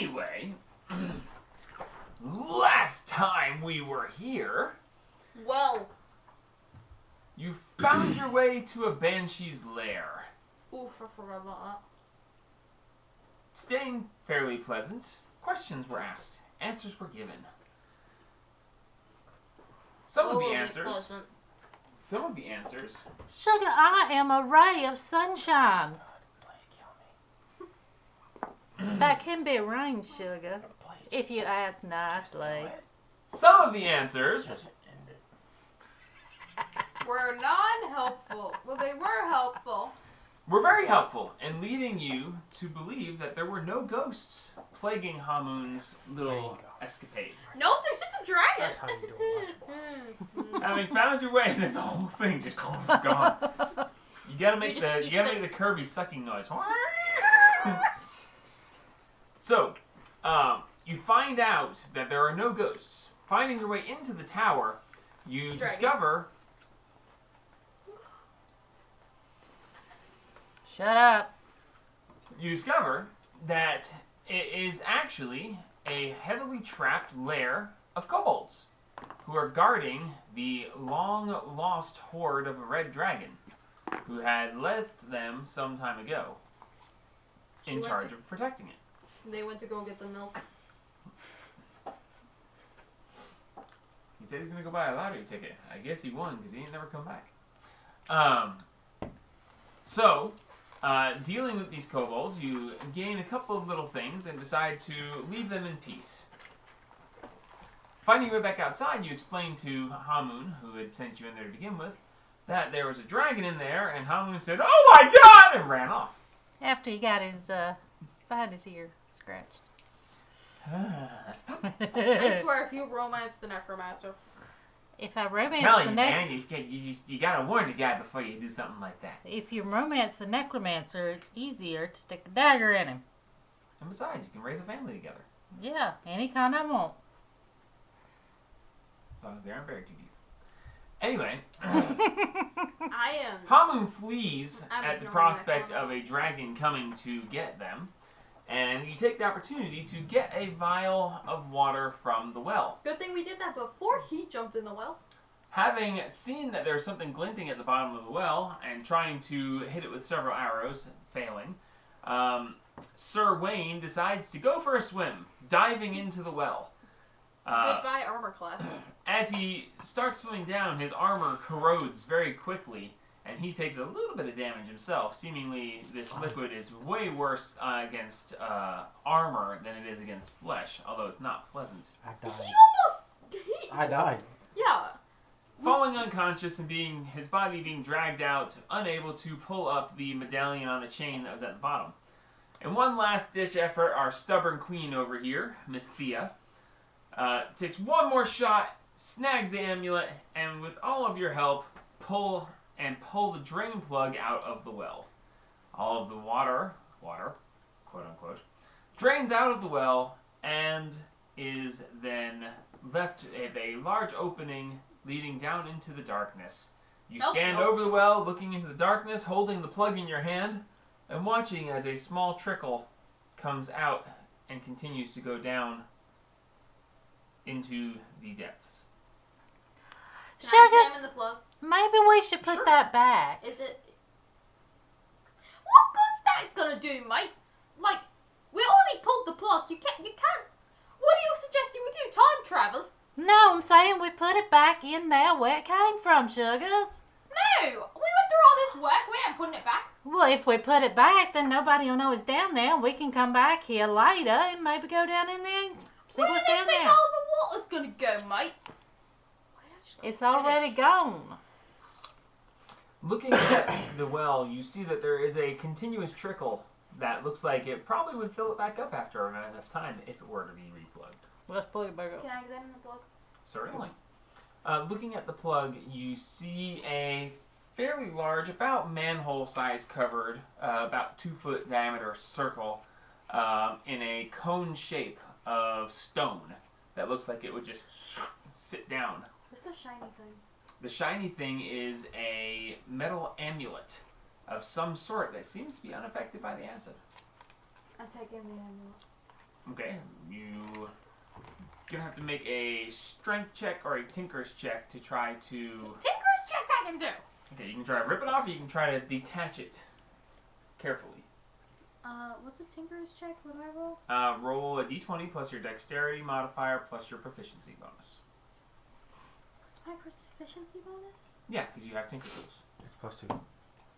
Anyway, last time we were here... Well... You found your way to a banshee's lair. Oof, I forgot about that. Staying fairly pleasant, questions were asked, answers were given. Some of the answers... Sugar, I am a ray of sunshine. God, please kill me. That can be arranged, Sugar, if you ask nicely. Some of the answers... Were non-helpful. Well, they were helpful. Were very helpful in leading you to believe that there were no ghosts plaguing Hamun's little escapade. No, there's just a dragon. That's how you do it. Having found your way, and then the whole thing just gone. You gotta make the Kirby sucking noise. So, you find out that there are no ghosts. Finding your way into the tower, you discover. Shut up. You discover that it is actually a heavily trapped lair of kobolds who are guarding the long-lost horde of a red dragon who had left them some time ago in charge of protecting it. They went to go get the milk. He said he's going to go buy a lottery ticket. I guess he won because he ain't never come back. Dealing with these kobolds, you gain a couple of little things and decide to leave them in peace. Finding your way back outside, you explain to Hamun, who had sent you in there to begin with, that there was a dragon in there, and Hamun said, "Oh my God!" and ran off. After he got his, behind his ear scratched. Stop it. I swear, if you romance the necromancer. If I romance Tell the you, man, you gotta warn the guy before you do something like that. If you romance the necromancer, it's easier to stick a dagger in him. And besides, you can raise a family together. Yeah, any kind I want. As long as they aren't very too deep. Anyway, I am. Hamun flees I'm at the ignoring prospect my of a dragon coming to get them, and you take the opportunity to get a vial of water from the well. Good thing we did that before he jumped in the well. Having seen that there's something glinting at the bottom of the well, and trying to hit it with several arrows, failing, Sir Wayne decides to go for a swim, diving into the well. Goodbye, armor class. As he starts swimming down, his armor corrodes very quickly, and he takes a little bit of damage himself. Seemingly, this liquid is way worse against armor than it is against flesh, although it's not pleasant. I died. He almost... I died. Yeah. Falling unconscious and his body being dragged out, unable to pull up the medallion on the chain that was at the bottom. In one last-ditch effort, our stubborn queen over here, Miss Thea, takes one more shot, snags the amulet, and with all of your help, pull the drain plug out of the well. All of the water, quote unquote, drains out of the well and is then left at a large opening leading down into the darkness. You stand over the well, looking into the darkness, holding the plug in your hand, and watching as a small trickle comes out and continues to go down into the depths. Can I examine Sugar, the plug? maybe we should put that back. Is it... What good's that gonna do, mate? Like, we already pulled the plug. You can't... What are you suggesting we do? Time travel? No, I'm saying we put it back in there where it came from, Sugars. No! We went through all this work. We ain't putting it back. Well, if we put it back, then nobody will know it's down there. We can come back here later and maybe go down in there and see Where what's do you down think there. all the water's gonna go, mate? It's already gone. Looking at the well, you see that there is a continuous trickle that looks like it probably would fill it back up after enough time if it were to be replugged. Let's plug it back up. Can I examine the plug? Certainly. Looking at the plug, you see a fairly large, about manhole-size covered, about 2-foot diameter circle in a cone shape of stone that looks like it would just sit down. What's the shiny thing? The shiny thing is a metal amulet of some sort that seems to be unaffected by the acid. I'm taking the amulet. Okay, you gonna have to make a strength check or a tinker's check to try to. Tinker's check I can do. Okay, you can try to rip it off, or you can try to detach it carefully. What's a tinker's check? What do I roll? Roll a d20 plus your dexterity modifier plus your proficiency bonus. What's my proficiency bonus? Yeah, because you have tinker tools. It's +2.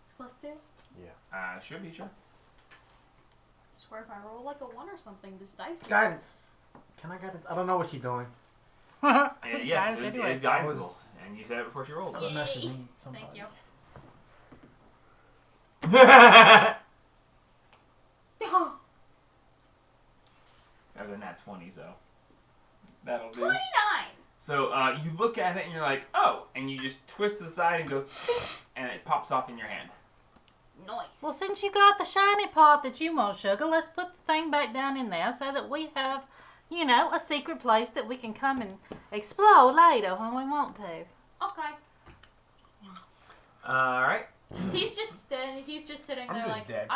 It's +2. Should be sure. I swear if I roll like a 1 or something, this dice. Guidance. Can I guidance? I don't know what she's doing. Yes, Guidance it is, anyway. it is guidance I was- roll, and you said it before she rolled. I was Yay. messaging somebody. Thank you. That was a nat 20, so that'll do. 29. So you look at it and you're like, oh, and you just twist to the side and go, and it pops off in your hand. Nice. Well, since you got the shiny part that you want, Sugar, let's put the thing back down in there so that we have, you know, a secret place that we can come and explore later when we want to. Okay. All right. He's just sitting I'm there just like dead.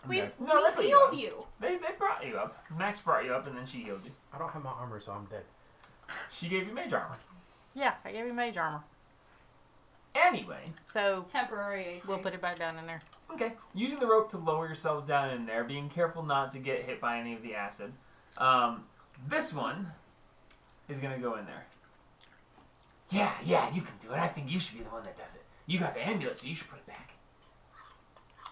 we dead. No, they put you healed on. you. They brought you up. Max brought you up, and then she healed you. I don't have my armor, so I'm dead. She gave you mage armor. Yeah, I gave you mage armor. Anyway, So Temporary AC. we'll put it back down in there. okay. Using the rope to lower yourselves down in there, being careful not to get hit by any of the acid. This one is going to go in there. Yeah, you can do it. I think you should be the one that does it. You got the amulet, so you should put it back.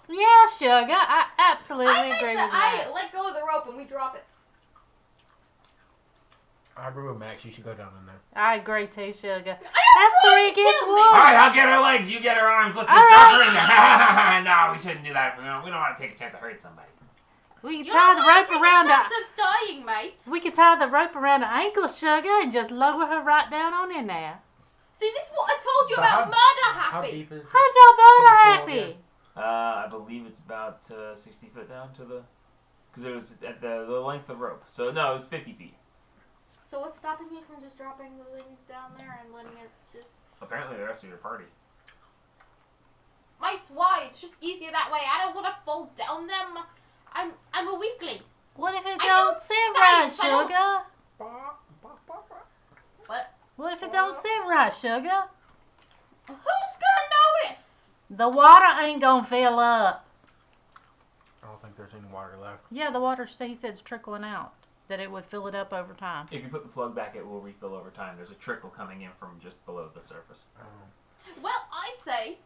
Yeah, Sugar, I absolutely I agree with I that. let go of the rope and we drop it. I agree with Max. You should go down in there. I agree too, Sugar. I don't That's want three you to against kill me. one. All right, I'll get her legs. You get her arms. Let's just All drop right. her in there. No, we shouldn't do that. We don't want to take a chance of hurting somebody. We can You tie don't the wanna rope take around a chance of dying, mate. We can tie the rope around her ankle, Sugar, and just lower her right down on in there. See, this is what I told you So about murder How happy. deep is How's your mother Who's still happy? I believe it's about 60 foot down to the, because it was at the length of the rope. So no, it was 50 feet. So what's stopping me from just dropping the thing down there and letting it just... Apparently, the rest of your party. Mate, why? It's just easier that way. I don't want to fall down them. I'm a weakling. What if it I don't don't sit say right, it, I don't- Sugar? What? What if it don't sit right, Sugar? Who's gonna notice? The water ain't gonna fill up. I don't think there's any water left. Yeah, the water, he said, it's trickling out. That it would fill it up over time. If you put the plug back, it will refill over time. There's a trickle coming in from just below the surface. Well, I say,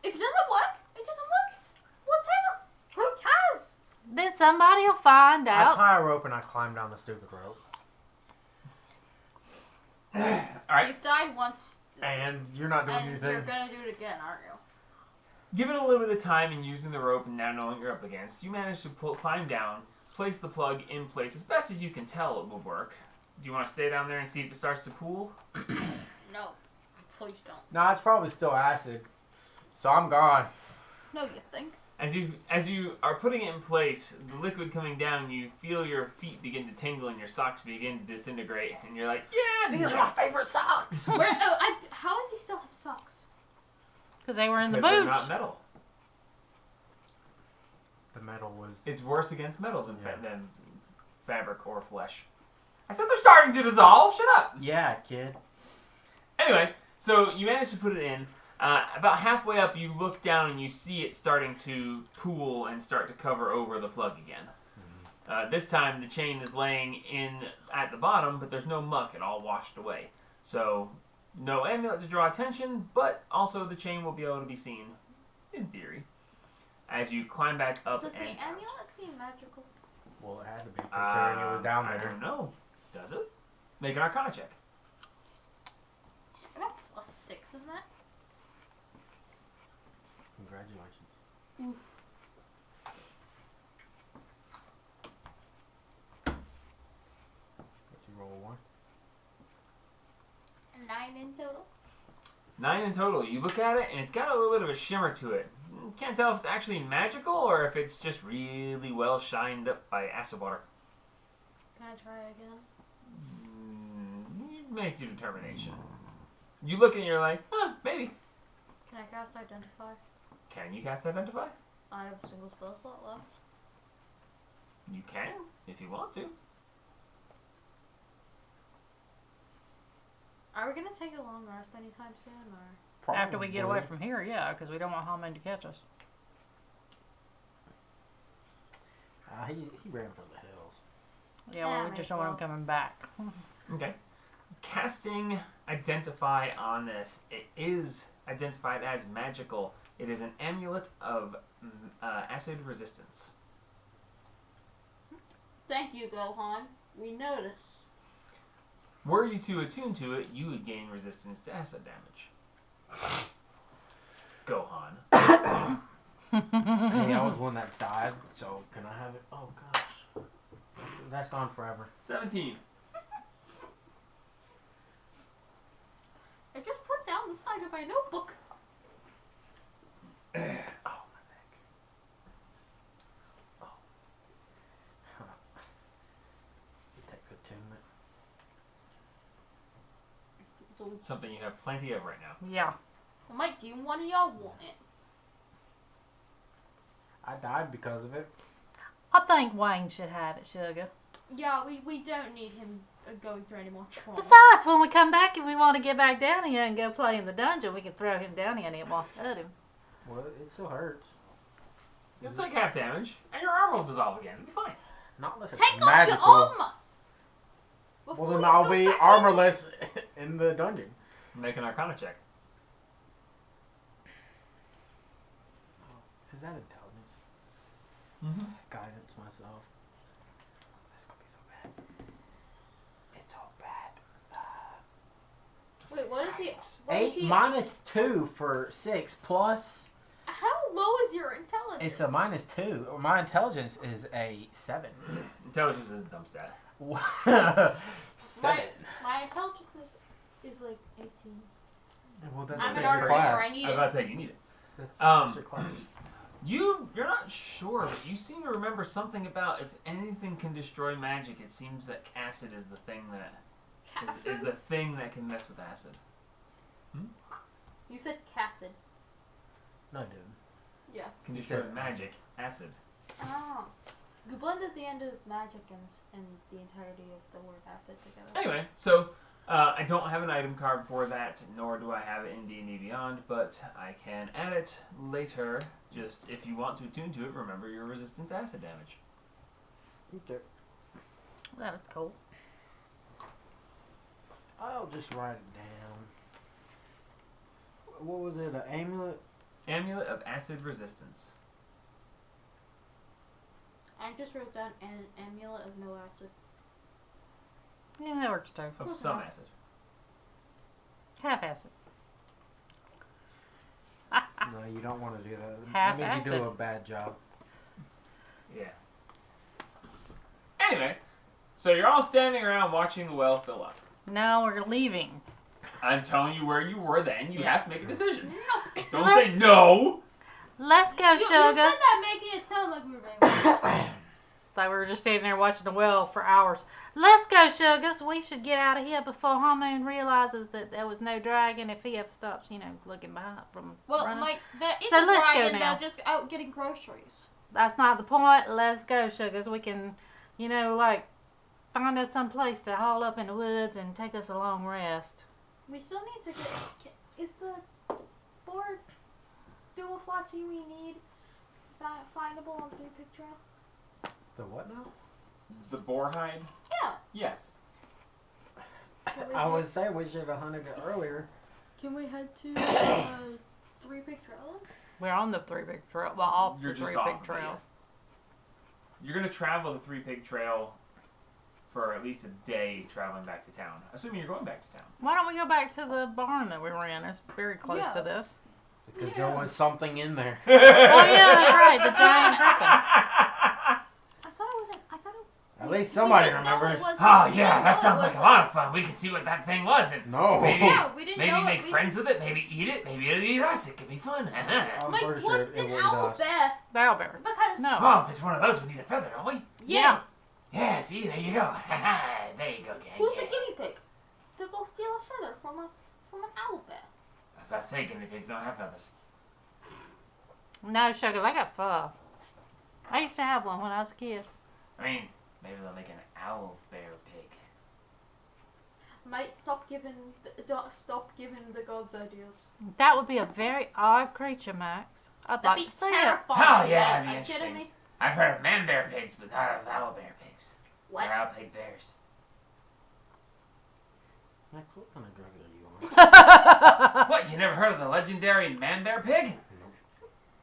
if it doesn't work, it doesn't work. Whatever. Who cares? Then somebody will find I out. tie a rope and I climb down the stupid rope. All right. You've died once, And you're not doing and anything. you're gonna do it again, aren't you? Given a little bit of time and using the rope and now knowing you're up against, you manage to climb down, place the plug in place as best as you can tell it will work. Do you want to stay down there and see if it starts to pool? No, please don't. No, it's probably still acid. So I'm gone. No, you think? As you are putting it in place, the liquid coming down, you feel your feet begin to tingle and your socks begin to disintegrate, and you're like, yeah, these are my favorite socks. Where? How does he still have socks? Because they were in the because they're boots. not metal. The metal was... It's worse against metal than, Yeah. than fabric or flesh. I said they're starting to dissolve. Shut up. Yeah, kid. Anyway, so you manage to put it in. About halfway up, you look down and you see it starting to pool and start to cover over the plug again. This time, the chain is laying in at the bottom, but there's no muck. It all washed away. So, no amulet to draw attention, but also the chain will be able to be seen, in theory, as you climb back up. Does the and out. amulet seem magical? Well, it had to be, considering it was down I there. don't know. Does it? Make an Arcana check. I got +6 in that. Congratulations. Did you roll a 1? 9 in total. 9 in total. You look at it, and it's got a little bit of a shimmer to it. You can't tell if it's actually magical or if it's just really well shined up by acid water. Can I try again? You make your determination. You look and you're like, maybe. Can I cast Identify? Can you cast Identify? I have a single spell slot left. You can, if you want to. Are we gonna take a long rest anytime soon, or? After we get away from here, yeah, because we don't want Hallman to catch us. He ran for the hills. Yeah, well, we just don't want him coming back. Okay. Casting Identify on this. It is identified as magical. It is an amulet of acid resistance. Thank you, Gohan. We notice. Were you to attune to it, you would gain resistance to acid damage. Gohan. Hey, I was one that died, so can I have it? Oh gosh, that's gone forever. 17. I just put down the side of my notebook. Oh, my neck. Oh. It takes attunement. Something you have plenty of right now. Yeah. Mike, do one of y'all want it? I died because of it. I think Wayne should have it, Sugar. Yeah, we don't need him going through any more trauma. Besides, when we come back and we want to get back down here and go play in the dungeon, we can throw him down here and it won't hurt him. Well, it still hurts. It's like half damage, and your armor will dissolve again. It'll be fine. Not unless it's Take magical. off your armor. Well, Before then you I'll go be back armorless in the dungeon. Make an Arcana check. Is that intelligence? Mm-hmm. Guidance myself. That's gonna be so bad. It's all bad. in. Wait, what is he? What is 8 he? minus 2 for 6 plus. How low is your intelligence? It's a minus 2. My intelligence is a 7. Intelligence is a dumb stat. 7. My intelligence is like 18. Well, that's I'm a an different artificer. class. I I need was it. about to say, you need it. That's extra class. You're not sure, but you seem to remember something about if anything can destroy magic, it seems that acid is the thing that is the thing that can mess with acid. You said Cassid. No, dude. Yeah. Can You destroy said magic. Acid. Oh. You blended the end of magic and the entirety of the word acid together. Anyway, so I don't have an item card for that, nor do I have it in D&D Beyond, but I can add it later. Just if you want to attune to it, remember you're resistant to acid damage. Okay. That's cool. I'll just write it down. What was it? An amulet? Amulet of acid resistance. I just wrote down an amulet of no acid. Yeah, that works too. Of some acid. Half acid. No, you don't want to do that. Half That means you acid. do a bad job. Yeah. Anyway, so you're all standing around watching the well fill up. Now we're leaving. I'm telling you where you were then. You have to make a decision. No. Don't Let's- say no. Let's go, You said Sugas. that making it sound like we were being Like we were just standing there watching the well for hours. Let's go, Sugas. We should get out of here before Harmoon realizes that there was no dragon if he ever stops, looking behind from Well, running. Mike, there is So a let's go dragon. now. They're just out getting groceries. That's not the point. Let's go, Sugas. We can, find us some place to haul up in the woods and take us a long rest. We still need to get. Is the board dual flatsy we need findable on 3-Pig Trail? The what now? The boar hide? Yeah. Yes. I would say we should have hunted it earlier. Can we head to 3-Pig Trail? We're on the 3-Pig Trail. Well, off You're the just 3-Pig off of it, Trail. yes. You're going to travel the 3-Pig Trail for at least a day traveling back to town. Assuming you're going back to town. Why don't we go back to the barn that we were in? It's very close Yeah. to this. Because there was something in there. Oh, yeah, that's right. The giant griffin. I thought it wasn't. I thought it. At least somebody didn't know remembers. it was- Oh, we yeah, didn't that know sounds it like was a lot of fun. We can see what that thing was. And No. Maybe, Yeah, we didn't maybe know make it. friends with it. Maybe eat it. Maybe it'll eat us. It could be fun. I'm Mike, pretty what sure if it's it an wouldn't owl us. bear? The owlbear. Because No. Oh, if it's one of those, we need a feather, don't we? yeah, Yeah, see, there you go. There you go, gang. who's yeah. the guinea pig to go steal a feather from an owl bear? I was about to say, guinea pigs don't have feathers. No, Sugar, I got fur. I used to have one when I was a kid. I mean, maybe they'll make an owl bear pig. Mate, stop giving the gods ideas. That would be a very odd creature, Max. I'd That'd like be to see it. terrifying. Oh, yeah, mate. that'd be Are you kidding interesting. me? I've heard of man-bear pigs, but not of owl-bear pigs. What? Or owl-pig bears. Max, what kind of drug are you on? What, you never heard of the legendary man-bear pig?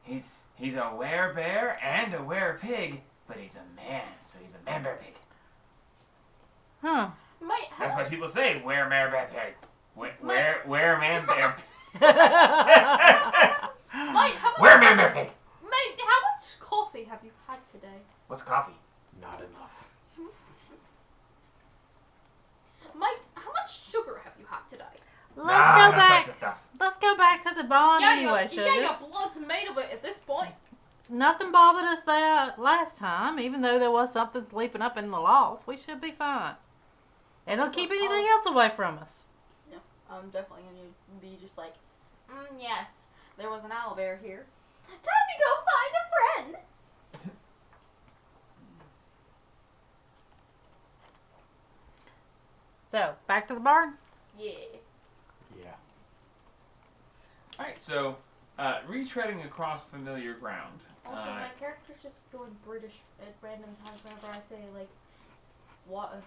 He's a were-bear and a were-pig, but he's a man, so he's a man-bear pig. Hmm. Mate, how That's what people say, were-bear pig. Were-man-bear pig. Mate, how much? Were-man-bear pig. Mate, how much coffee have you had today? What's coffee? Not enough. Mate, how much sugar have you had today? Let's Nah, go no back. types of stuff. Let's go back to the barn anyway, your Sugars. blood's made of it at this point. Nothing bothered us there last time, even though there was something sleeping up in the loft. We should be fine. It don't keep anything else away from us. Yeah, I'm definitely gonna be just like, yes, there was an owlbear here. Time to go find a friend. So, back to the barn? Yeah. Yeah. Alright, so, retreading across familiar ground. Also, my character's just going British at random times whenever I say, like, water.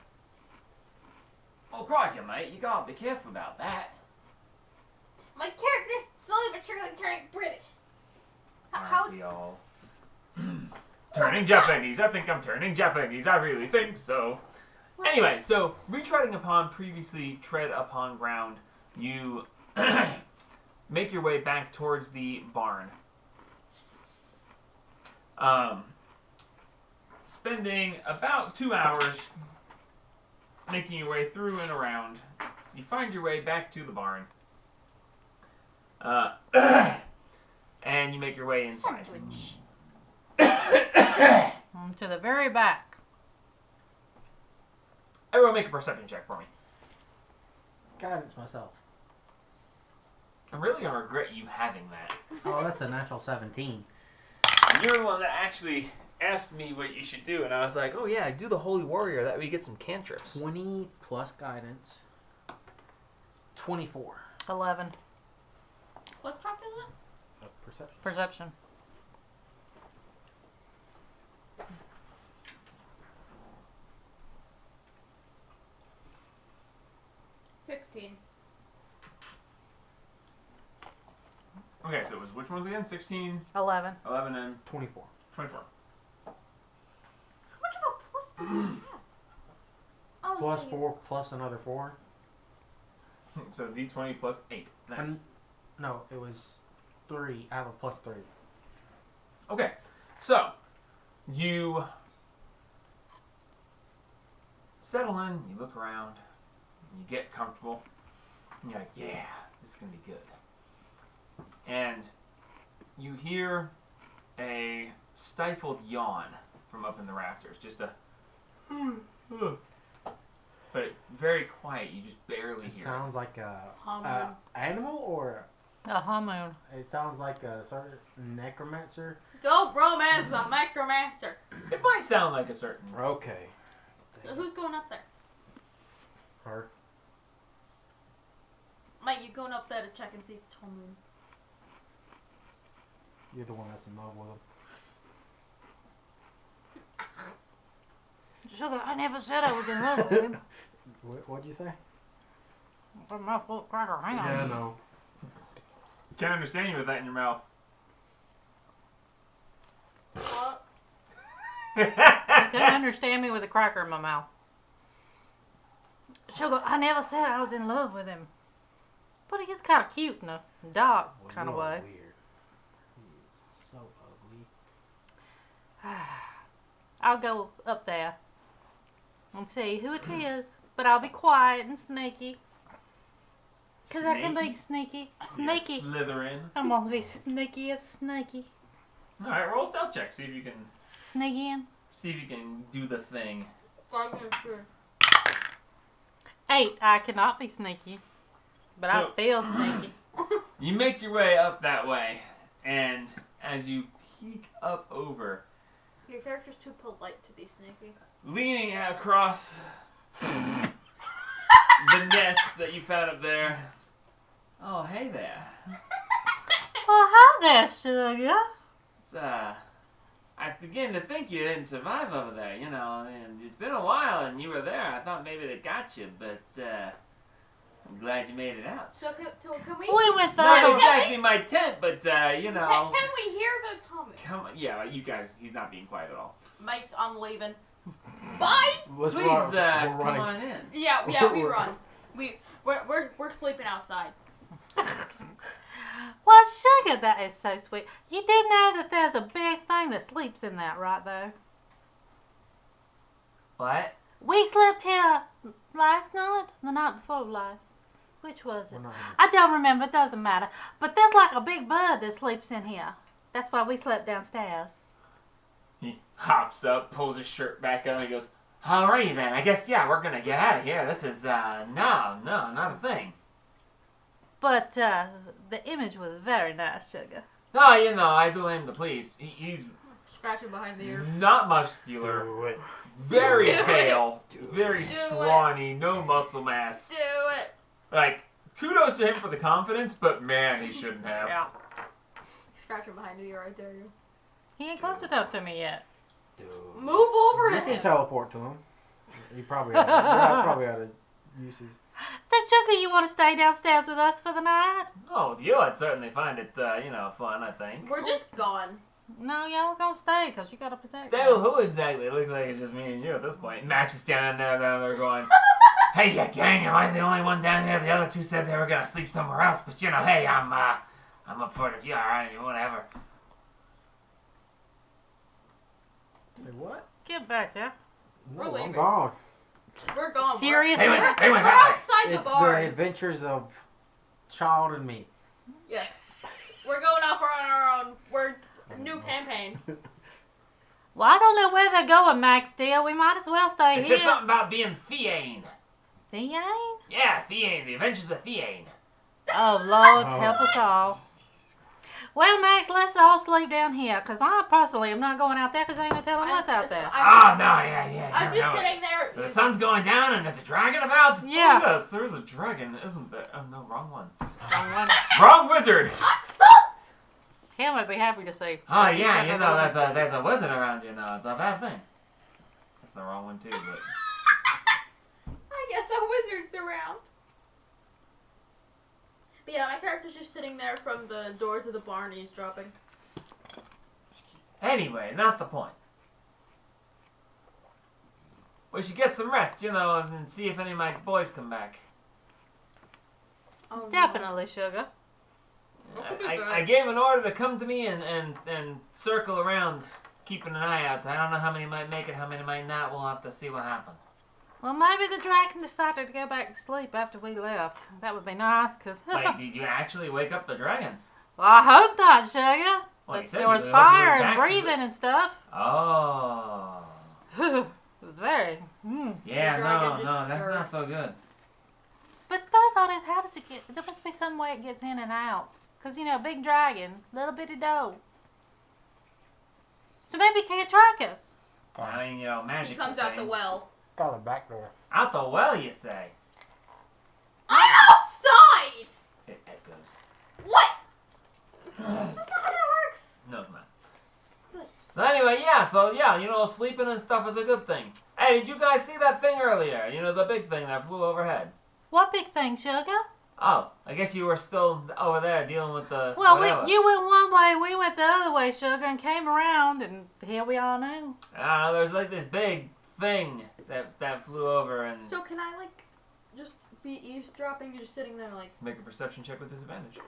Oh, crikey, mate, you gotta be careful about that. My character's slowly but surely turning British. How? Aren't we all? Turning Japanese. I think I'm turning Japanese. I really think so. Anyway, so retreading upon previously tread upon ground, you make your way back towards the barn. Spending about 2 hours making your way through and around, you find your way back to the barn. And you make your way inside. Sandwich. To the very back. Everyone make a perception check for me. Guidance myself. I'm really going to regret you having that. Oh, that's a natural 17. And you're the one that actually asked me what you should do, and I was like, oh yeah, do the Holy Warrior, that way you get some cantrips. 20 plus guidance. 24. 11. What track is it? Perception. Perception. Okay, so it was which ones again? 16, 11. 11, and 24. 24. How much of a plus do you have? Oh, Plus yeah, 4 plus another 4. So D20 plus 8. Nice. No, it was 3. I have a plus 3. Okay, so you settle in, you look around, you get comfortable, and you're like, yeah, this is going to be good. And you hear a stifled yawn from up in the rafters. Just a but very quiet, you just barely It hear sounds like a Humming. animal, or A humming. it sounds like a certain necromancer. Don't romance the necromancer. it. It might sound like a certain... Okay. So who's going up there? Her. Mate, you going up there to check and see if it's full moon. You're the one that's in love with him. Sugar, I never said I was in love with him. What'd you say? A mouthful of cracker, hang on. Yeah, no. Can't understand you with that in your mouth. What? You couldn't understand me with a cracker in my mouth. Sugar, I never said I was in love with him. But he is kind of cute in a dark kind of you are way. Weird. He is so ugly. I'll go up there and see who it is, but I'll be quiet and sneaky. Because I can be sneaky. Sneaky. Slytherin. I'm gonna be sneaky as a snakey. Alright, roll a stealth check. See if you can Sneak in. do the thing. 8. I cannot be sneaky. But I So- feel sneaky. You make your way up that way, and as you peek up over, Your character's too polite to be sneaky. leaning across the nest that you found up there. Oh, hey there. Well, hi there, sugar. It's, I begin to think you didn't survive over there, you know, and it's been a while and you were there. I thought maybe they got you, but, I'm glad you made it out. So can we? We went Not through. exactly my tent, but, you know. Can we hear the Thomas? Come on, yeah, you guys, he's not being quiet at all. Mates, I'm leaving. Bye. Let's Please, run. We're come running. on in. Yeah, we run. We're sleeping outside. Well, sugar, that is so sweet. You do know that there's a big thing that sleeps in that, right there? What? We slept here last night, the night before last. Which was it? We're not I don't remember. It doesn't matter. But there's like a big bird that sleeps in here. That's why we slept downstairs. He hops up, pulls his shirt back up, and he goes, alrighty then, I guess, yeah, we're gonna get out of here. This is, no, not a thing. But the image was very nice, sugar. Oh, you know, I do him to please. He's Scratching behind the ear. not muscular, Do it. very Do it. pale, Do it. very Do it. scrawny, no muscle mass. Do it. Like, kudos to him for the confidence, but man, he shouldn't have. Yeah. Scratching behind the ear, I dare you. He ain't close enough to me yet. Do it. Move over to You can him. teleport to him. You probably ought to use his. So, sugar, you want to stay downstairs with us for the night? Oh, with you, I'd certainly find it, you know, fun, I think. We're just gone. No, y'all gonna stay because you gotta protect. Stay me. with who exactly? It looks like it's just me and you at this point. Max is standing there down there going, hey, you gang, am I the only one down here? The other two said they were gonna sleep somewhere else, but you know, hey, I'm up for it if you alright, whatever. Say what? Get back here. No, We're I'm leaving. gone. We're gone. Seriously? Hey, We're, hey, we're wait, that outside the It's the bar. adventures of Child and me. Yeah. We're going off on our own. We're a new campaign. Well, I don't know where they're going, Max dear. We might as well stay They here. said something about being Theane. Theane? Yeah, Theane, the Adventures of Theane. Oh, Lord, Oh. help us all. Well, Max, let's all sleep down here, because I personally am not going out there because I ain't no telling what's out there. Oh, no, yeah. I'm you just know it. sitting there. The sun's going down and there's a dragon about. Yeah. Oh, yes, there's a dragon, isn't there? Oh, no, wrong one. Wrong one. Wrong wizard. I'm sucked. Him would be happy to see. Oh, yeah, you know, there's a wizard around, you know. It's a bad thing. That's the wrong one, too, but... I guess a wizard's around. But yeah, my character's just sitting there from the doors of the barn eavesdropping. Anyway, not the point. We should get some rest, you know, and see if any of my boys come back. Oh, no. Definitely, sugar. That would be I good. gave an order to come to me and circle around, keeping an eye out. I don't know how many might make it, how many might not. We'll have to see what happens. Well, maybe the dragon decided to go back to sleep after we left. That would be nice, because... Like, did you actually wake up the dragon? Well, I hope not, sugar. Well, you But said there you was hope you fire went and back to breathing and stuff. Oh. It was very... Yeah, The dragon no, just that's stirred. not so good. But my thought is, how does it get... There must be some way it gets in and out. Because, you know, big dragon, little bitty doe. So maybe he can't track us. I mean, you know, magic. He comes out the well. Got the back door. Out the well, you say? I'm outside! It echoes. What? That's not how that works. No, it's not. Good. So anyway, yeah, you know, sleeping and stuff is a good thing. Hey, did you guys see that thing earlier? You know, the big thing that flew overhead. What big thing, sugar? Oh, I guess you were still over there dealing with the Well, whatever. you went one way, we went the other way, sugar, and came around, and here we are now. I don't know, there's like this big thing that flew over and... So can I, like, just be eavesdropping, just sitting there, like, Make a perception check with disadvantage.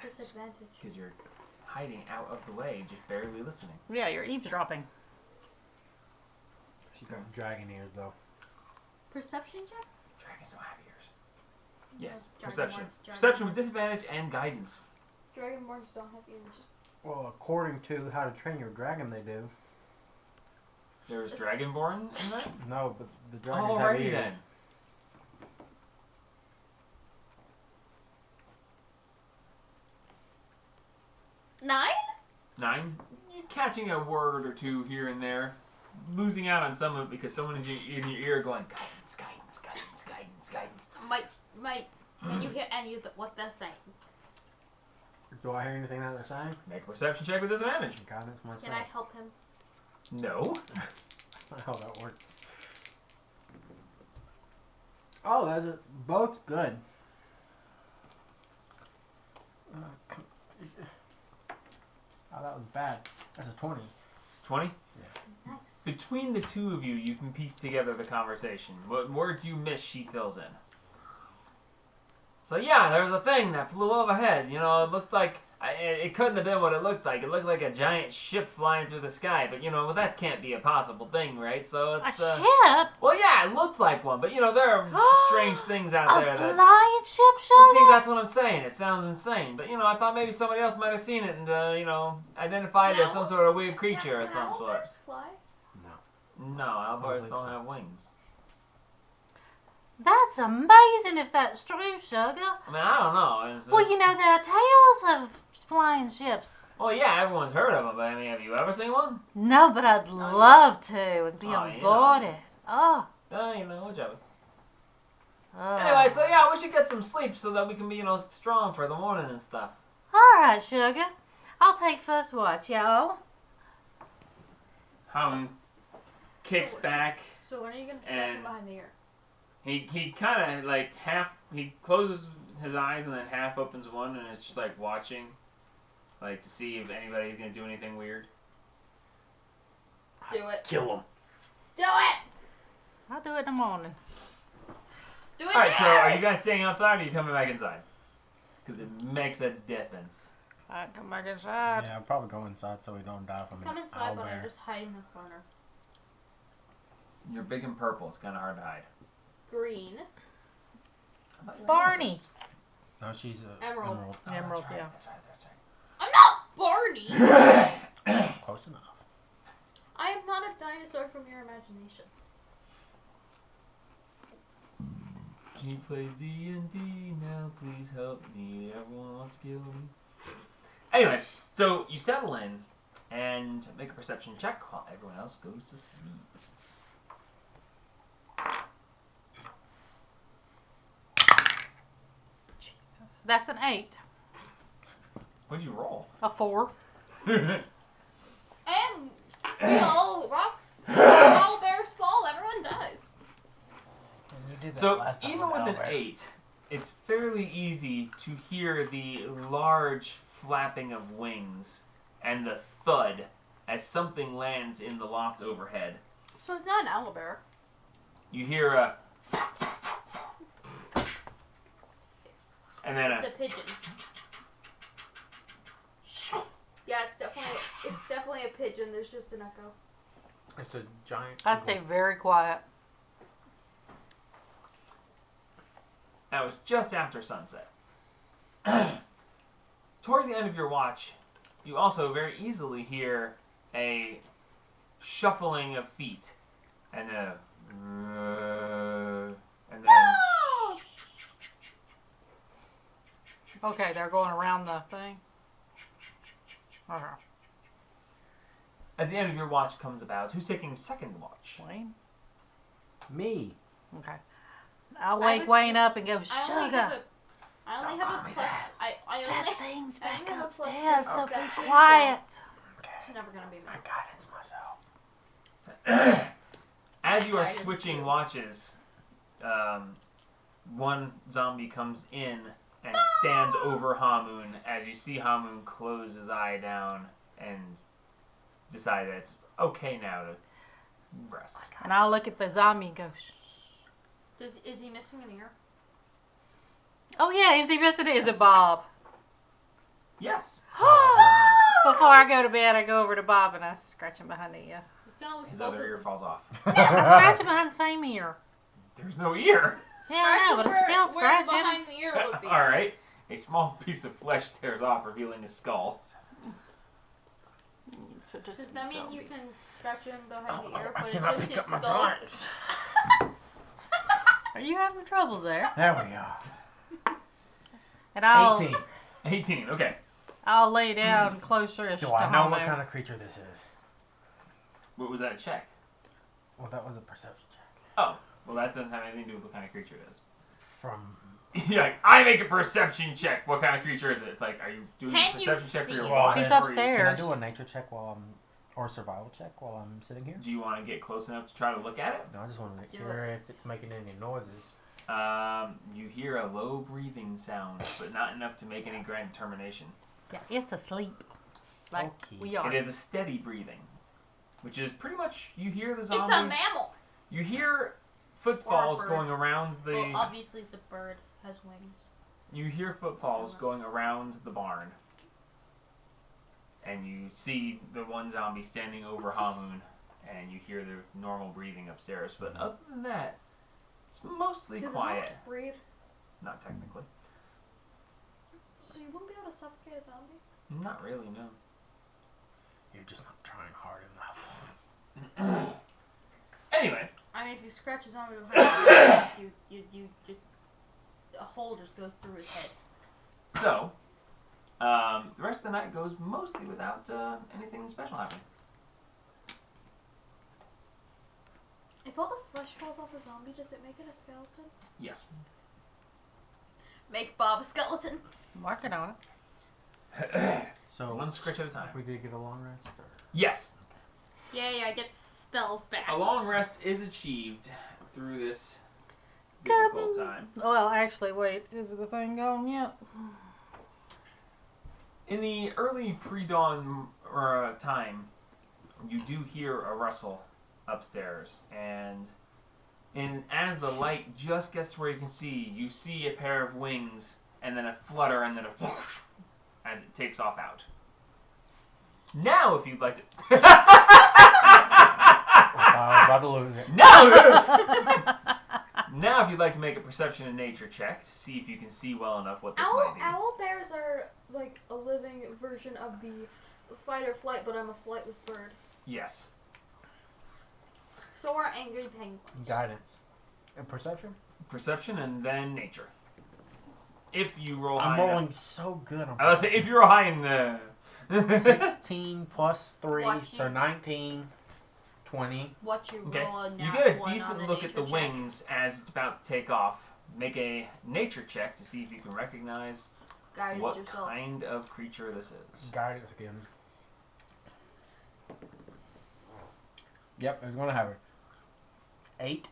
disadvantage? Because you're hiding out of the way, just barely listening. Yeah, you're eavesdropping. She got dragon ears though. Perception check? Dragons don't have ears. Yes, Dragonborns- perception. dragonborns. Perception with disadvantage and guidance. Dragonborns don't have ears. Well, according to How to Train Your Dragon, they do. There's Dragonborn in that? No, but the dragons have Alrighty ears. then. Nine? 9. You're catching a word or two here and there. Losing out on some of it because someone in your ear going, guidance, guidance, guidance, guidance. Guidance. Mate, can you hear any of what they're saying? Do I hear anything that they're saying? Make a perception check with disadvantage. Guidance myself. Can I help him? No. That's not how that works. Oh, those are both good. Oh, that was bad. That's a 20. 20? Nice. Between the two of you, you can piece together the conversation. What words you miss, she fills in. So yeah, there was a thing that flew overhead. You know, it looked like... It couldn't have been what it looked like. It looked like a giant ship flying through the sky. But, you know, well, that can't be a possible thing, right? So it's... A ship? Well, yeah, it looked like one. But, you know, there are strange things out there A that... flying ship, Well, Sugar? see, that's what I'm saying. It sounds insane. But, you know, I thought maybe somebody else might have seen it and, you know, identified it as some sort of weird creature or some sort. Owlbears fly? No, owlbears believe don't so. have wings. That's amazing if that's true, Sugar. I mean, I don't know. Well, you know, there are tales of flying ships. Well, yeah, everyone's heard of them, but I mean, have you ever seen one? No, but I'd love to and be Oh, on you board know. it. Oh. You know, whichever. Oh. Anyway, so yeah, we should get some sleep so that we can be, you know, strong for the morning and stuff. All right, Sugar. I'll take first watch, y'all. Hamun kicks back. So when are you going to scratch And- him behind the ear? He kind of like he closes his eyes and then half opens one and it's just like watching, like to see if anybody's gonna do anything weird. Do it. Kill him. Do it! I'll do it in the morning. Do it All right, so now! are you guys staying outside or are you coming back inside? Because it makes a difference. I come back inside. Yeah, I'll probably go inside so we don't die from Come an inside, but I owlbear. just hide in the corner. You're big and purple. It's kind of hard to hide. Green. Barney. No, she's a Emerald. Emerald, yeah. That's I'm not Barney! Close enough. I am not a dinosaur from your imagination. He plays D&D now. Please help me. Everyone wants to kill me. Anyway, so you settle in and make a perception check while everyone else goes to sleep. Jesus. That's an 8. What'd you roll? A 4. And, you know, rocks, all bears fall, everyone dies. You did that So last time even with an owlbear. 8, it's fairly easy to hear the large flapping of wings and the thud as something lands in the loft overhead. So it's not an owlbear. You hear a and then It's a pigeon. Yeah, it's definitely a pigeon. There's just an echo. It's a giant. I stay very quiet. that was just after sunset. Towards the end of your watch, you also very easily hear a shuffling of feet and a and then No! Okay, they're going around the thing. Okay. as the end of your watch comes about, who's taking second watch? Wayne? Me. Okay. I'll I wake would Wayne take- up and go, I only have Sugar, I only Don't have call a me plus. that. I that only. thing's I back only have a plus upstairs, two so be perception, quiet. It's never gonna be me. I guidance myself. As you are Guidance switching you. watches, one zombie comes in and stands over Hamun as you see Hamun close his eye down and decide that it's okay now to rest. And I'll look at the zombie and go, shh. Is he missing an ear? Oh, yeah, is he missing it? Is it Bob? Yes. Before I go to bed, I go over to Bob and I scratch him behind the ear. He's gonna lose His both other of ear them. falls off. I scratch him behind the same ear. There's no ear. Yeah, I know, but I still scratch where him. behind the ear would be. All right. A small piece of flesh tears off, revealing his skull. So just Does that mean you can scratch him behind Oh, the ear, I but it's cannot just pick his up my skull? dice. Are you having troubles there? There we go. And I'll 18. 18. Okay. I'll lay down closer-ish Do to I know home what there. kind of creature this is? What was that check? Well, that was a perception check. Oh. Well, that doesn't have anything to do with what kind of creature it is. From You're like, I make a perception check. What kind of creature is it? It's like, are you doing Can a you perception check for see your it? wife? He's or you- upstairs. Can I do a nature check while I'm, or a survival check while I'm sitting here? Do you want to get close enough to try to look at it? No, I just want to make Do sure if it's making any noises. You hear a low breathing sound, but not enough to make any grand determination. Yeah, it's asleep. Like Okay. we are. It is a steady breathing, which is pretty much, you hear the It's zombies. a mammal. You hear footfalls Or a bird. going around the. Well, obviously it's a bird. Has wings. You hear footfalls going around the barn. And you see the one zombie standing over Hamun, and you hear the normal breathing upstairs. But other than that, it's mostly Do the quiet. zombies breathe? Not technically. So you wouldn't be able to suffocate a zombie? Not really, no. You're just not trying hard enough. Anyway, I mean, if you scratch a zombie behind the ear, you just a hole just goes through his head. so the rest of the night goes mostly without anything special happening. If all the flesh falls off a zombie, does it make it a skeleton? Yes. Make Bob a skeleton. Working on it. So So one scratch at a time. we did get a long rest, or Yes. Yay, I get spells back. A long rest is achieved through this difficult time. Well, actually, wait. Is the thing gone yet? In the early pre-dawn time, you do hear a rustle upstairs, and as the light just gets to where you see a pair of wings, and then a flutter, and then a whoosh as it takes off out. Now, if you'd like to... I'm about to lose it. No! Now, if you'd like to make a perception and nature check to see if you can see well enough what this might be. Owl bears are like a living version of the fight or flight, but I'm a flightless bird. Yes. So are angry penguins. Guidance. And perception? Perception and then nature. If you roll I'm high rolling enough. so good on I was say if you roll high in the 16 plus 3, Watch so you. 19, 20. What you Okay, roll a you nat get a one on decent a look at the nature check. wings as it's about to take off. Make a nature check to see if you can recognize Guidance what yourself. kind of creature this is. Guidance again. Yep, it's going to have it. 8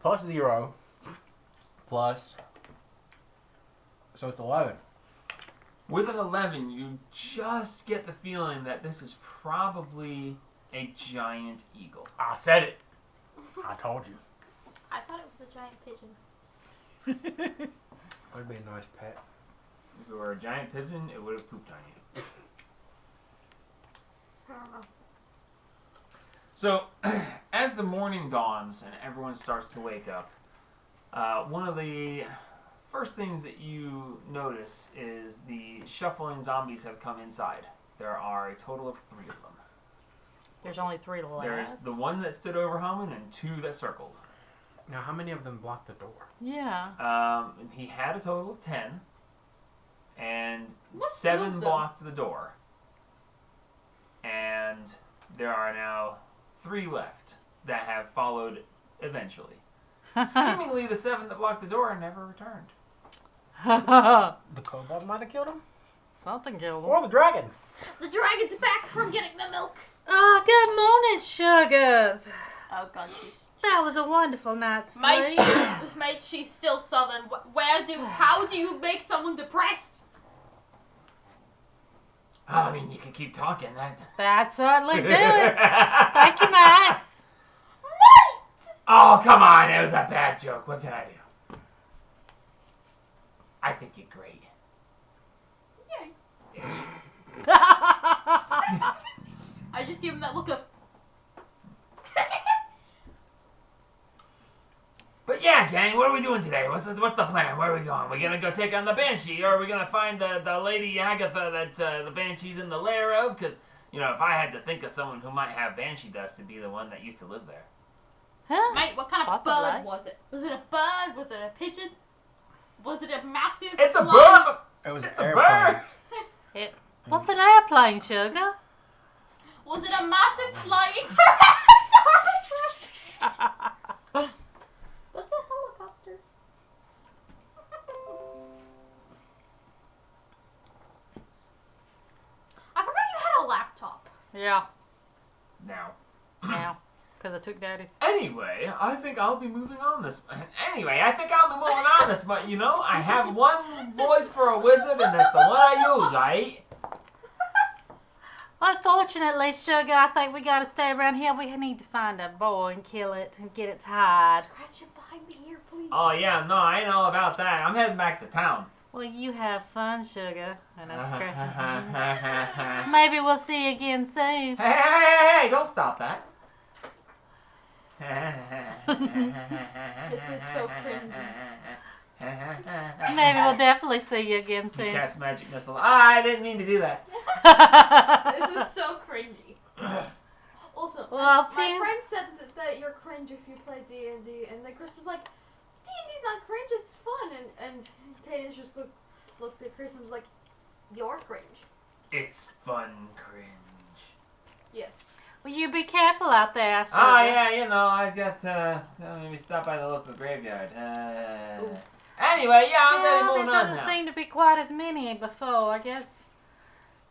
plus 0 plus. So it's 11. With an 11, you just get the feeling that this is probably a giant eagle. I said it. I told you. I thought it was a giant pigeon. That'd be a nice pet. If it were a giant pigeon, it would have pooped on you. I don't know. So, as the morning dawns and everyone starts to wake up, one of the first things that you notice is the shuffling zombies have come inside. There are a total of 3 of them. There's only 3 to left. There's the one that stood over Haman and 2 that circled. Now, how many of them blocked the door? Yeah. He had a total of 10, and What's 7 with them? blocked the door. And there are now 3 left that have followed eventually. Seemingly, the 7 that blocked the door never returned. The kobold might have killed him? Something killed him. Or the dragon? The dragon's back from getting the milk. Ah, good morning, sugars. Oh god, she's... That was a wonderful night's Mate, sleep. mate, she's still southern. How do you make someone depressed? I mean, you could keep talking. That certainly do it. Thank you, Max. Mate! Oh, come on. It was a bad joke. What can I do? I think you're great. Yay. I just give him that look of... But yeah, gang, what are we doing today? What's the plan? Where are we going? We're gonna go take on the Banshee, or are we gonna find the Lady Agatha that the Banshee's in the lair of? Because, you know, if I had to think of someone who might have Banshee dust, it'd be the one that used to live there. Huh? Mate, what kind of Possibly. bird was it? Was it a bird? Was it a pigeon? Was it a massive It's a flying- bird! It was It's an a airplane. bird! What's an airplane, sugar? Was it a massive flying Yeah. Now. Now. Because I took Daddy's. Anyway, I think I'll be moving on this. Anyway, I think I'll be moving on this. But you know, I have one voice for a wizard, and that's the one I use, right? Unfortunately, Sugar, I think we gotta stay around here. We need to find a boy and kill it and get its hide. Scratch it behind the ear, please. Oh yeah, no, I know about that. I'm heading back to town. Well, you have fun, Sugar. And I scratch it. Maybe we'll see you again soon. Hey, don't stop that. This is so cringy. Maybe we'll definitely see you again soon. Cast magic missile. I didn't mean to do that. This is so cringy. Also, Well, my friend said that you're cringe if you play D&D, and then Chris was like, D&D's not cringe, it's fun. And Cadence just looked at Chris and was like, you're cringe. It's fun cringe. Yes. Well, you be careful out there, Sugar. Oh yeah, you know, I've got maybe stop by the local graveyard. Anyway, yeah, I'm Yeah, moving there on doesn't now. seem to be quite as many before, I guess.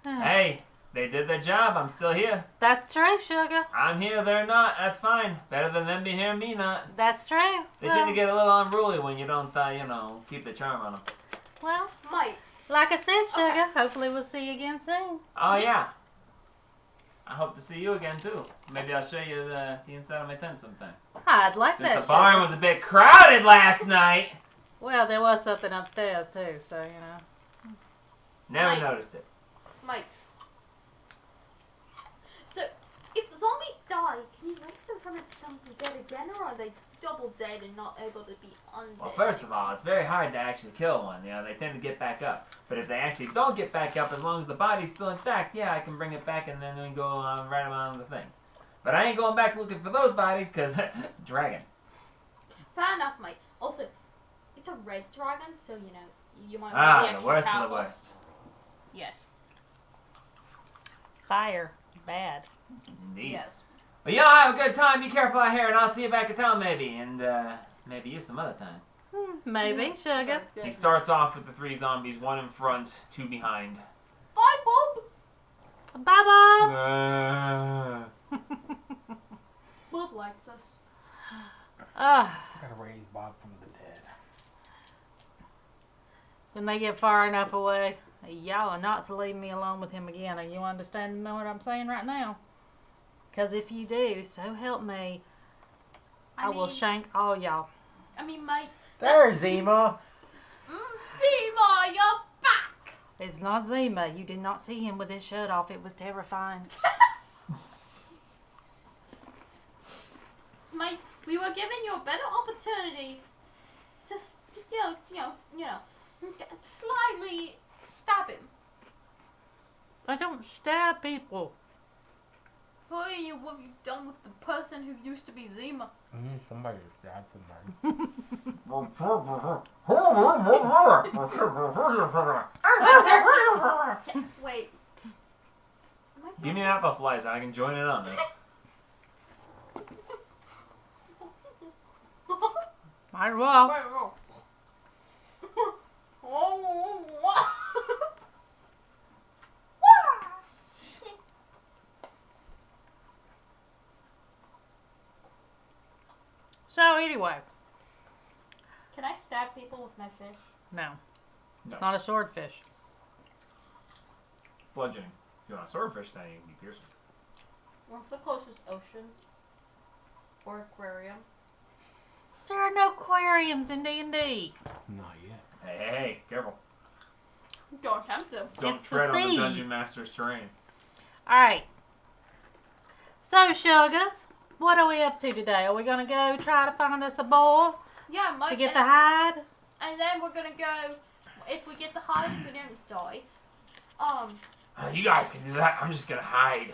Hey, they did their job. I'm still here. That's true, Sugar. I'm here. They're not. That's fine. Better than them being here and me not. That's true. They tend to get a little unruly when you don't, keep the charm on them. Well, Mike. like I said, Sugar, hopefully we'll see you again soon. Oh yeah. I hope to see you again too. Maybe I'll show you the inside of my tent sometime. I'd like Since that, the barn Sugar. was a bit crowded last night. Well, there was something upstairs too, so you know. Never Right. noticed it. Mike. So, if zombies die, can you raise them from the dead again, or are they double dead and not able to be undead? Well, first of all, it's very hard to actually kill one. They tend to get back up. But if they actually don't get back up, as long as the body's still intact, yeah, I can bring it back and then we go right around the thing. But I ain't going back looking for those bodies, because dragon. Fair enough, Mike. Also, it's a red dragon, so you might want to be Ah, the extra worst of careful. the worst. Yes. Fire. Bad. Indeed. Yes. Well, y'all have a good time. Be careful out here, and I'll see you back at town maybe. And maybe you some other time. Maybe, Sugar. He starts off with the 3 zombies, 1 in front, 2 behind. Bye, Bob. Bye, Bob. Bob likes us. Ugh. Gotta raise Bob from the dead. When they get far enough away, y'all are not to leave me alone with him again. Are you understanding what I'm saying right now? Because if you do, so help me, I will shank all y'all. I mean, Mike. There's Zima. Zima, you're back. It's not Zima. You did not see him with his shirt off. It was terrifying. Mike, we were giving you a better opportunity to, slightly stab him. I don't stab people. What have you done with the person who used to be Zima? Somebody stabbed somebody. Wait. Give me an apple slice. I can join in on this. Might as well. Wait, roll. Oh, So anyway, Can I stab people with my fish? no. No. It's not a swordfish. Bludgeoning. If you want a swordfish, then you can be piercing. What's the closest ocean? Or aquarium? There are no aquariums in D&D. Not yet. Hey, careful. Don't tempt them. Don't It's the tread on the sea. Dungeon Master's terrain. Alright. So, Sugars, what are we up to today? Are we going to go try to find us a boy Yeah, Mike. to get the hide? And then we're gonna go. If we get the hide, we don't die. You guys can do that. I'm just gonna hide.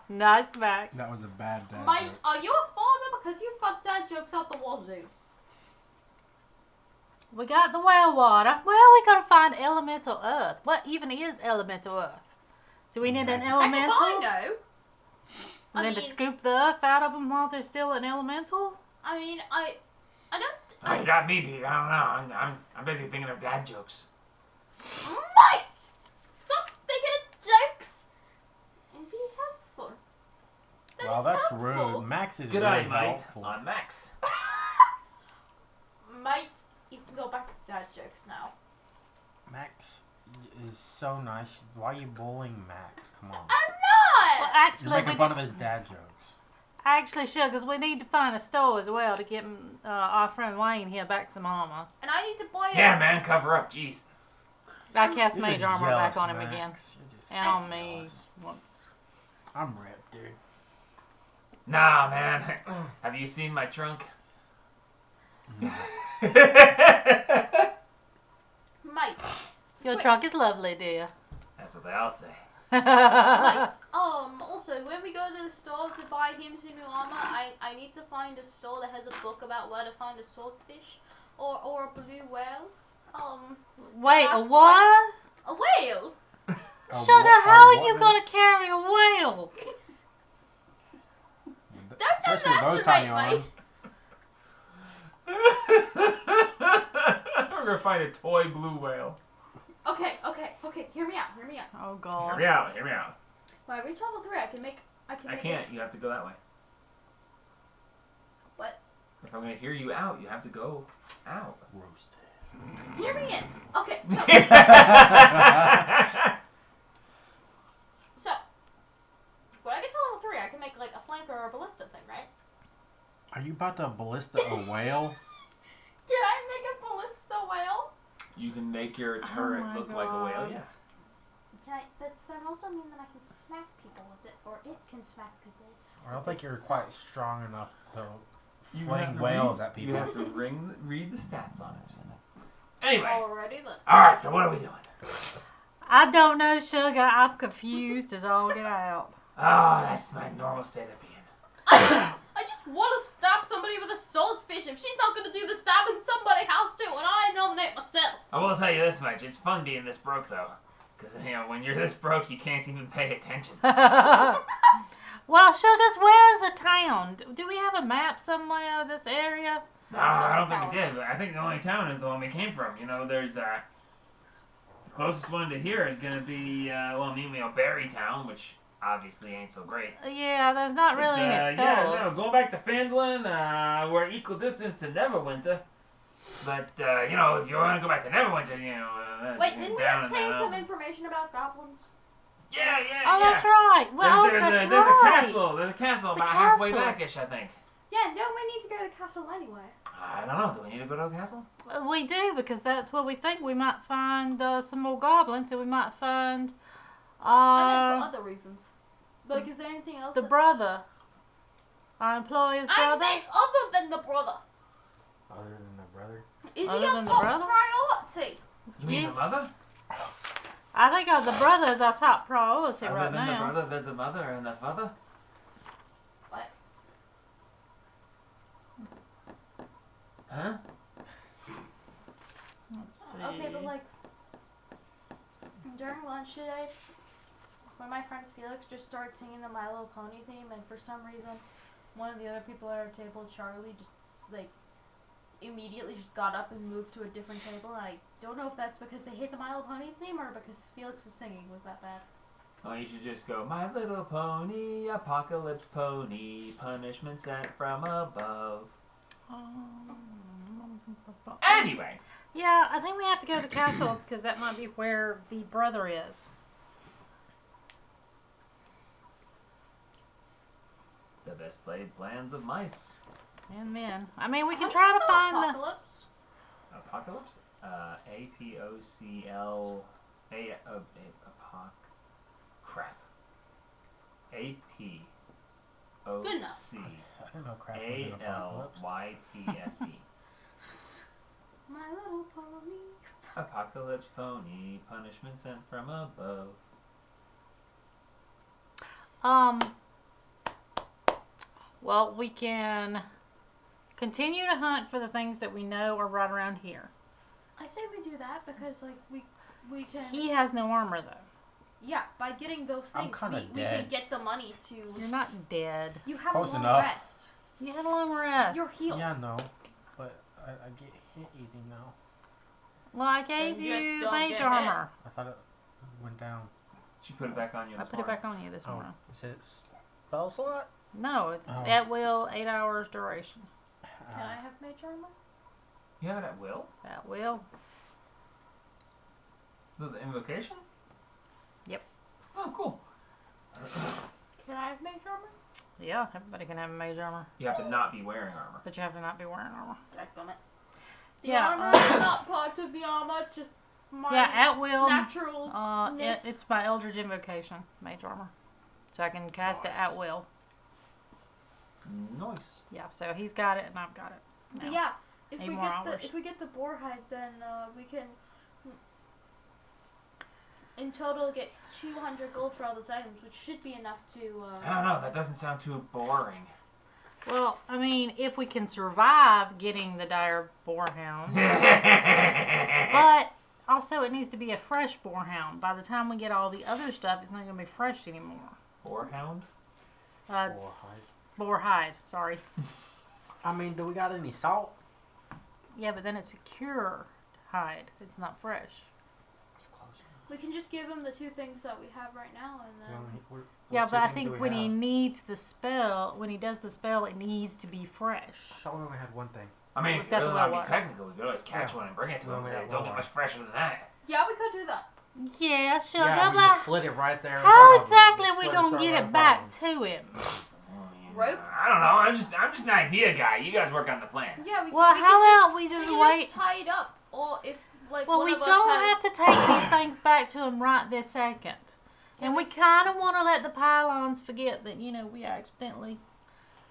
Nice, Mac. That was a bad dad Mike, joke. are you a father? Because you've got dad jokes out the wazoo. We got the well water. Well, we gotta find elemental earth. What even is elemental earth? Do we need an Magic. elemental? I know. And then to scoop the earth out of them while they're still an elemental? I mean, I don't. Oh, you got me beat. I don't know. I'm busy thinking of dad jokes. Mike! Stop thinking of jokes! And be Well, is that's helpful. rude. Max is Good really eye, mate. helpful. On Max. Mate, you can go back to dad jokes now. Max is so nice. Why are you bullying Max? Come on. I'm Well, not! You're actually, making fun of his dad jokes. Actually, sure, because we need to find a store as well to get our friend Wayne here back to Mama. And I need to buy a... Yeah, man, cover up. Jeez. I cast You're Mage just Armor back jealous, on him Max. again. You're just And on me jealous. once. I'm ripped, dude. Nah, man. Have you seen my trunk? No. Mate. Your Wait. trunk is lovely, dear. That's what they all say. Mate. Also, when we go to the store to buy him some new armor, I need to find a store that has a book about where to find a swordfish or a blue whale. Wait, a ask what? A whale? Sugar, how are you going to carry a whale? Don't Especially with those tiny underestimate, arms. We're gonna find a toy blue whale. Okay, hear me out. Oh, Hear God. me out. Hear me out. When I reach level 3, I can make I can't. You have to go that way. What? If I'm gonna hear you out, you have to go out. Roasted. Hear me in. Okay, so when I get to level 3, I can make like a flanker or a ballista thing, right? Are you about to ballista a whale? Can I make a ballista whale? You can make your turret my look like a whale. God. Yes. Can I? Does that also mean that I can smack people with it, or it can smack people? I don't think you're quite strong enough to You fling have to whales read- at people. You have to read the stats on it. Anyway. Alrighty then. All right. So what are we doing? I don't know, Sugar. I'm confused as all get out. Oh, that's my normal state of being. I just want to stab somebody with a swordfish. If she's not gonna do the stabbing somebody's house too, and I nominate myself. I will tell you this much: it's fun being this broke, though, because when you're this broke, you can't even pay attention. Well, Sugars, where's the town? Do we have a map somewhere of this area? No, I don't think we did. But I think the only town is the one we came from. There's the closest one to here is gonna be Berry Town, which obviously ain't so great. Yeah, there's not really any stores. Yeah, no, go back to Fandlin. We're equal distance to Neverwinter. But if you want to go back to Neverwinter, that's Wait, didn't we down in obtain the some mountains. information about goblins? Yeah. Oh, that's right. Well, There's that's a right. castle. There's a castle The about halfway castle. backish, I think. Yeah, don't we need to go to the castle anyway? I don't know. Do we need to go to a castle? We do, because that's where we think we might find some more goblins, and we might find I meant for other reasons. Like, is there anything else? the brother. Our employer's I brother. meant other than the brother. Other than the brother? Is Other he than a the top brother? priority? You mean Yeah. the mother? I think the brother is our top priority Other right than now. the brother, there's the mother and the father. What? Huh? Let's see. Okay, but like during lunch today, one of my friends, Felix, just started singing the My Little Pony theme, and for some reason, one of the other people at our table, Charlie, just like immediately just got up and moved to a different table. I don't know if that's because they hate the My Little Pony theme or because Felix's singing was that bad. Oh, you should just go, My Little Pony, apocalypse pony, punishment sent from above. Anyway. Yeah, I think we have to go to the castle because that might be where the brother is. The best played plans of mice. And men. I mean, we can How try do you to spell find apocalypse? Apocalypse? APOCL. Crap. APOC. Good enough. I don't know crap was in Apocalypse. ALYPSE. My Little Pony. Apocalypse pony, punishment sent from above. Well, we can continue to hunt for the things that we know are right around here. I say we do that because like we can. He has no armor, though. Yeah, by getting those I'm things, kinda we dead. can get the money to. You're not dead. You have Close a long enough. rest. You had a long rest. You're healed. Yeah, no. But I get hit easy now. Well, I gave Then just you don't mage get armor. I thought it went down. She put it back on you I this put it morning. back on you this Oh, morning. it said spell slot? No, it's Oh. at will, 8 hours duration. Can I have mage armor? You have it at will? At will. The invocation? Yep. Oh, cool. Can I have mage armor? Yeah, everybody can have a mage armor, You have to not be wearing armor. but you have to not be wearing armor. Dadgummit. The Yeah, armor is not part of the armor, it's just my Yeah, at will. natural. It's my Eldritch Invocation, mage armor. So I can cast it Nice. at will. Nice. Yeah, so he's got it and I've got it. But now. yeah, if Eight we more get hours. the boar hide, then we can in total get 200 gold for all those items, which should be enough to. I don't know. That doesn't sound too boring. Well, I mean, if we can survive getting the dire boarhound, but also it needs to be a fresh boarhound. By the time we get all the other stuff, it's not going to be fresh anymore. Boarhound? Boar hide, sorry. I mean, do we got any salt? Yeah, but then it's a cured hide. It's not fresh. We can just give him the 2 things that we have right now, and then. Yeah, but I think when he needs the spell, when he does the spell, it needs to be fresh. I thought we only had one thing. I mean, We've if got you the really want to well be water. technical, we could always catch one and bring it to We him. only They got don't well get much fresher than that. Yeah, we could do that. Yeah, sugar. Yeah, we but just slid it right there. in how front of him. exactly are we Slid gonna right get in it front back of to him? Rope? I don't know. I'm just an idea guy. You guys work on the plan. Yeah, we. Well, we how can about we just, just we can wait? Just tie it up, or if like. Well, one we of us don't has, have to take these things back to him right this second. And we kind of want to let the pylons forget that, you know, we accidentally,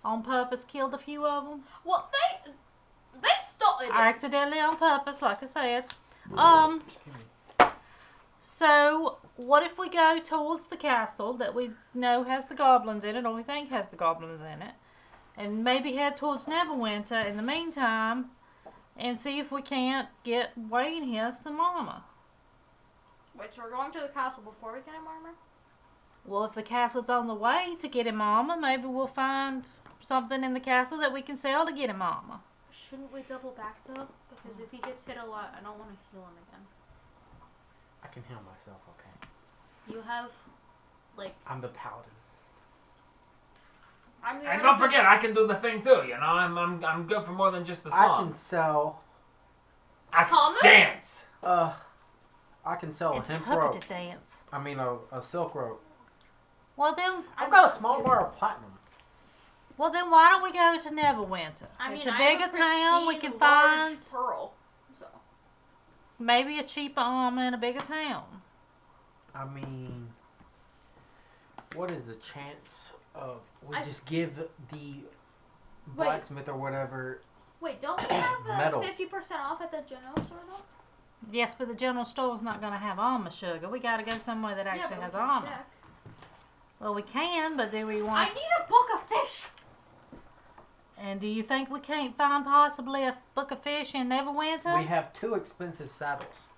on purpose, killed a few of them. Well, they started it. Accidentally on purpose, like I said. So, what if we go towards the castle that we know has the goblins in it, or we think has the goblins in it, and maybe head towards Neverwinter in the meantime, and see if we can't get Wayne here some armor. Wait, so we're going to the castle before we get him armor? Well, if the castle's on the way to get him armor, maybe we'll find something in the castle that we can sell to get him armor. Shouldn't we double back though? Because if he gets hit a lot, I don't want to heal him again. I can heal myself, okay. You have, like, I'm the paladin. I'm the. And don't forget, I can do the thing too. You know, I'm good for more than just the I song. can sell. I can Common? dance. I can sell a hemp Interpretive rope. dance. I mean, a silk rope. Well then, I've got a small bar of platinum. why don't we go to Neverwinter? I mean, It's a I bigger have a town. We pristine, can large find pearl. So. maybe a cheaper armor in a bigger town. I mean, what is the chance of we just give the blacksmith or whatever? Wait, don't we have Metal. 50% off at the general store though? Yes, but the general store's not going to have armor, sugar. We got to go somewhere that actually yeah, but has we can armor. check. Well, we can, but do we I want? need a book of fish. And do you think we can't find possibly a book of fish in Neverwinter? We have 2 expensive saddles.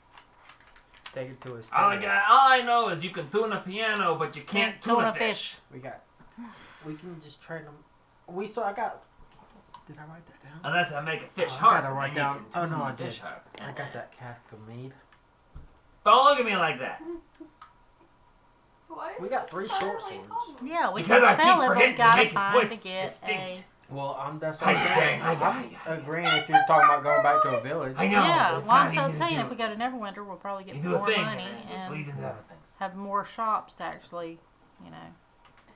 Take it to a All stand. I know is you can tune a piano, but you can't tune a fish. We can just trade them. I got. Did I write that down? Unless I make a fish Oh, I harp. gotta write then you down- can oh, no, tune I a fish did. harp. I got that cask of mead. Don't look at me like that. Why is We got this 3 so short like swords. common? Yeah, we Because can I sell keep it, but we forgetting to got to make his find voice to get distinct. Well, that's what I'm Hi, saying. gang. Hi, I'm agreeing if you're talking about going back to a village. I a. know. Yeah, it's well, I'm not easy to 17. do. If we go to Neverwinter, we'll probably You get do a more thing, money and it and bleeds into other things. have more shops to actually, you know.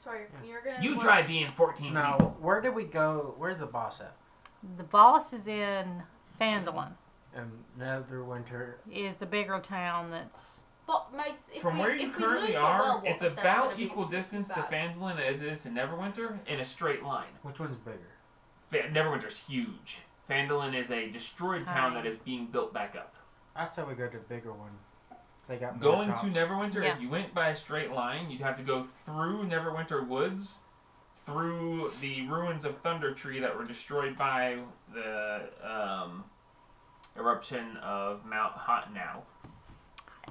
Sorry, you're gonna. You work- try being 14 Now, people. where did we go? Where's the boss at? The boss is in Phandalin. And Neverwinter. Is the bigger town that's. But mates, if From we, where if you we currently lose are, the werewolf, it's that's about gonna be equal distance to bad. Phandalin as it is to Neverwinter in a straight line. Which one's bigger? Neverwinter's huge. Phandalin is a destroyed town Tiny. that is being built back up. I say we go to the bigger one. They got more Going shops. to Neverwinter, Yeah. if you went by a straight line, you'd have to go through Neverwinter Woods, through the ruins of Thunder Tree that were destroyed by the eruption of Mount Hot Now.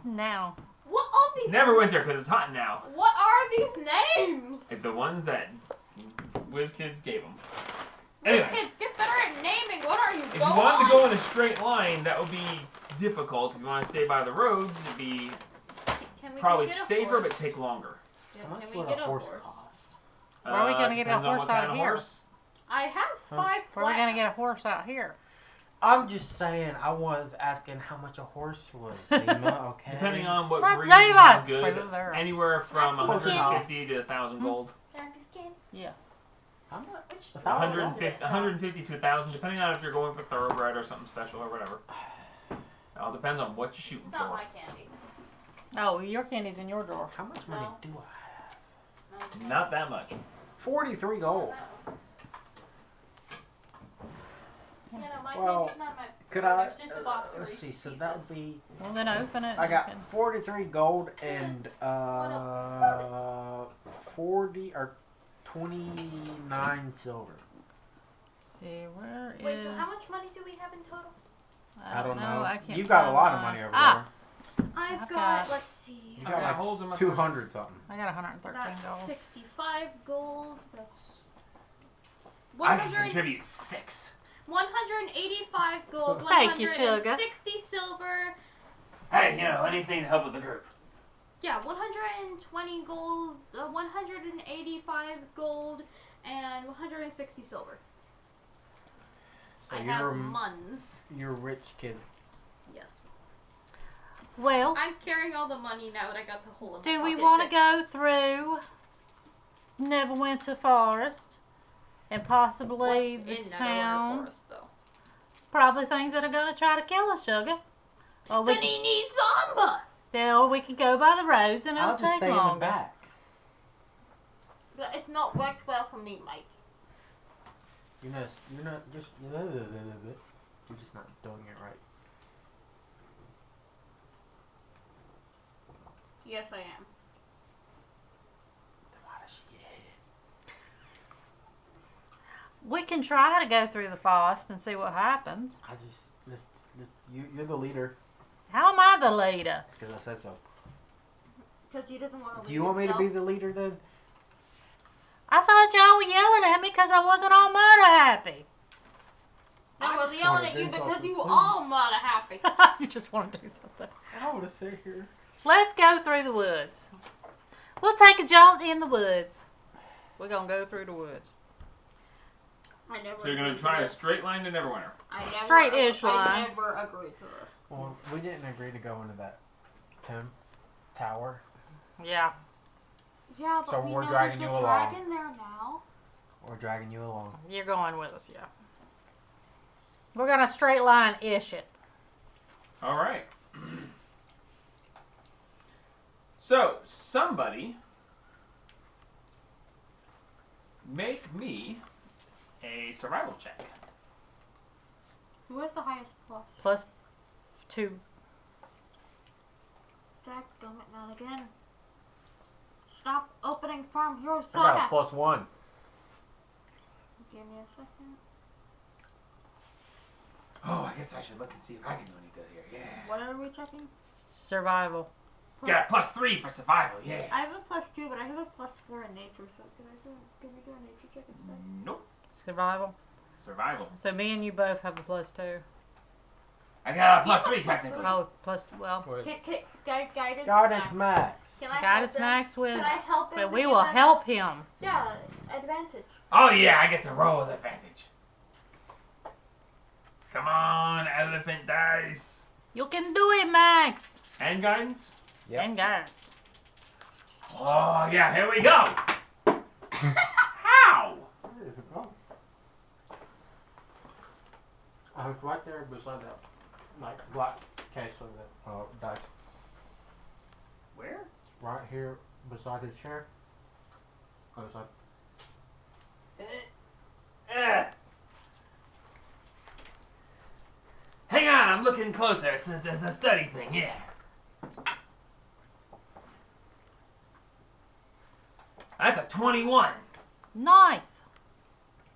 Now. What are It's these? Neverwinter because it's hot now. What are these names? It's the ones that Wiz Kids gave them. These Anyway. kids, get better at naming. What are you If you going wanted on? to go in a straight line, that would be difficult. If you want to stay by the roads, it'd be Can we probably go get a safer horse? but take longer. Yeah, How much can we would get a horse cost? Where are we gonna get a Depends on horse what out kind of of here? horse. I have 5 Where are we gonna platinum. get a horse out here? I'm just saying, I was asking how much a horse was. Seema, okay. Depending on what Let's breed say and how about good, there. anywhere from Happy skin. 150 to 1,000 gold. Happy skin. Yeah. How much? Which 150, 150 to 1,000, depending on if you're going for thoroughbred or something special or whatever. It all depends on what you're shooting It's not for. my candy. Oh, your candy's in your drawer. How much money No. do I have? No, Not that much. 43 gold. Yeah, no, my Well, candy's not my. Could I? There's just a box of Let's see. Reese's So that would Pieces. be. Well, then open it. I You got can- 43 gold and 40 or 29 silver. See, where is... Wait, so how much money do we have in total? I don't know. I can't You've got a find lot of mine. money over Ah, I've I've got, got- let's see. there. You Okay, got hold them like up. 200 something. I got 113 That's gold. 65 gold. That's I can 100, contribute 6. 185 gold. Thank you, sugar. 160 silver. Hey, anything to help with the group. Yeah, 120 gold, 185 gold, and 160 silver. So I you're have a- muns. You're a rich kid. Yes. Well, I'm carrying all the money now that I got the hole in my do we pocket want to fixed. go through Neverwinter Forest and possibly What's the in Neverwinter town? Forest, though? Probably things that are going to try to kill us, sugar. Or we, Then he needs Zamba! or we can go by the roads and it'll I'll just take stay in the longer. back. But it's not worked well for me, mate. You're just not doing it right. Yes, I am. Then why does she get hit? We can try to go through the forest and see what happens. You're the leader How am I the leader? because I said so. Because he doesn't want to leave Do you want me to himself. be the leader then? I thought y'all were yelling at me because I wasn't all murder happy. No, I we're just yelling wanna at you do because something, you please. all mother happy. You just want to do something. I want to sit here. Let's go through the woods. We'll take a jaunt in the woods. We're going to go through the woods. I never So you're going agreed to try a this. straight line to Neverwinter. I never, straight-ish line. I never agreed to this. Well, we didn't agree to go into that tower. Yeah. Yeah, but So we we're know dragging there's you a along. dragon there now. We're dragging you along. You're going with us, yeah. We're going to straight line-ish it. All right. So, somebody make me a survival check. Who has the highest plus? Plus 2. Jack, damn it, not again. Stop opening Farm Hero I got a Saga. +1. Give me a second. Oh, I guess I should look and see if I can do any good here. Yeah. What are we checking? Survival. Got a +3 for survival. Yeah. I have a +2, but I have a +4 in nature, so can we do a nature check instead? Nope. Survival. Survival. So me and you both have a +2. I got a You have +3 a technically. Oh, plus, well, Guidance Guidance max. max. Can I guidance help them? max with, Can I help them? but we in will the help him. Yeah, advantage. Oh yeah, I get to roll with advantage. Come on, elephant dice. You can do it, Max. And guidance. Yep. And guidance. Oh yeah, here we go. How? Where is it going? I was right there beside that, like, black case of the dice. Where? Right here beside his chair. Other side. Hang on, I'm looking closer. It's a study thing, yeah. That's a 21. Nice.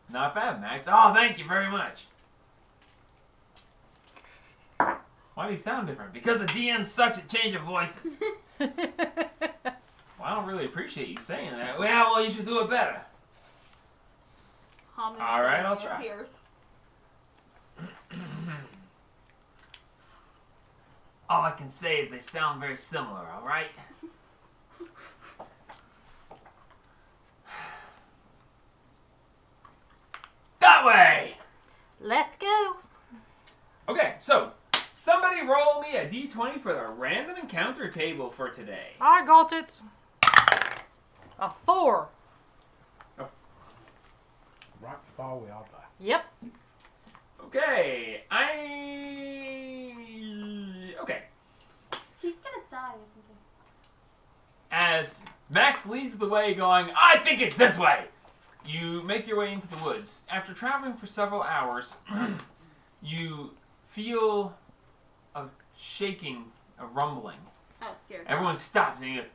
Not bad, Max. Oh, thank you very much. Why do you sound different? Because the DM sucks at changing voices. Well, I don't really appreciate you saying that. Well, you should do it better. Humming All right, singing I'll your try. peers. All I can say is they sound very similar, alright? D20 for the random encounter table for today. I got it. A 4. Right before we all die. Yep. Okay, okay. He's gonna die, isn't he? As Max leads the way going, I think it's this way! You make your way into the woods. After traveling for several hours, you feel a shaking, a rumbling. Oh, dear God. Everyone stops and you go,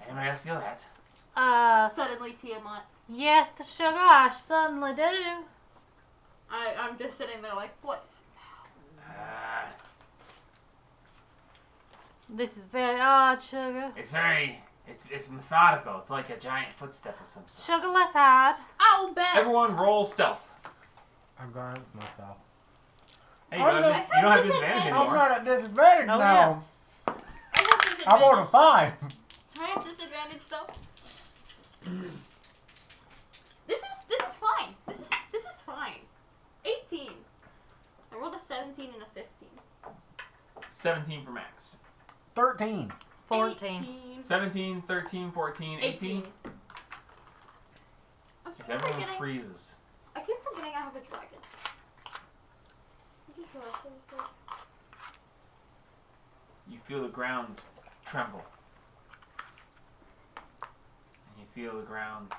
anybody else feel that? Suddenly, Tiamat. Yes, the sugar, I certainly do. I'm just sitting there like, what? This is very odd, sugar. It's methodical. It's like a giant footstep of some sort. Sugar, let's hide. Ow, Ben! Everyone roll stealth. I'm going with myself. Hey, you don't have disadvantage I'm anymore. not at disadvantage Oh, now. I have disadvantage. I'm on a 5. I have disadvantage though. This is fine. This is fine. 18. I rolled a 17 and a 15. 17 for Max. 13. 14. 18. 17, 13, 14, 18. I keep Everyone forgetting. freezes. I keep forgetting I have a dragon. I just realized I was there. You feel the ground tremble. And you feel the ground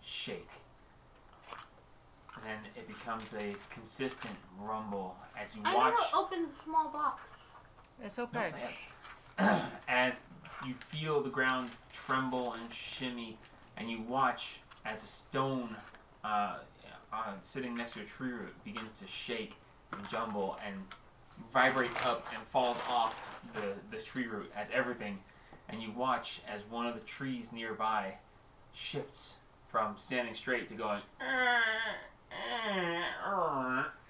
shake. And then it becomes a consistent rumble as you I watch. never opened the small box. It's okay. As you feel the ground tremble and shimmy, and you watch as a stone sitting next to a tree root begins to shake and jumble and vibrates up and falls off the tree root as everything, and you watch as one of the trees nearby shifts from standing straight to going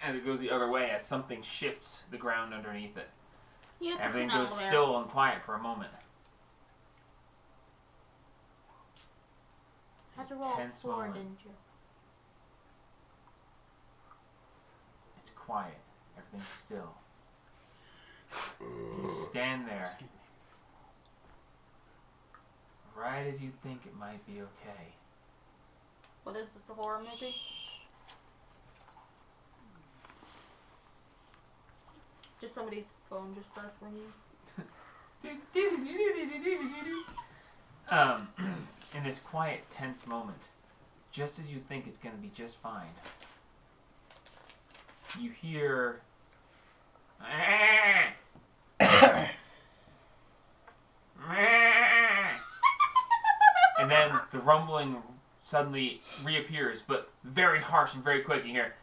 as it goes the other way as something shifts the ground underneath it. Yeah, Everything goes still and quiet for a moment. Had to roll Tense 4, moment. didn't you? It's quiet. Everything's still. You stand there. Right as you think it might be okay. What is this, a horror movie? Just somebody's phone just starts ringing. In this quiet, tense moment, just as you think it's going to be just fine, you hear and then the rumbling suddenly reappears, but very harsh and very quick. You hear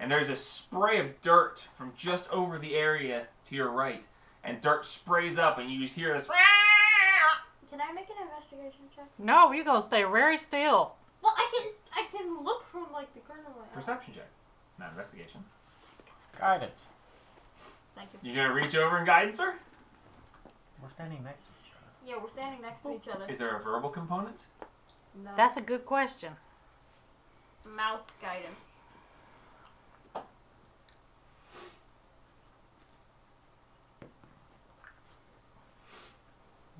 and there's a spray of dirt from just over the area to your right, and dirt sprays up, and you just hear this. Can I make an investigation check? No, you're going to stay very still. Well, I can look from like the corner of my eye. Perception check, not investigation. Guidance. Thank you. You gonna reach over and guidance her? We're standing next to each other. Yeah, we're standing next to each other. Is there a verbal component? No. That's a good question. Mouth guidance.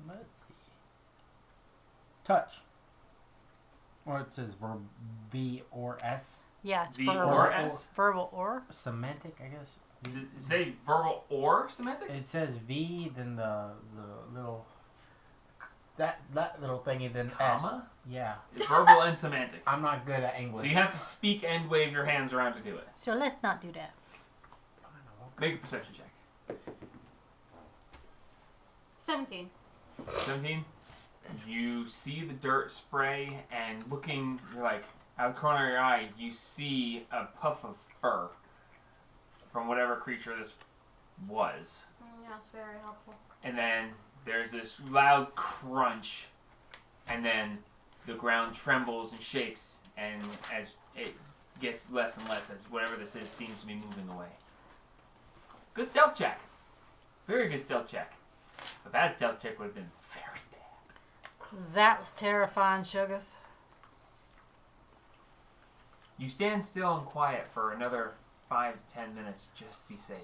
Let's see. Touch. Or it says verb V or S. Yeah, it's V verbal. or S? Verbal or? Semantic, I guess. Does it say verbal or semantic? It says V, then the little that little thingy, then S. Comma? Yeah. It's verbal and semantic. I'm not good at English. So you have to speak and wave your hands around to do it. So let's not do that. Make a perception check. 17. 17. You see the dirt spray, and looking, you're like, out of the corner of your eye, you see a puff of fur from whatever creature this was. Yeah, it's very helpful. And then there's this loud crunch, and then the ground trembles and shakes, and as it gets less and less as whatever this is seems to be moving away. Good stealth check. Very good stealth check. A bad stealth check would have been very bad. That was terrifying, Sugars. You stand still and quiet for another 5 to 10 minutes, just be safe.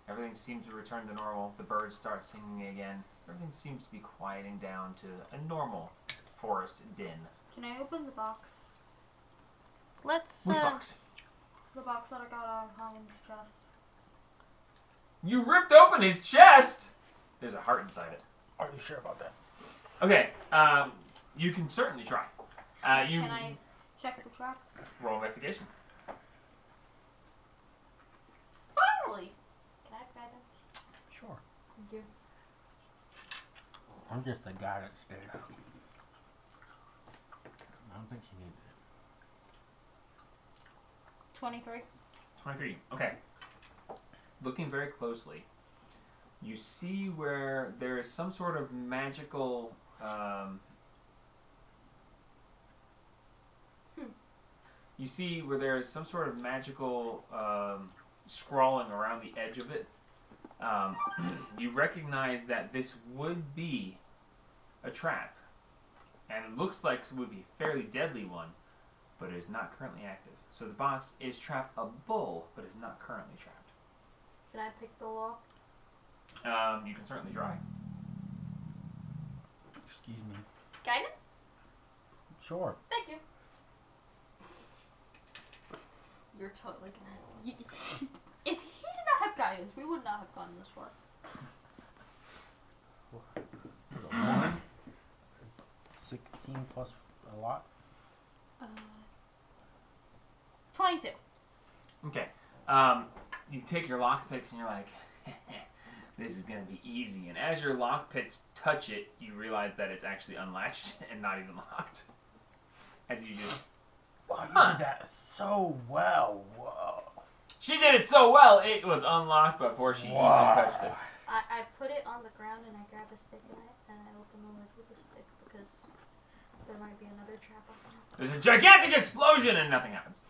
Everything seems to return to normal. The birds start singing again. Everything seems to be quieting down to a normal forest din. Can I open the box? Let's, Which box? The box that I got out of Holland's chest. You ripped open his chest! There's a heart inside it. Are you sure about that? Okay, you can certainly try. You Can I check for traps? roll investigation. Finally! Can I have guidance? Sure. Thank you. I'm just a guidance dude. I don't think she needs it. 23. 23. Okay. Looking very closely, you see where there is some sort of magical. You see where there is some sort of magical scrawling around the edge of it. You recognize that this would be a trap, and it looks like it would be a fairly deadly one, but it is not currently active. So the box is trappable, but is not currently trapped. Can I pick the lock? You can certainly try. Excuse me. Guidance? Sure. Thank you. You're totally gonna. If he did not have guidance, we would not have gone this far. There's a 1. 16 plus a lot. 22. Okay. You take your lockpicks and you're like, this is going to be easy. And as your lockpicks touch it, you realize that it's actually unlatched and not even locked. As you just... Wow, you did that so well. Whoa. She did it so well, it was unlocked before she even touched it. I put it on the ground and I grab a stick in it and I open the lid with a stick because there might be another trap up there. There's a gigantic explosion and nothing happens.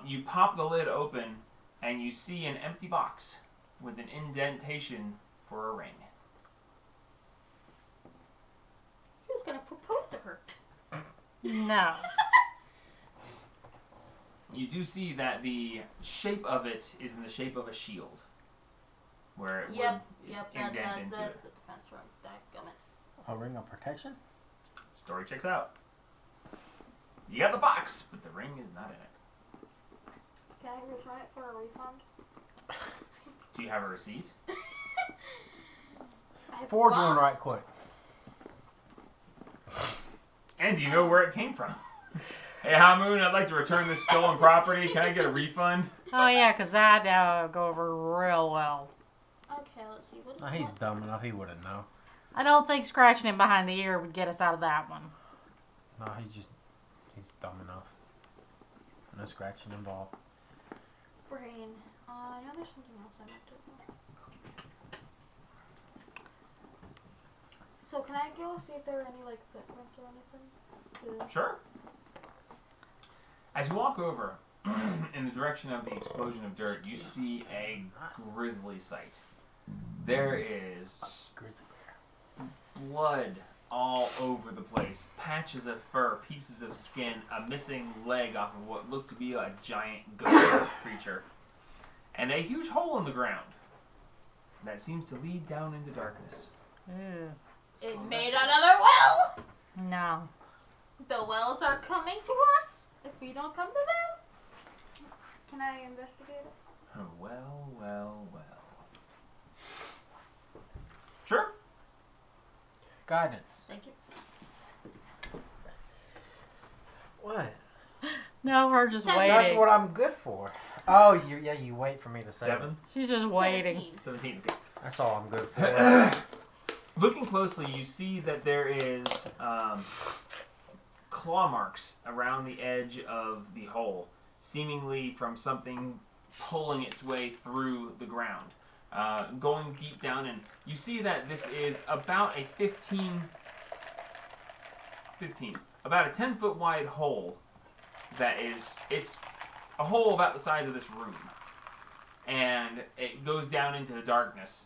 You pop the lid open and you see an empty box with an indentation for a ring. Who's gonna propose to her? No. You do see that the shape of it is in the shape of a shield. Where it Yep, would that's indent the into defense it. room. Dadgummit. A ring of protection? Story checks out. You got the box, but the ring is not in it. Can I retry it for a refund? Do you have a receipt? Forge one right quick. And do you know where it came from? Hey, Hamoon, I'd like to return this stolen property. Can I get a refund? Oh, yeah, because that go over real well. Okay, let's see. What No, he's dumb enough. He wouldn't know. I don't think scratching him behind the ear would get us out of that one. No, he's dumb enough. No scratching involved. brain. I know there's something else I meant to know. So can I go see if there are any like footprints or anything? Sure. As you walk over in the direction of the explosion of dirt, you see a grisly sight. There is Grizzly bear. blood all over the place. Patches of fur, pieces of skin, a missing leg off of what looked to be a giant ghost creature, and a huge hole in the ground that seems to lead down into darkness. Ew. It made another well! No. The wells are coming to us if we don't come to them. Can I investigate it? Well, well, well. Sure. Guidance. Thank you. What? No, her just 7. waiting. That's what I'm good for. Oh, you wait for me to say it. 7? She's just waiting. 17. 17. That's all I'm good for. Looking closely, you see that there is claw marks around the edge of the hole, seemingly from something pulling its way through the ground. Going deep down, and you see that this is about a 15, about a 10-foot wide hole it's a hole about the size of this room. And it goes down into the darkness.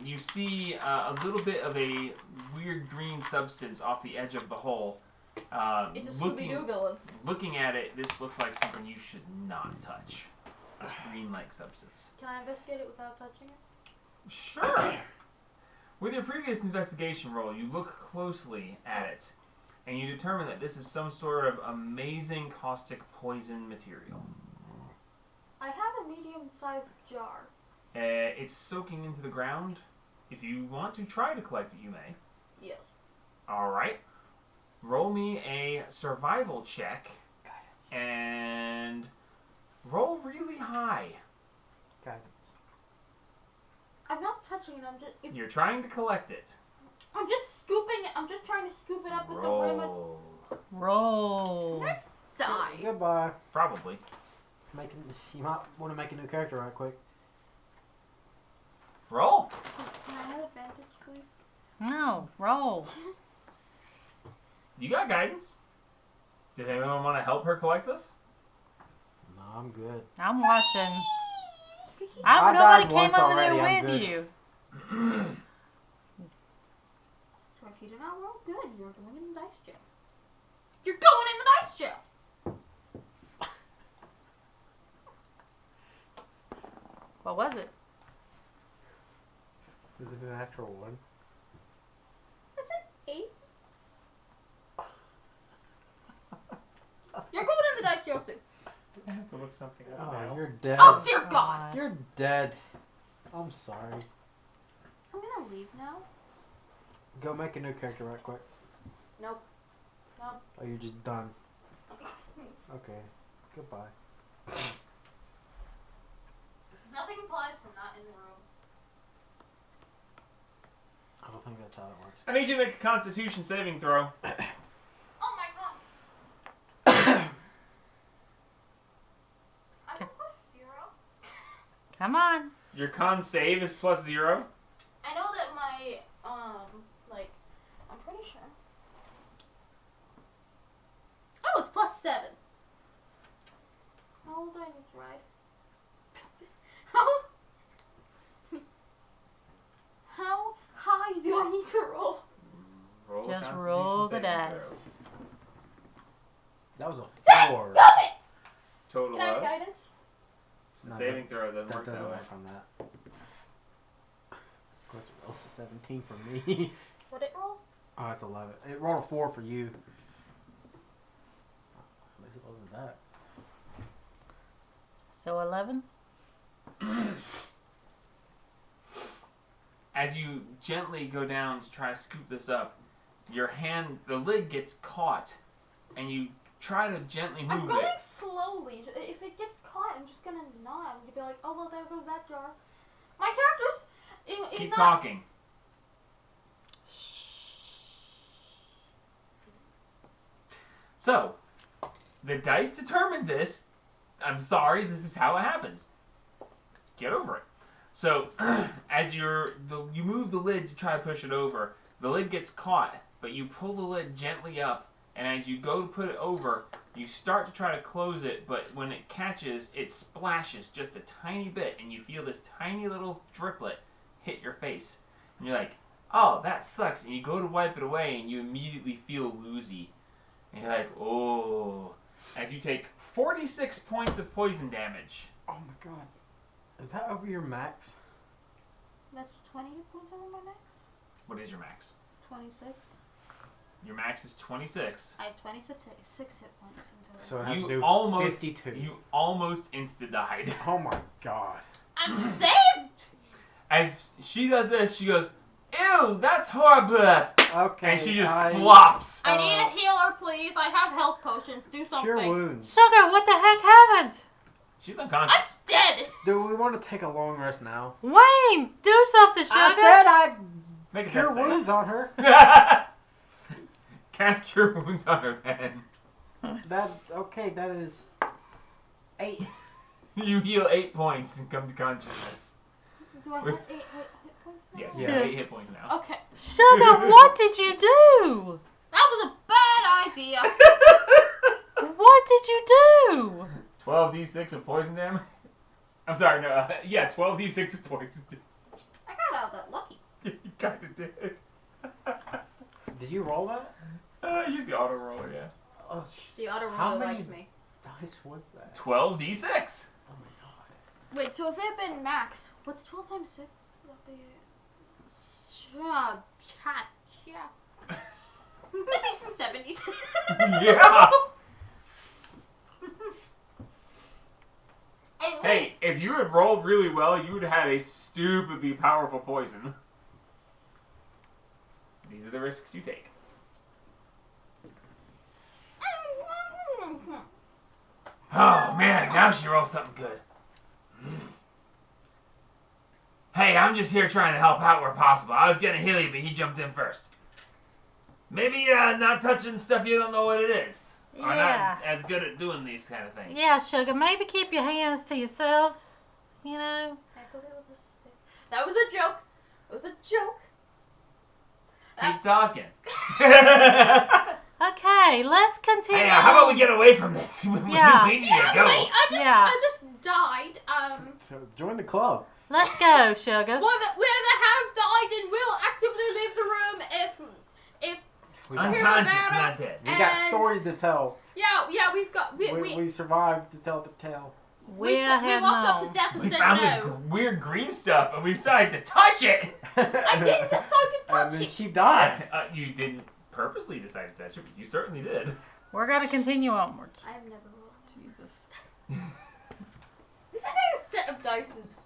You see a little bit of a weird green substance off the edge of the hole. It's a Scooby-Doo villain. Looking at it, this looks like something you should not touch. this green-like substance. Can I investigate it without touching it? Sure. With your previous investigation roll, you look closely at it, and you determine that this is some sort of amazing caustic poison material. I have a medium-sized jar. It's soaking into the ground. If you want to try to collect it, you may. Yes. Alright. Roll me a survival check. And roll really high. Guidance. I'm not touching it. You're trying to collect it. I'm just scooping it. I'm just trying to scoop it up with the rim. Roll. Die. Goodbye. Probably. You might want to make a new character right quick. Roll. Can I have advantage, please? No, roll. You got guidance. Does anyone want to help her collect this? No, I'm good. I'm watching. I Nobody died came once over there already, I'm with good. you. So if you do not roll good, you're going in the dice jail. You're going in the dice jail. What was it? Is it an actual one? That's an 8. You're going in the dice jail too. I have to look something up Oh, now. you're dead. Oh dear God! You're dead. I'm sorry. I'm gonna leave now. Go make a new character right quick. Nope. Nope. Oh, you're just done. Okay. Goodbye. Nothing applies from not in the room. I don't think that's how it works. I need you to make a Constitution saving throw. Oh my God! I'm a +0. Come on. Your con save is +0. I know that my I'm pretty sure. Oh, it's +7. How old do I need to ride? How high do I need to roll? Roll a Just Constitution roll the saving dice. throw. That was a 4. Stop it! Total Can I have of. guidance? It's the No, saving throw. It doesn't That work doesn't that way. work on that. Of course, it rolls a 17 for me. What'd it roll? Oh, it's 11. It rolled a 4 for you. At least it wasn't that. So 11. As you gently go down to try to scoop this up, your hand, the lid gets caught, and you try to gently I'm move going it. slowly. If it gets caught, I'm just gonna nod. I'm gonna be like, oh well, there goes that jar. My character's Keep not. talking. So, the dice determined this. I'm sorry, this is how it happens. Get over it. So, as you move the lid to try to push it over, the lid gets caught, but you pull the lid gently up, and as you go to put it over, you start to try to close it, but when it catches, it splashes just a tiny bit, and you feel this tiny little driplet hit your face. And you're like, oh, that sucks, and you go to wipe it away, and you immediately feel woozy. And you're like, oh. As you take 46 points of poison damage. Oh my god. Is that over your max? That's 20 hit points over my max. What is your max? 26. Your max is 26. I have 26 hit points in total. So I have to You do almost 52. You almost insta-died. Oh my god. I'm saved! As she does this, she goes, ew, that's horrible. Okay. And she just flops. I need a healer, please. I have health potions. Do something. Cure wounds. Sugar, what the heck happened? She's I'm unconscious. dead! Do we want to take a long rest now? Wayne, do something, Sugar. I said I'd Make a cure test save. wounds on her. Cast Cure Wounds on her then. That is 8. You heal 8 points and come to consciousness. Do I have With- 8 hit points now? Yes, you Yeah. have 8 hit points now. Okay. Sugar, what did you do? That was a bad idea. What did you do? 12d6 of poison damage. I'm sorry, no. Yeah, 12d6 of poison damage. I got out that lucky. You kind of did. Did you roll that? Use the auto roller, yeah. Oh, The auto How roller many likes me. dice was that? 12d6. Oh my god. Wait, so if it had been max, what's 12 times 6? That'd be... Yeah. Maybe 70. Yeah. And Hey, if you had rolled really well, you would have had a stupidly powerful poison. These are the risks you take. Oh man, now she rolls something good. Hey, I'm just here trying to help out where possible. I was gonna heal you, but he jumped in first. Maybe not touching stuff you don't know what it is. Or Yeah. not as good at doing these kind of things. Yeah, sugar. Maybe keep your hands to yourselves. You know. that was a joke. It was a joke. Keep talking. Okay, let's continue. Hey, how about we get away from this? We Yeah. need to go. Wait, I just died. So join the club. Let's go, sugars. Whether have died and will actively leave the room if We got, Unconscious, Rivera not dead. we got and- stories to tell. yeah we've got We survived to tell the tale. we have walked up known. to death and We said found no. this weird green stuff and we decided to touch it. I didn't decide to And touch then it. she died. You didn't purposely decide to touch it, but you certainly did. We're gonna continue onwards. I have never rolled. Jesus. This entire set of dice is.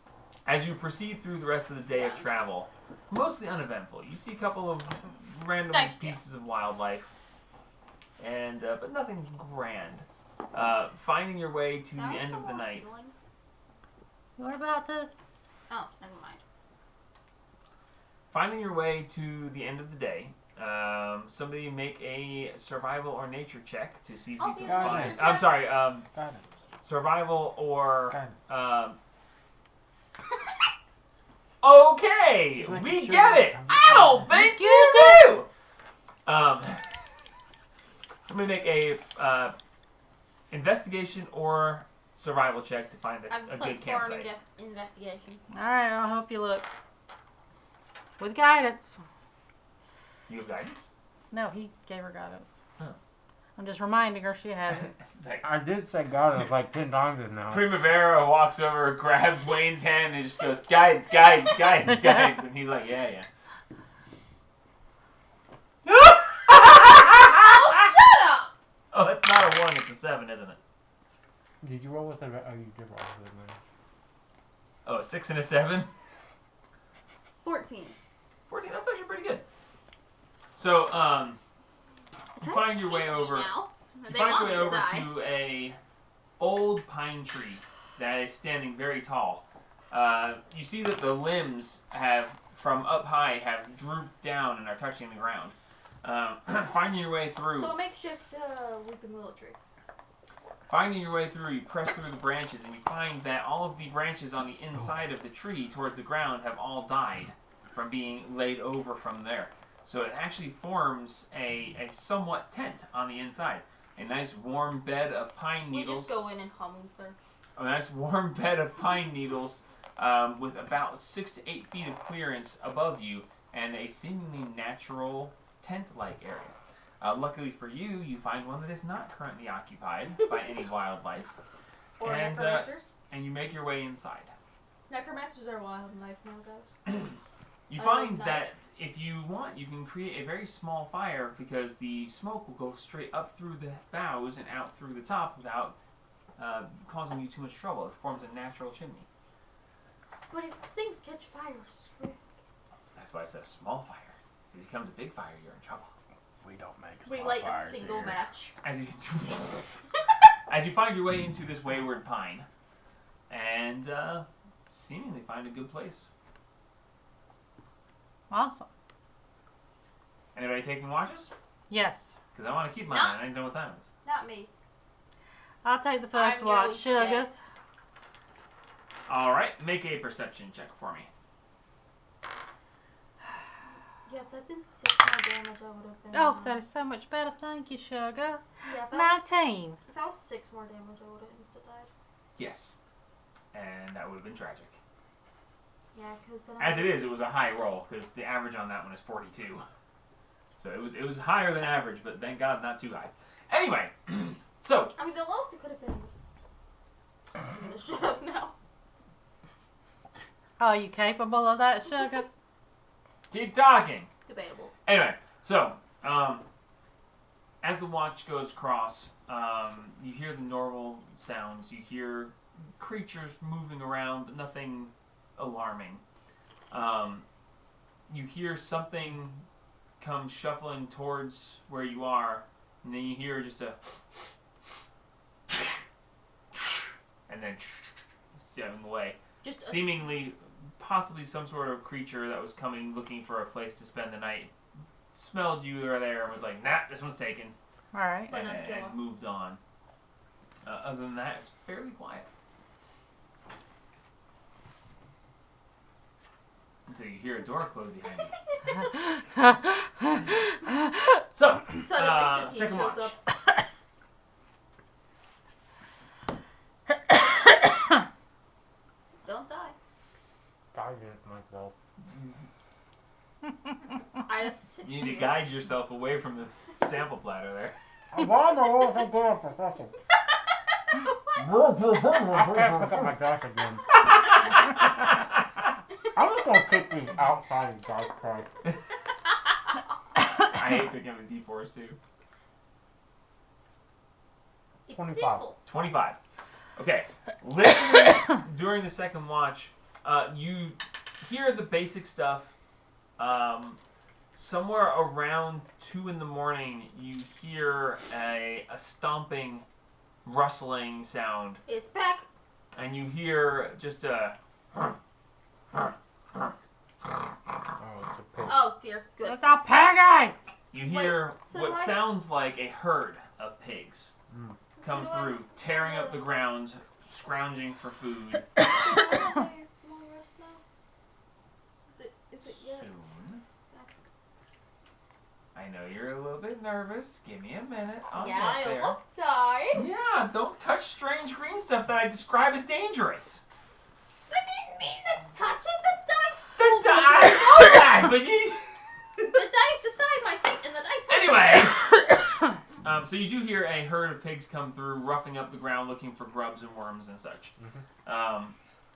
As you proceed through the rest of the day of travel, mostly uneventful. You see a couple of random Dice, pieces of wildlife, and but nothing grand. Finding your way to the end of the night. We're about to. Oh, never mind. Finding your way to the end of the day. Somebody make a survival or nature check to see if Oh, you can the find. nature I'm check. sorry. Guidance. Survival or. Guidance. Okay, Just making we sure. get it. I'm I just don't making- think you do. Somebody make a investigation or survival check to find I'm a plus good 4 on campsite. investigation. All right, I'll help you look. With guidance. You have guidance. No, he gave her guidance. Oh. I'm just reminding her she has it. It's like, I did say guidance like 10 times now. Primavera walks over, grabs Wayne's hand, and just goes, guidance, guidance, guidance, guidance. And he's like, yeah. Oh, shut up! Oh, that's not a 1, it's a 7, isn't it? Did you roll with it? Oh, you did roll with it, man. Oh, a 6 and a 7? 14. 14, that's actually pretty good. So, you find your way over. Now. You They find want your way me to over die. to a old pine tree that is standing very tall. You see that the limbs have, from up high, have drooped down and are touching the ground. Finding your way through. So a makeshift weeping willow tree. Finding your way through, you press through the branches, and you find that all of the branches on the inside of the tree towards the ground have all died from being laid over from there. So it actually forms a somewhat tent on the inside. A nice warm bed of pine We needles. just go in and hums there. A nice warm bed of pine needles with about 6 to 8 feet of clearance above you and a seemingly natural tent-like area. Luckily for you, you find one that is not currently occupied by any wildlife. Or And, necromancers. And you make your way inside. Necromancers are wildlife now, guys. You I find love that that. if you want, you can create a very small fire because the smoke will go straight up through the boughs and out through the top without causing you too much trouble. It forms a natural chimney. But if things catch fire, screw. That's why I said a small fire. If it becomes a big fire, you're in trouble. We don't make We small light a fires single here. match. As you find your way into this wayward pine, and seemingly find a good place. Awesome. Anybody taking watches? Yes. Because I want to keep mine. No. I didn't know what time it was. Not me. I'll take the first I'm watch, nearly dead. sugars. All right, make a perception check for me. Yeah, if that'd been 6 more damage, I would have been. Oh, that is so much better. Thank you, sugar. Yeah, if that, was, 19. if that was 6 more damage, I would have insta died. Yes, and that would have been tragic. Yeah, because then. As it is, it was a high roll because the average on that one is 42. So it was higher than average, but thank God not too high. Anyway, so I mean, the lowest it could have been was. I'm gonna shut up now. Are you capable of that, sugar? Keep talking. Debatable. Anyway, so as the watch goes across, you hear the normal sounds. You hear creatures moving around, but nothing alarming. You hear something come shuffling towards where you are, and then you hear just a and then stepping away. Just Seemingly, possibly some sort of creature that was coming looking for a place to spend the night. Smelled you were there and was like, nah, this one's taken. Alright. And moved on. Other than that, it's fairly quiet. Until you hear a door close behind you. So, Suddenly, Satine second shows watch. up. Don't die. I didn't myself. I assist You need to guide yourself away from the sample platter there. I want to walk again, Professor. I can't pick up my dice again. I'm just gonna pick these outside dice cards. I hate picking up the D4s too. It's 25. simple. 25. Okay. Listening during the second watch, you hear the basic stuff. Somewhere around 2 in the morning, you hear a stomping, rustling sound. It's back. And you hear just a... Oh, it's a pig. Oh dear, good. That's our peggy! You hear so what do I- sounds like a herd of pigs come So do I- through, tearing up the ground, scrounging for food. Long rest now? Is it yet? Soon. I know you're a little bit nervous. Give me a minute. I'll Yeah, get I there. almost died. Yeah, don't touch strange green stuff that I describe as dangerous. I didn't mean to touch it. The dice. The told me I to. know that, but you... The dice decide my fate, and the dice. Anyway, so you do hear a herd of pigs come through, roughing up the ground, looking for grubs and worms and such.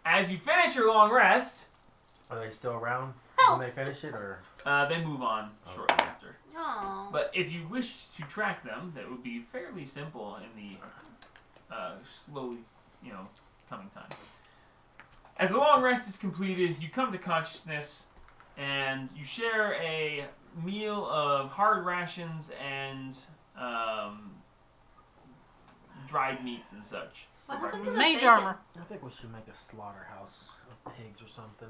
As you finish your long rest, Are they still around Help. when they finish it, or? they move on shortly after. Oh. But if you wish to track them, that would be fairly simple in the slowly, coming time. As the long rest is completed, you come to consciousness, and you share a meal of hard rations and dried meats and such. What for happened to breakfast. the Mage bacon? armor. I think we should make a slaughterhouse of pigs or something.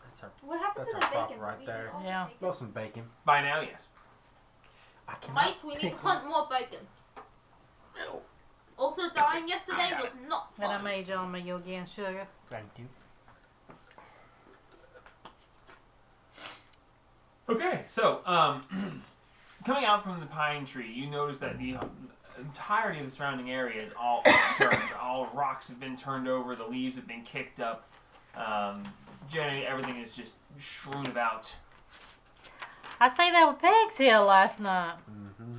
That's our. What happened That's to the our prop bacon? right Did we there. eat all the Yeah. bacon? Throw some bacon. By now, yes. I cannot Mates, we need to pick hunt more bacon. Also, dying yesterday got was not And I fun. mage armor you again, sugar. Thank you. Okay, so coming out from the pine tree, you notice that the entirety of the surrounding area is all upturned. All rocks have been turned over. The leaves have been kicked up. Generally, everything is just strewn about. I see there were pigs here last night. Mm-hmm.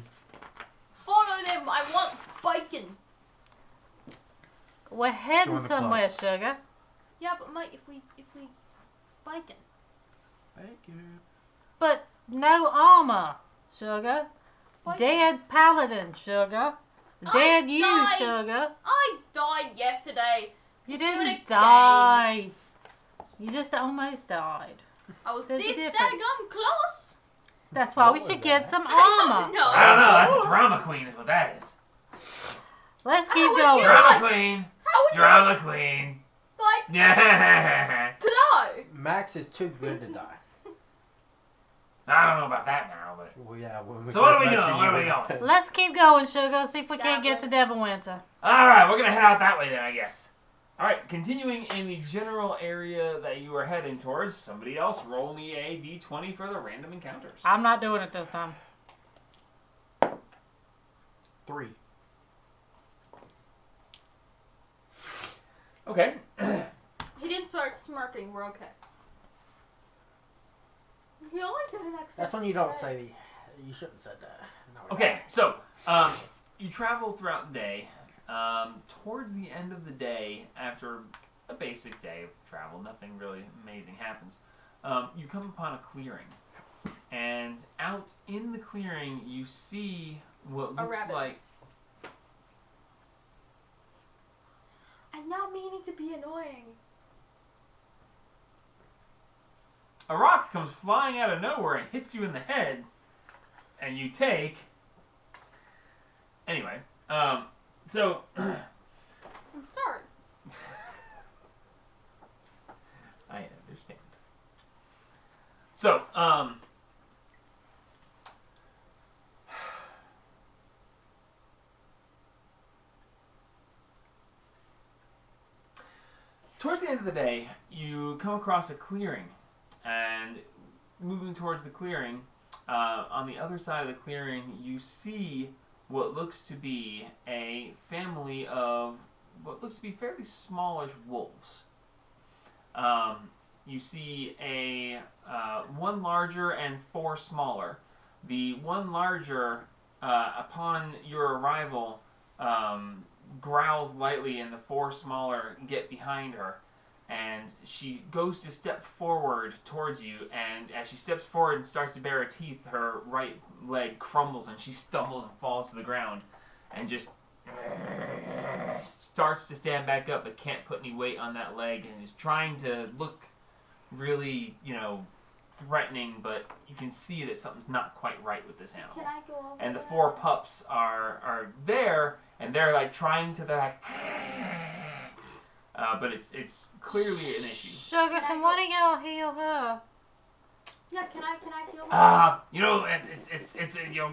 Follow them. I want bacon. We're heading Join the somewhere, sugar. Yeah, but mate, if we bacon. Bacon. But no armor, sugar. Bacon. Dead paladin, sugar. I Dead you, died. sugar. I died yesterday. You Do it didn't again. die. You just almost died. I was There's a this difference. daggum close. That's why What we was should that? get some I don't armor. know. I don't know. That's a drama queen, is what that is. Let's How keep would going. you- Drama queen. How would Drama queen. you like Yeah. to die? Max is too good to die. I don't know about that now, but. Well, yeah. When we So what first are we met doing? you, What you are we were- going? Let's keep going, sugar. See if we can't get to Goblins. Neverwinter. All right, we're gonna head out that way then, I guess. All right, continuing in the general area that you are heading towards. Somebody else, roll me a d20 for the random encounters. I'm not doing it this time. 3. Okay. He didn't start smirking. We're okay. He only did an extra. That's when you don't say the. You shouldn't have said that. No, we Okay, so you travel throughout the day. Towards the end of the day, after a basic day of travel. Nothing really amazing happens. You come upon a clearing. And out in the clearing, you see what A looks rabbit. like... I'm not meaning to be annoying. A rock comes flying out of nowhere and hits you in the head. And you take... Anyway, so... I'm sorry. I understand. So, towards the end of the day, you come across a clearing, and moving towards the clearing, on the other side of the clearing, you see what looks to be a family of what looks to be fairly smallish wolves. You see a one larger and 4 smaller. The one larger, upon your arrival, growls lightly, and the 4 smaller get behind her. And she goes to step forward towards you, and as she steps forward and starts to bare her teeth, her right leg crumbles and she stumbles and falls to the ground and just starts to stand back up but can't put any weight on that leg and is trying to look really, threatening, but you can see that something's not quite right with this animal. Can I go over And the there? 4 pups are there, and they're like trying to but it's clearly an issue. Sugar, can one of y'all heal her? Yeah, can I feel my It's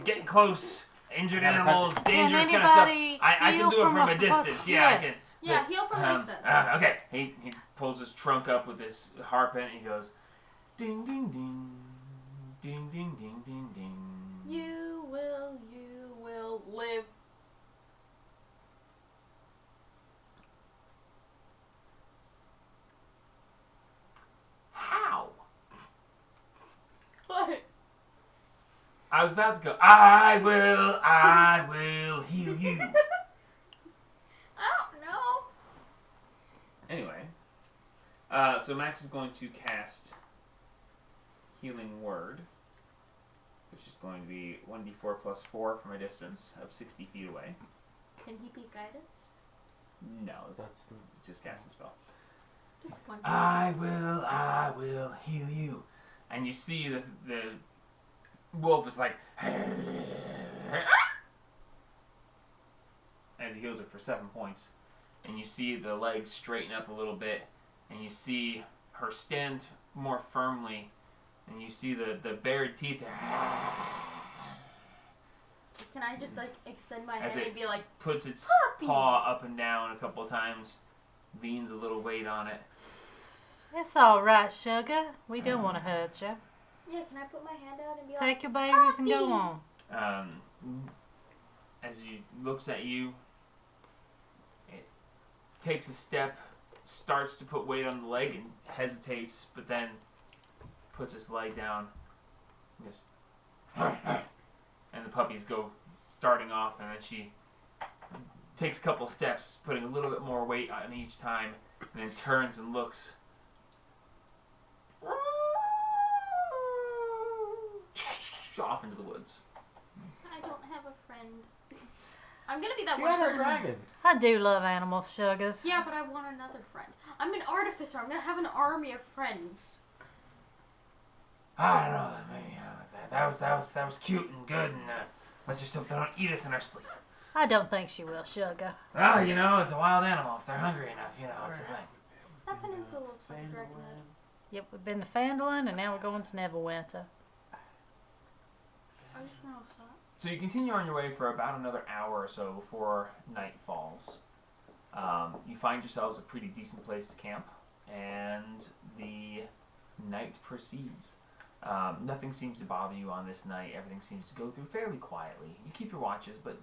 getting close. Injured Gotta touch animals, it. dangerous Can kind of stuff. anybody I can heal do it from a fu- distance. Yeah, I can. yes. Yeah, heal from distance. Okay. He pulls his trunk up with his harp in it. And he goes, ding ding ding, ding ding ding ding ding. You will live. How? What? I was about to go. I will heal you. I don't know. Anyway, so Max is going to cast Healing Word, which is going to be 1d4 plus 4 from a distance of 60 feet away. Can he be guidance? No, it's That's just casting spell. Just one. I will heal you. And you see the wolf is like as he heals her for 7 points. And you see the legs straighten up a little bit, and you see her stand more firmly, and you see the bared teeth Can I just extend my As hand it- and be like, puts its Puppy! paw up and down a couple of times, leans a little weight on it. It's all right, Sugar. We don't want to hurt you. yeah, can I put my hand out and be like, Take your babies and go Puppy! on. As he looks at you, it takes a step, starts to put weight on the leg and hesitates, but then puts his leg down. And goes, and the puppies go starting off, and then she takes a couple steps, putting a little bit more weight on each time, and then turns and looks. Off into the woods. I don't have a friend. I'm gonna be that You one got a person. dragon. I do love animals, Sugars. Yeah, but I want another friend. I'm an artificer. I'm gonna have an army of friends. I don't know. Maybe that was cute and good, and let's just hope they don't eat us in our sleep. I don't think she will, Sugar. Well, it's a wild animal. If they're hungry enough, it's the thing. That peninsula looks like a dragon. Yep, we've been to Phandalin, and now we're going to Neverwinter. I just know what's that. So you continue on your way for about another hour or so before night falls. You find yourselves a pretty decent place to camp, and the night proceeds. Nothing seems to bother you on this night. Everything seems to go through fairly quietly. You keep your watches, but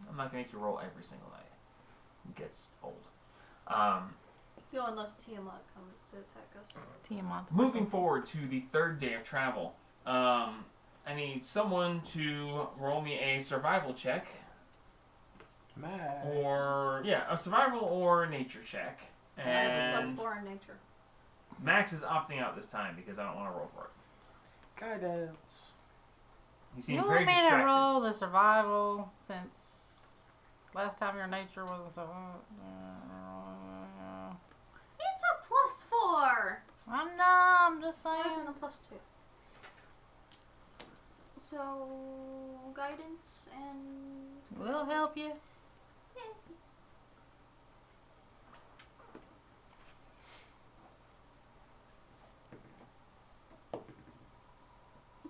I'm not going to make you roll every single night. It gets old. Unless Tiamat comes to attack us. Tiamat. Moving forward to the 3rd day of travel, I need someone to roll me a survival check, Matt. or a survival or nature check. And +4 in nature. Max is opting out this time because I don't want to roll for it. Guidance. He You seems want very me to distracted. roll the survival since last time your nature wasn't so. It's a +4. I'm just More saying. than a +2. So guidance and We'll help you.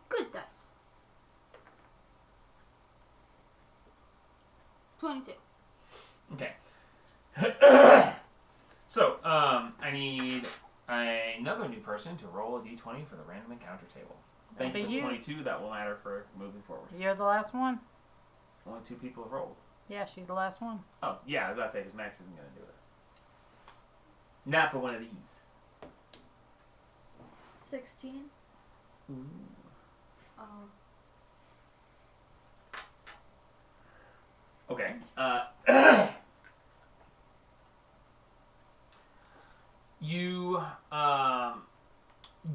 good dice. 22. Okay. So, I need another new person to roll a d20 for the random encounter table. Thank you That'd for be you. 22. That will matter for moving forward. You're the last one. Only 2 people have rolled. Yeah, she's the last one. Oh, yeah, I was about to say, because Max isn't going to do it. Not for one of these. 16. Ooh. Okay. You,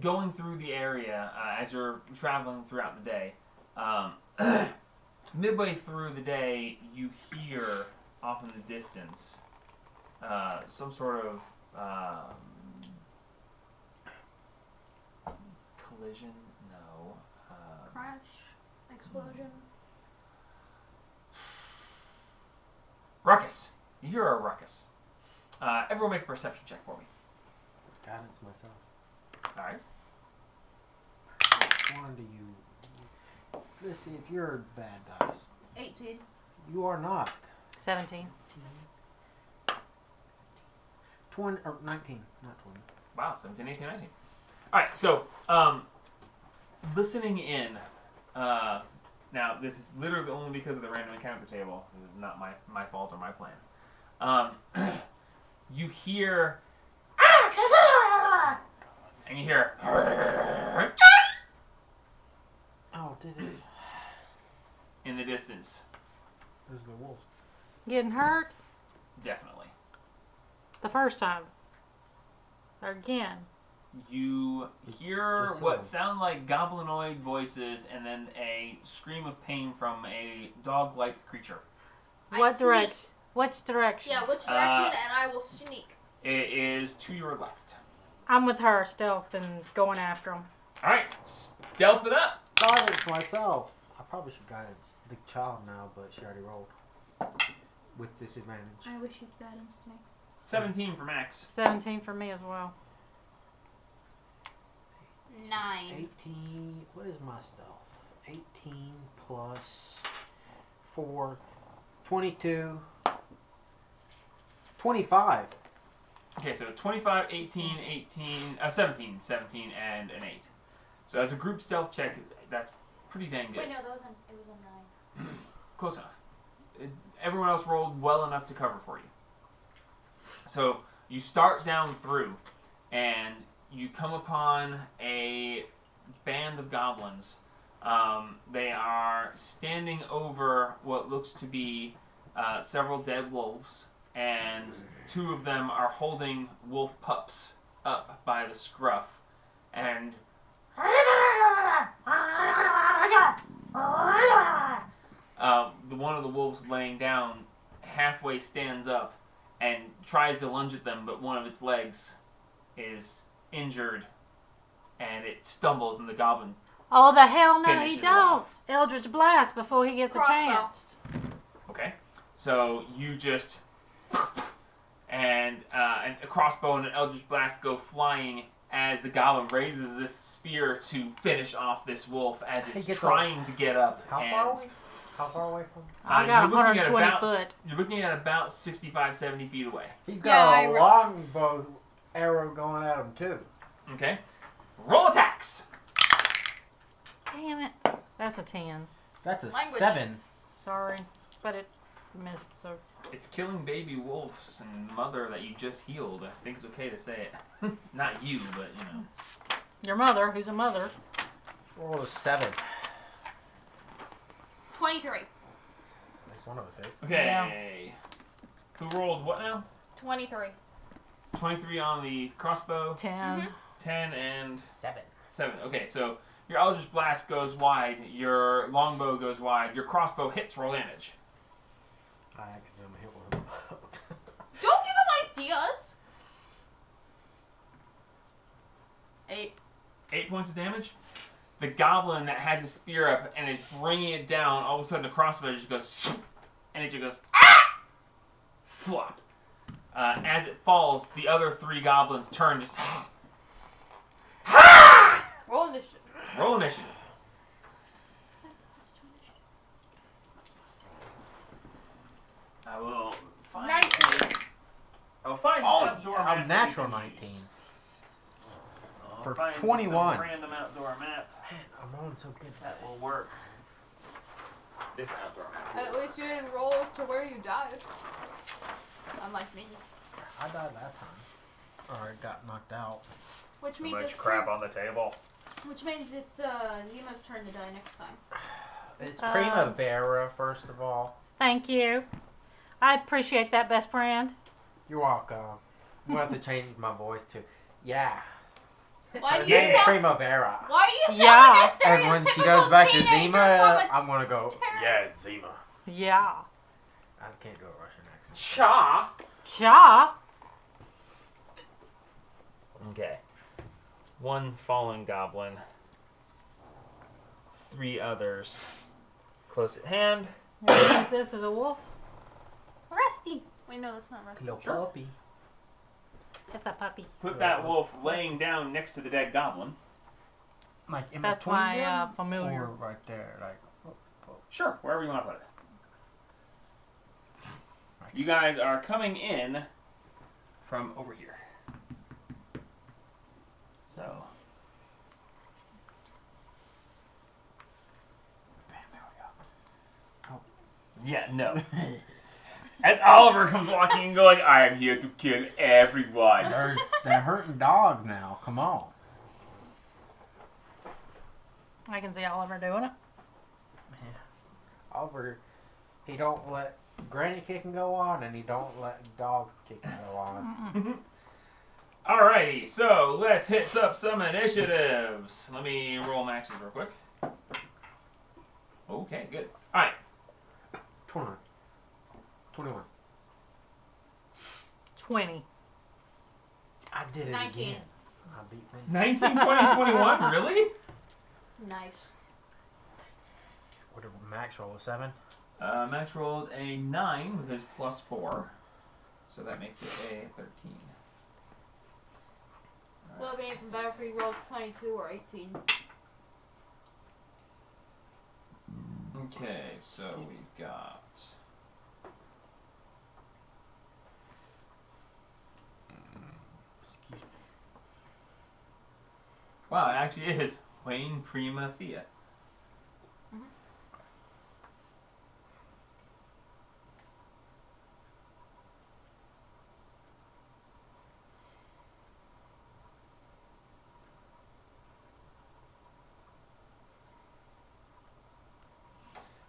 going through the area as you're traveling throughout the day, midway through the day, you hear off in the distance some sort of collision. No. Crash. Explosion. Ruckus. You hear a ruckus. Everyone make a perception check for me. Guidance myself. All right. Which one do you? Let's see if you're bad dice. 18. You are not. 17. 20 or 19, not 20. Wow, 17, 18, 19. All right, so listening in. Now, this is literally only because of the random encounter table. This is not my fault or my plan. You hear, and you hear, Oh, did it? in the distance. There's the wolves. Getting hurt Definitely. the first time. Or again. You hear Just what one. sound like goblinoid voices, and then a scream of pain from a dog-like creature. What direction? Which direction? Yeah, which direction? And I will sneak. It is to your left. I'm with her, stealth, and going after him. All right, stealth it up. Guidance myself. I probably should guidance the child now, but she already rolled. With disadvantage. I wish you'd guidance to me. 17 for Max. 17 for me as well. 9. 18. What is my stealth? 18 plus 4. 22. 25. Okay, so 25, 18, 17, and an 8. So as a group stealth check, that's pretty dang good. Wait, no, it was a 9. Close enough. Everyone else rolled well enough to cover for you. So you start down through, and you come upon a band of goblins. They are standing over what looks to be several dead wolves, and 2 of them are holding wolf pups up by the scruff, and one of the wolves laying down halfway stands up and tries to lunge at them, but one of its legs is injured and it stumbles, and the goblin. Oh, the hell no, Finishes he it don't. off. Eldritch Blast before he gets Crossbow. a chance. Okay, so you just and a crossbow and an eldritch blast go flying as the goblin raises this spear to finish off this wolf as He it's gets trying to get up. How and, far away? How far away from? I got you're looking at 120 about- foot. You're looking at about 65, 70 feet away. He's Yeah, got I a re- longbow arrow going at him too. Okay, roll attacks. Damn it. That's a 10. That's a Language. 7. Sorry. But it missed, so. It's killing baby wolves and mother that you just healed. I think it's okay to say it. Not you, but you know. Your mother, who's a mother. Roll a 7. 23. That's one of us hits. Okay. Who rolled what now? 23. 23 on the crossbow. 10. 10 and 7. 7. Okay, so your Eldritch Blast goes wide, your longbow goes wide, your crossbow hits, roll damage. I accidentally hit one of them. Don't give him ideas. 8. 8 points of damage. The goblin that has his spear up and is bringing it down, all of a sudden the crossbow just goes, and it just goes, ah! Flop. As it falls, the other 3 goblins turn, just, Roll initiative. roll initiative. I will find 19. I will find Oh, an outdoor yeah, map. a that natural we can 19. use. I'll For find 21. Some random outdoor map Man, I'm rolling so good. that will work. This outdoor map. At least you didn't roll to where you died. Unlike me. I died last time. Or I got knocked out. Which Too means much it's crap on the table. Which means it's Zima's turn to die next time. It's Primavera, first of all. Thank you. I appreciate that, best friend. You're welcome. I'm going to have to change my voice to, yeah. Why Her do you name's sound? Primavera. Why do you sound Yeah. like a And stereotypical when she goes back to teenager Zima, from a I'm going to go, terror- yeah, it's Zima. Yeah. I can't do a Russian accent. Cha. Cha. Okay. 1 fallen goblin. 3 others close at hand. Use this as a wolf. Rusty. Wait, no, that's not Rusty. Little Sure. puppy. Get that puppy. Put that wolf laying down next to the dead goblin. Like in That's between my them? familiar. Or right there, like. Sure, wherever you want to put it. You guys are coming in from over here. So. Bam, there we go. Oh. Yeah, no. As Oliver comes walking and going, I am here to kill everyone. They're hurting dogs now. Come on. I can see Oliver doing it. Oliver, he don't let granny kicking go on, and he don't let dog kicking go on. Alrighty, so let's hit up some initiatives. Let me roll maxes real quick. Okay, good. Alright. 21. 21. 20. I did it 19. again. I beat me. 19, 20, 21? Really? Nice. What did Max roll? A 7? Max rolled a 9 with his plus 4. So that makes it a 13. Well, it'd be even better if we rolled 22 or 18. Okay, so we've got... Excuse me. Wow, it actually is Wayne Prima Thea.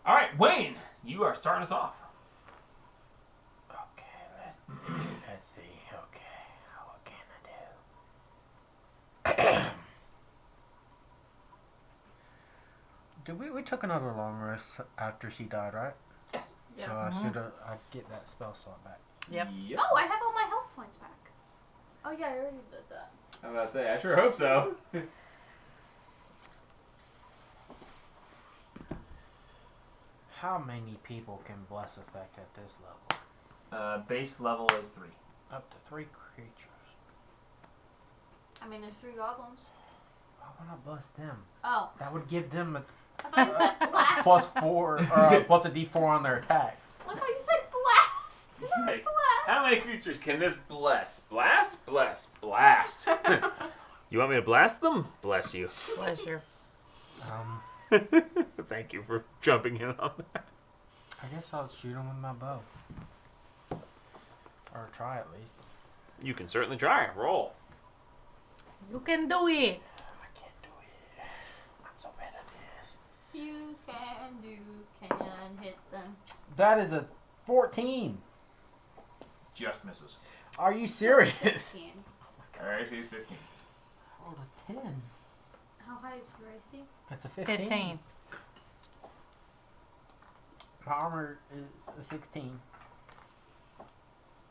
All right, Wayne, you are starting us off. Okay, let's see. Okay, what can I do? We took another long rest after she died, right? Yes. Yeah. So I should I get that spell slot back. Yep. Oh, I have all my health points back. Oh yeah, I already did that. I was about to say, I sure hope so. How many people can bless effect at this level? Base level is 3. Up to 3 creatures. I mean, there's 3 goblins. Why would I bless them? Oh, That would give them a I thought you said blast. plus 4 or plus a D4 on their attacks. I thought you said blast. Like, Blast. how many creatures can this bless? Blast? Bless. Blast. You want me to blast them? Bless you. Bless you. Thank you for jumping in on that. I guess I'll shoot them with my bow. Or try at least. You can certainly try. Roll. You can do it. I can't do it. I'm so bad at this. You can hit them. That is a 14. Just misses. Are you serious? 15. Alright, she's 15. I rolled a 10. How high is your AC? That's a 15. 15. My armor is a 16.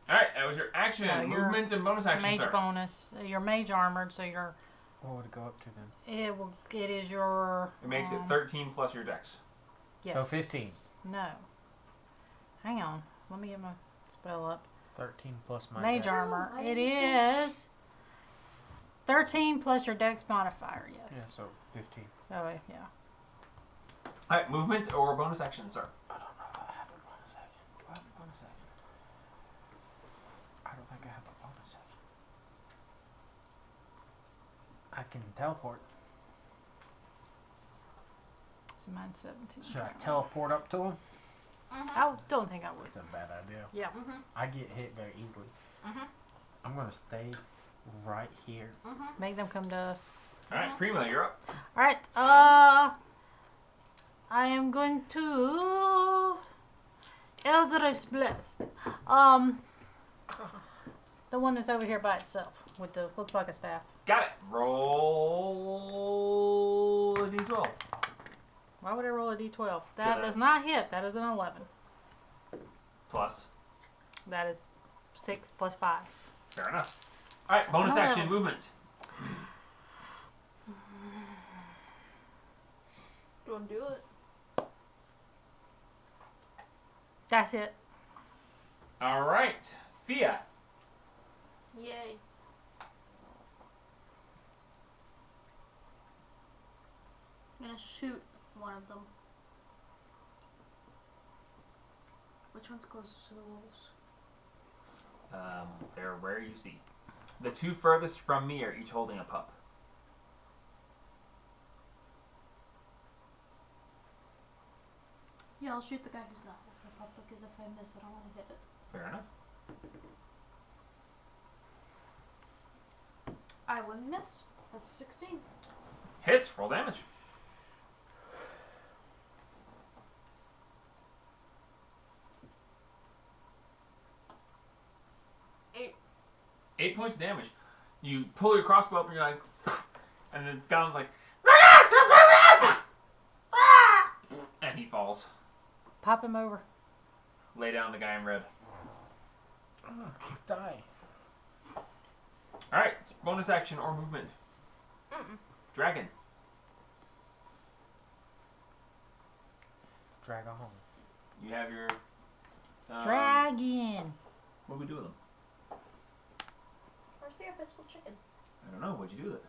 Alright, that was your action, No, your movement, and bonus action, Mage sir. bonus. You're mage armored, so you're. What would it go up to then? It is your. It makes it 13 plus your dex. Yes. So 15. No. Hang on. Let me get my spell up. 13 plus my Mage dex. armor. why It did you say- is 13 plus your dex modifier. Yeah, Yes. so 15. So yeah. Alright, movement or bonus action, sir. I don't know if I have a bonus action. Do I have a bonus action? I don't think I have a bonus action. I can teleport. So mine's 17. Should I teleport up to him? I don't think I would. It's a bad idea. Yeah. I get hit very easily. I'm gonna stay right here. Make them come to us. Alright, Prima, you're up. All right. I am going to Eldritch Blessed. The one that's over here by itself with the looks like a staff. Got it. Roll a d12. Why would I roll a d12? That Good. does not hit. That is an 11. Plus. That is 6 plus 5. Fair enough. Alright, bonus an action 11. movement. Do you want to do it? That's it. Alright, Thea. Yay. I'm gonna shoot one of them. Which one's closest to the wolves? They're where you see. The two furthest from me are each holding a pup. Yeah, I'll shoot the guy who's not holding the pup because if I miss it, I want to hit it. Fair enough. I wouldn't miss. That's 16. Hits, roll damage. Eight. 8 points of damage. You pull your crossbow up and you're like, and the goblin's like, and he falls. Pop him over. Lay down the guy in red. Die. Alright, bonus action or movement. Dragon. Drag on home. You have your... Dragon. What do we do with them? Where's the abyssal chicken? I don't know. What'd you do with it?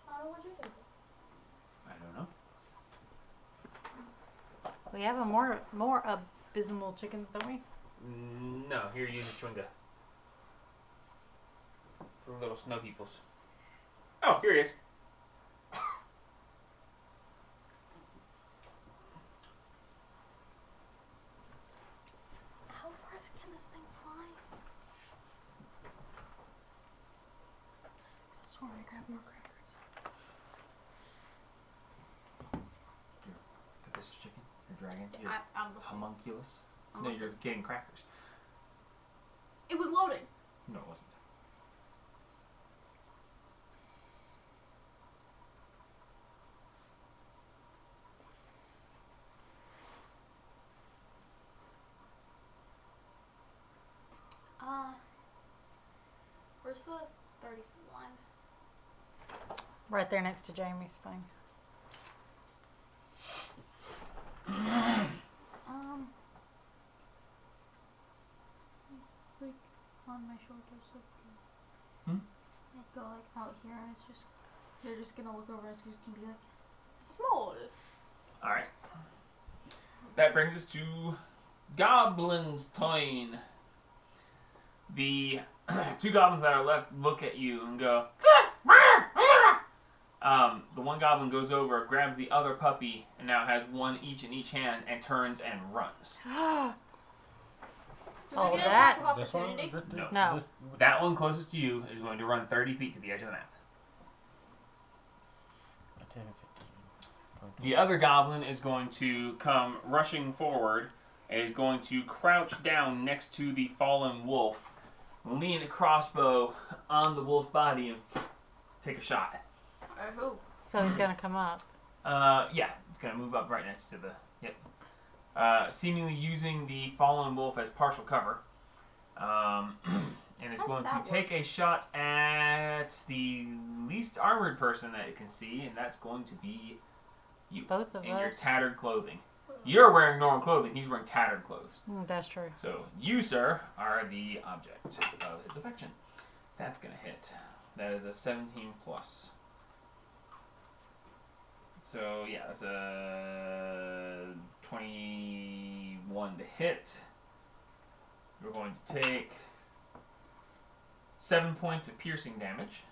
I don't know what you do. I don't know. We have a more abysmal chickens, don't we? No, here, use a chewinga. For little snow peoples. Oh, here he is. How far can this thing fly? I swear I grabbed more crackers. This chicken, your dragon, your I'm the homunculus. No, you're getting crackers. It was loading. No, it wasn't. Where's the 30 line? Right there next to Jamie's thing. It's like on my shoulders. Hmm? I go like out here, and it's just they're just gonna look over us and just gonna be like small. Alright. That brings us to Goblin's turn. The two goblins that are left look at you and go. The one goblin goes over, grabs the other puppy, and now has one each in each hand, and turns and runs. Do Oh, we get that- an attack of This one? opportunity? No. That one closest to you is going to run 30 feet to the edge of the map. 10 and 15. The other goblin is going to come rushing forward and is going to crouch down next to the fallen wolf lean a crossbow on the wolf body and take a shot. Who? So he's gonna come up. Yeah, it's gonna move up right next to the. Yep. Seemingly using the fallen wolf as partial cover. And it's How's going to that take a shot at the least armored person that it can see, and that's going to be you. Both of in your us. tattered clothing. You're wearing normal clothing. He's wearing tattered clothes. That's true. So you, sir, are the object of his affection. That's gonna hit. That is a 17 plus. So yeah, that's a 21 to hit. We're going to take 7 points of piercing damage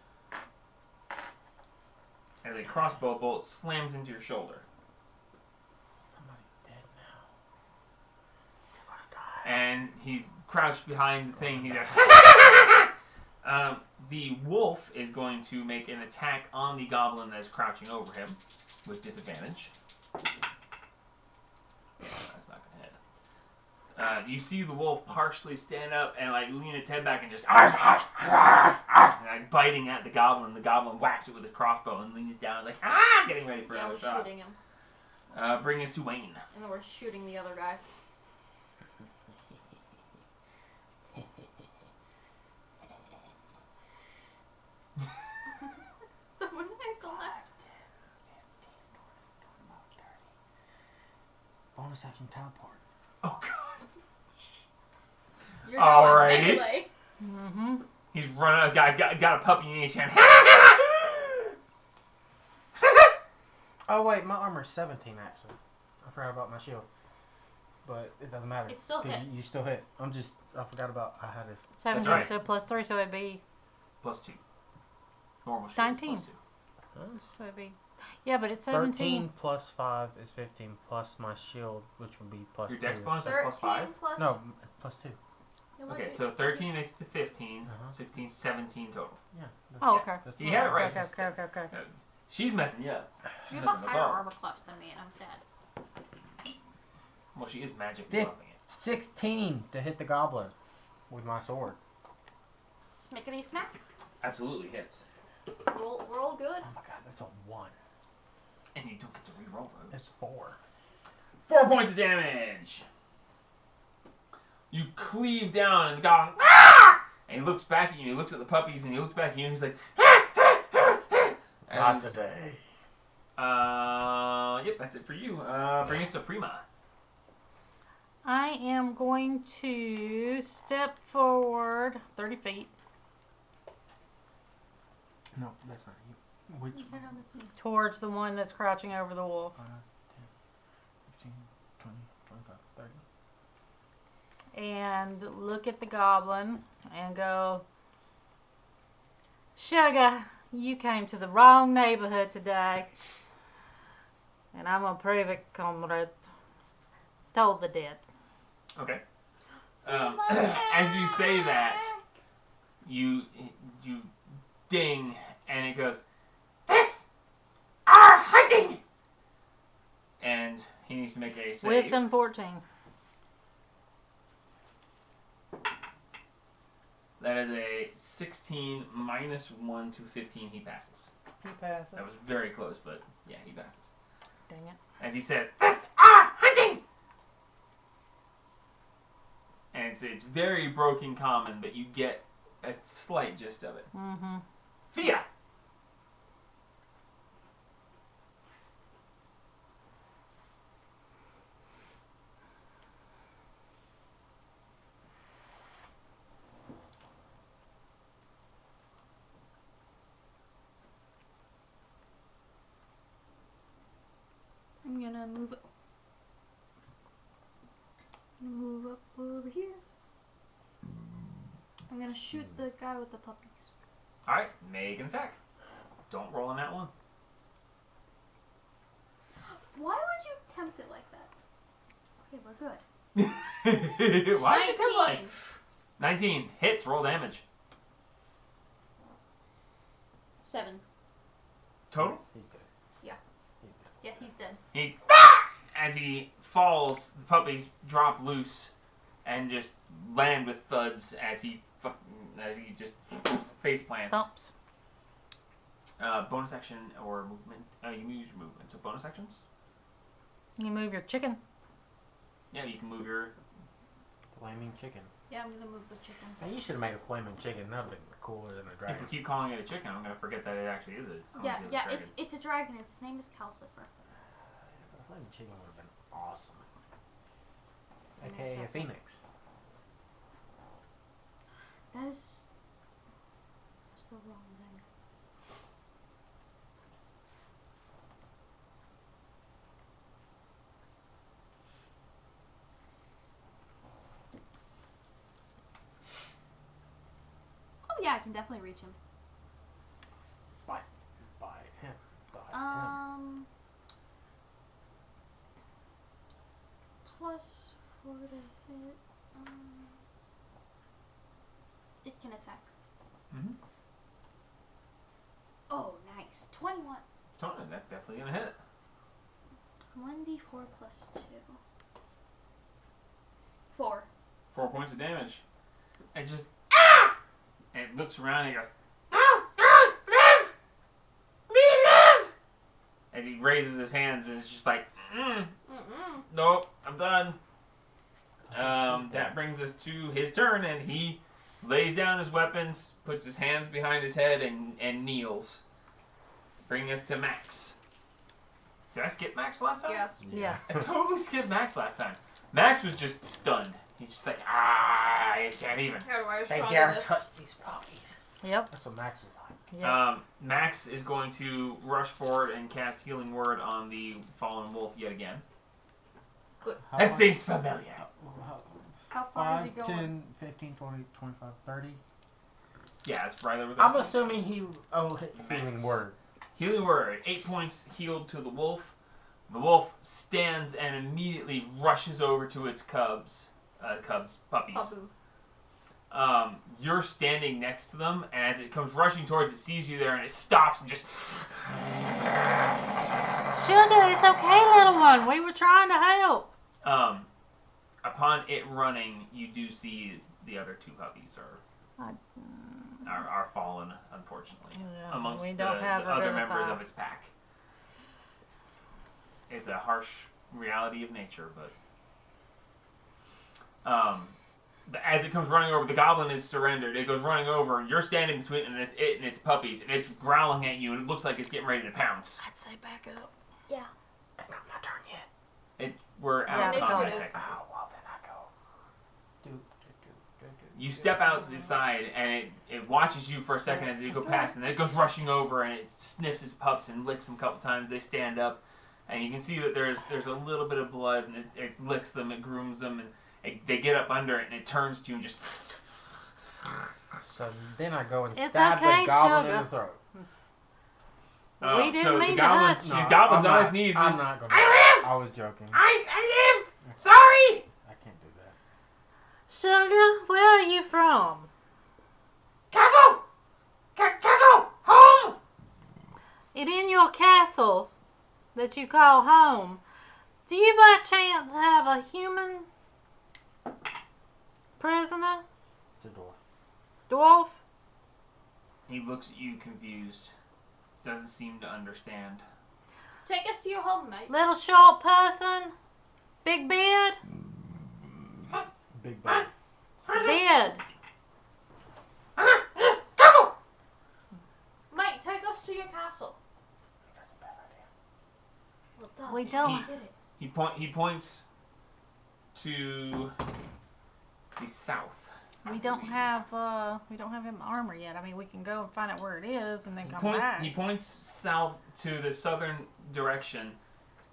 as a crossbow bolt slams into your shoulder. Somebody's dead now. They're gonna die. And he's crouched behind the thing. He's like, the wolf is going to make an attack on the goblin that is crouching over him with disadvantage. That's not gonna hit. You see the wolf partially stand up and like lean its head back and just and, like biting at the goblin. The goblin whacks it with his crossbow and leans down like getting ready for another we're shot. shooting him. Bring us to Wayne. And then we're shooting the other guy. The maniacal laugh. Bonus action teleport. Oh god. You're Alrighty. going melee. Mm-hmm. He's running. Got a puppy in each hand. Oh wait, my armor's 17 actually. I forgot about my shield. But it doesn't matter. It still 'cause hits. You still hit. I forgot about I had it. 17, right. so plus 3, so it'd be Plus 2. Normal shield. 19. Plus 2. so it'd be. Yeah, but it's 17. 13 plus 5 is 15 plus my shield, which would be plus Your 2. dex is- bonus is 13 plus 5? plus... No, plus 2. Yeah, what Okay, did- so 13 makes it to 15, Uh-huh. 16, 17 total. Yeah. Oh, okay. That's You had it right. Okay. She's messing you up. You She's have a messing us higher up. armor class than me, and I'm sad. Well, she is magically Fifth. buffing it. 16 to hit the goblin with my sword. Smickety smack. Absolutely hits. We're all good. Oh my god, that's a 1. And you don't get to reroll those. That's 4. 4 points of damage. You cleave down and the goblin, and he looks back at you, he looks at the puppies, and he looks back at you, and he's like, Not As- today. Yep, that's it for you. Bring it to Prima. I am going to step forward 30 feet No, that's not you. Which? towards the one that's crouching over the wolf. 5, 10, 15, 20, 25, 30. And look at the goblin and go, Sugar, you came to the wrong neighborhood today. And I'm going to prove it, comrade. Told the dead. Okay. As you say that, you ding, and it goes, "This are hunting!" And he needs to make a save. Wisdom 14. That is a 16 minus 1 to 15. He passes. He passes. That was very close, but yeah, he passes. Dang it. As he says, "This are hunting!" And it's very broken common, but you get a slight gist of it. Mm-hmm. Fia! I'm gonna move up. Move up over here. I'm gonna shoot the guy with the puppies. Alright, make an attack. Don't roll on that one. Why would you tempt it like that? Okay, we're good. Why did you tell 19. 19. Hits, roll damage. 7. Total? He's dead. Yeah. He's dead. Yeah, he's dead. He, as he falls, the puppies drop loose and just land with thuds as he as he just face plants. Thumps. Bonus action or movement. You use your movement. So bonus actions. You move your chicken. Yeah, you can move your. Flaming chicken. Yeah, I'm gonna move the chicken. Man, you should have made a flaming chicken. That would have been cooler than a dragon. If we keep calling it a chicken, I'm gonna forget that it actually is a. Yeah, yeah, dragon. it's a dragon. Its name is Calcifer. A flaming chicken would have been awesome. Give me a AKA a second. phoenix. That's the wrong thing. Oh yeah, I can definitely reach him. By him. By him. Plus 4 to hit. It can attack. Mm-hmm. Oh, nice. 21. Totally, that's definitely gonna hit. 1d4 plus 2. 4. 4 points of damage. And just and it looks around and he goes, no, live! Me live! As he raises his hands and it's just like, nope, I'm done. That brings us to his turn and he lays down his weapons, puts his hands behind his head and kneels. Bringing us to Max. Did I skip Max last time? Yes. Yes. I totally skipped Max last time. Max was just stunned. He's just like, I can't even. How do I They respond dare to this? touch these puppies. Yep. That's what Max was like. Yep. Max is going to rush forward and cast Healing Word on the fallen wolf yet again. How That far- seems familiar. How far is 5, he going? 10, 15, 20, 25, 30. Yeah, it's right over there. I'm assuming he... Oh, healing Max. word. Healing Word. 8 points healed to the wolf. The wolf stands and immediately rushes over to its puppies. Abu. You're standing next to them, and as it comes rushing towards it, sees you there, and it stops and just... Sugar, it's okay, little one. We were trying to help. Upon it running, you do see the other 2 puppies are fallen, unfortunately, Yeah, amongst we the don't have other Revivify. members of its pack. It's a harsh reality of nature, but as it comes running over, the goblin is surrendered. It goes running over, and you're standing between it and its puppies, and it's growling at you, and it looks like it's getting ready to pounce. I'd say back up. Yeah. It's not my turn yet. We're out Yeah, of combat initiative. technically. Oh, well, then I go. You step out to the side, and it watches you for a second as you go past, and then it goes rushing over, and it sniffs its pups and licks them a couple times. They stand up, and you can see that there's a little bit of blood, and it licks them, it grooms them, and they get up under it, and it turns to you and just... So then I go and It's stab okay, the goblin Sugar. in the throat. We didn't so mean the to goblin's, hurt the goblin's I'm on not- his knees. I'm He's, not gonna. I live! I was joking. I live! Sorry! I can't do that. Sugar, where are you from? Castle! Castle! Home! And in your castle that you call home, do you by chance have a human prisoner? It's a door. Dwarf? He looks at you confused. Doesn't seem to understand. Take us to your home, mate. Little short person? Big beard? Big bang. Beard. Castle! Mate, take us to your castle. That's a bad idea. Well done. We don't. did it. He points to the south. We don't have him armor yet. I mean, we can go and find out where it is and then come back. He points south to the southern direction.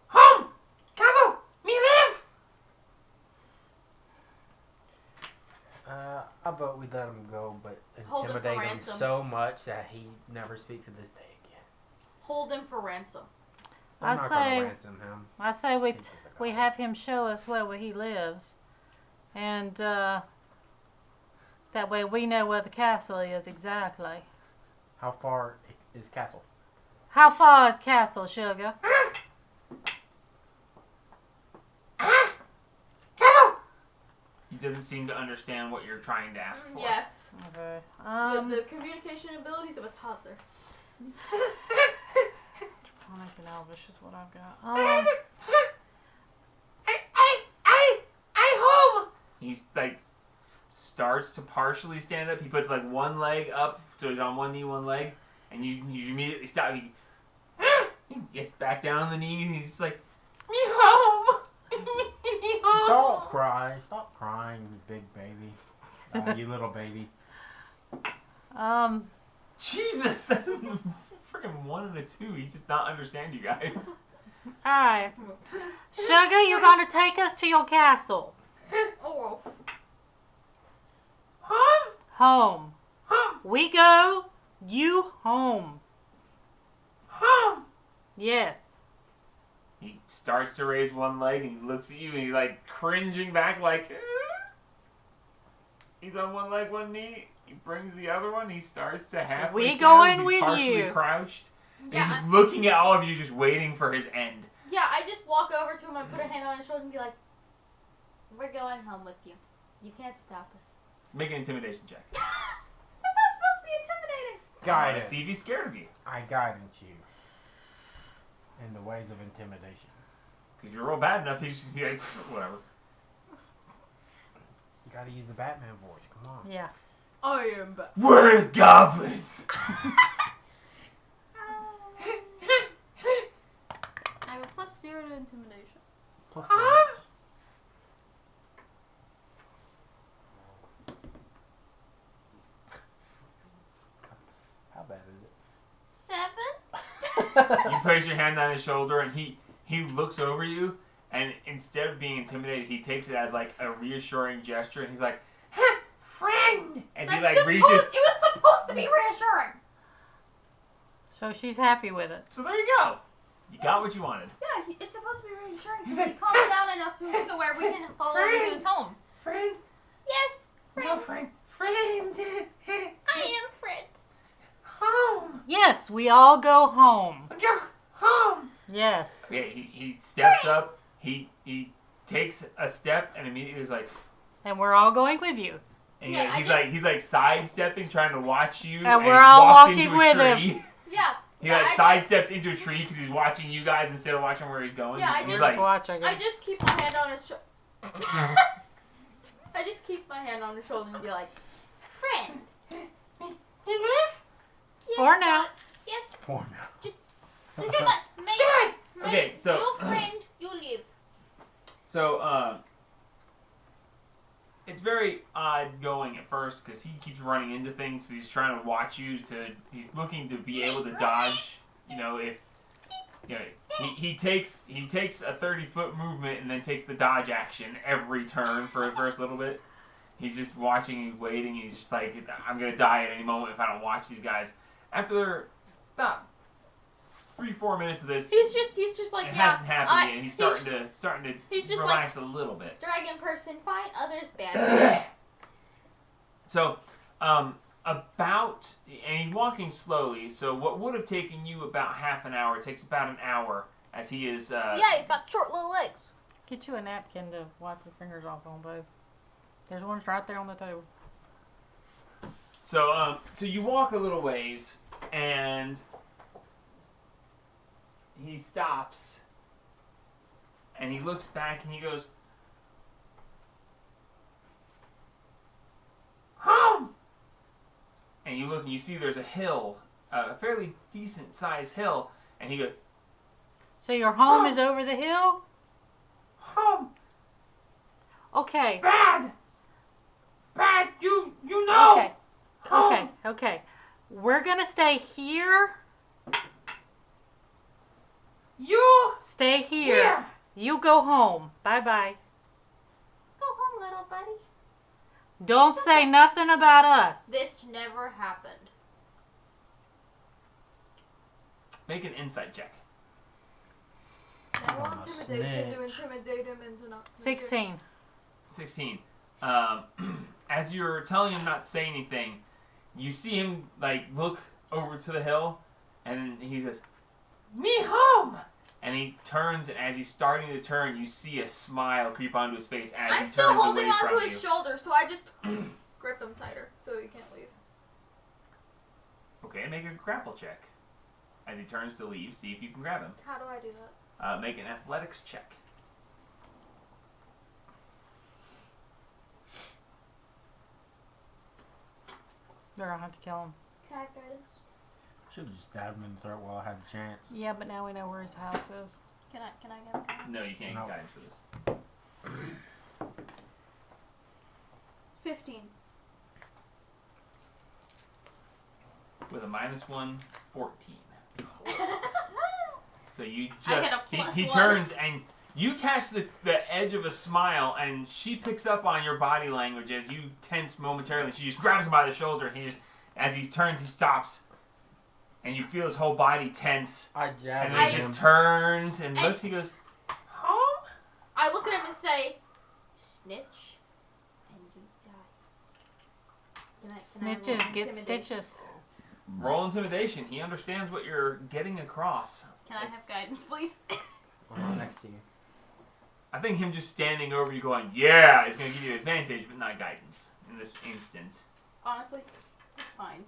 Home! Castle! Me live! I vote we let him go, but Hold him for intimidate him ransom. so much that he never speaks to this day again. Hold him for ransom. I'm I not say- gonna ransom him. I say we He's just a we goblin. have him show us where he lives, and that way we know where the castle is exactly. How far is castle? How far is castle, Sugar? Castle! He doesn't seem to understand what you're trying to ask for. Yes. Okay. The communication abilities of a toddler. Draconic and Elvish is what I've got. I home. He's like starts to partially stand up. He puts like one leg up, so he's on one knee, one leg, and you immediately stop. He gets back down on the knee, and he's like, "Me home, me home." Don't cry. Stop crying, you big baby. You little baby. Jesus, that's a freaking 1 and a 2. He does not understand you guys. Alright. Sugar, you're gonna take us to your castle. Oh. Home, Home. home, We go, you home. home. Yes. He starts to raise one leg and he looks at you and he's like cringing back like he's on one leg, one knee. He brings the other one. He starts to halfway We stand. going He's with partially you. crouched. Yeah, He's just looking at all of you, just waiting for his end. yeah, I just walk over to him and put a hand on his shoulder and be like, "We're going home with you. You can't stop us." Make an intimidation check. That's not supposed to be intimidating. Guidance. See if he's scared of you. I guidance you in the ways of intimidation. If you roll bad enough, he's just be like, whatever. You gotta use the Batman voice. Come on. Yeah. I am back. We're goblins. I have a +0 to intimidation. Plus Huh? guidance. How bad is 7. You place your hand on his shoulder and he looks over you and instead of being intimidated, he takes it as like a reassuring gesture and he's like, "Huh, friend!" As he like reaches. It was supposed to be reassuring. So she's happy with it. So there you go. You got what you wanted. Yeah, it's supposed to be reassuring so He's he like, calms down enough to where we can follow him to his home. Friend? Yes, friend. No, friend. Friend! I am friend. Home! Yes, we all go home. Go home! Yes. Yeah, he steps up, he takes a step and immediately is like, And we're all going with you. and Yeah, he's like sidestepping, trying to watch you. And we're he all walks walking into a with tree. him. Yeah. He yeah, like sidesteps into a tree because he's watching you guys instead of watching where he's going. Yeah, I he's just- like, Watch, I I guess. just keep my hand on his shoulder. I just keep my hand on his shoulder and be like, friend. you live? Yes, For now. Yes. For now. Okay, so Your friend, you live. So, it's very odd going at first because he keeps running into things. So he's trying to watch you. He's looking to be able to dodge. You know, if you know, he takes a 30-foot movement and then takes the dodge action every turn for the first little bit. He's just watching. He's waiting. He's just like, I'm gonna die at any moment if I don't watch these guys. After about 3-4 minutes of this, He's just like, it yeah. hasn't happened yet. He's starting to he's just relax a little bit. Dragon person fine, others bad. So, and he's walking slowly. So what would have taken you about half an hour takes about an hour as he is. Yeah, he's got short little legs. Get you a napkin to wipe your fingers off on, babe. There's one right there on the table. So you walk a little ways, and he stops, and he looks back, and he goes, "Home!" And you look, and you see there's a hill, a fairly decent-sized hill, and he goes, So your home is over the hill? "Home! Okay. Bad! Bad! You know!" Okay. Home. Okay. We're gonna stay here. You Stay here. You go home. Bye-bye. Go home, little buddy. Don't say nothing about us. This never happened. Make an insight check. I want intimidation to snitch. intimidate him into not. 16. 16. As you're telling him not to say anything, you see him like look over to the hill, and he says, "Me home, And he turns, and as he's starting to turn, you see a smile creep onto his face as I'm he still turns holding away onto from his you. shoulder, so I just grip him tighter so he can't leave. Okay, make a grapple check. As he turns to leave, see if you can grab him. How do I do that? Make an athletics check. They're gonna have to kill him. Can I have guidance? Should have just stabbed him in the throat while I had a chance. Yeah, but now we know where his house is. Can I get guidance? No, you can't No. get guidance for this. 15. With a -1, 14. So you just I get a plus he one. turns and you catch the edge of a smile, and she picks up on your body language as you tense momentarily. She just grabs him by the shoulder, and he just, as he turns, he stops, and you feel his whole body tense. I jabbed And then he him. just turns and looks. He goes, "Home." I look at him and say, "Snitch, and you die." Can I roll Snitches get intimidation? stitches. Roll intimidation. He understands what you're getting across. Can I have guidance, please? I'm right next to you. I think him just standing over you going, "Yeah," is going to give you advantage, but not guidance in this instant. Honestly, it's fine.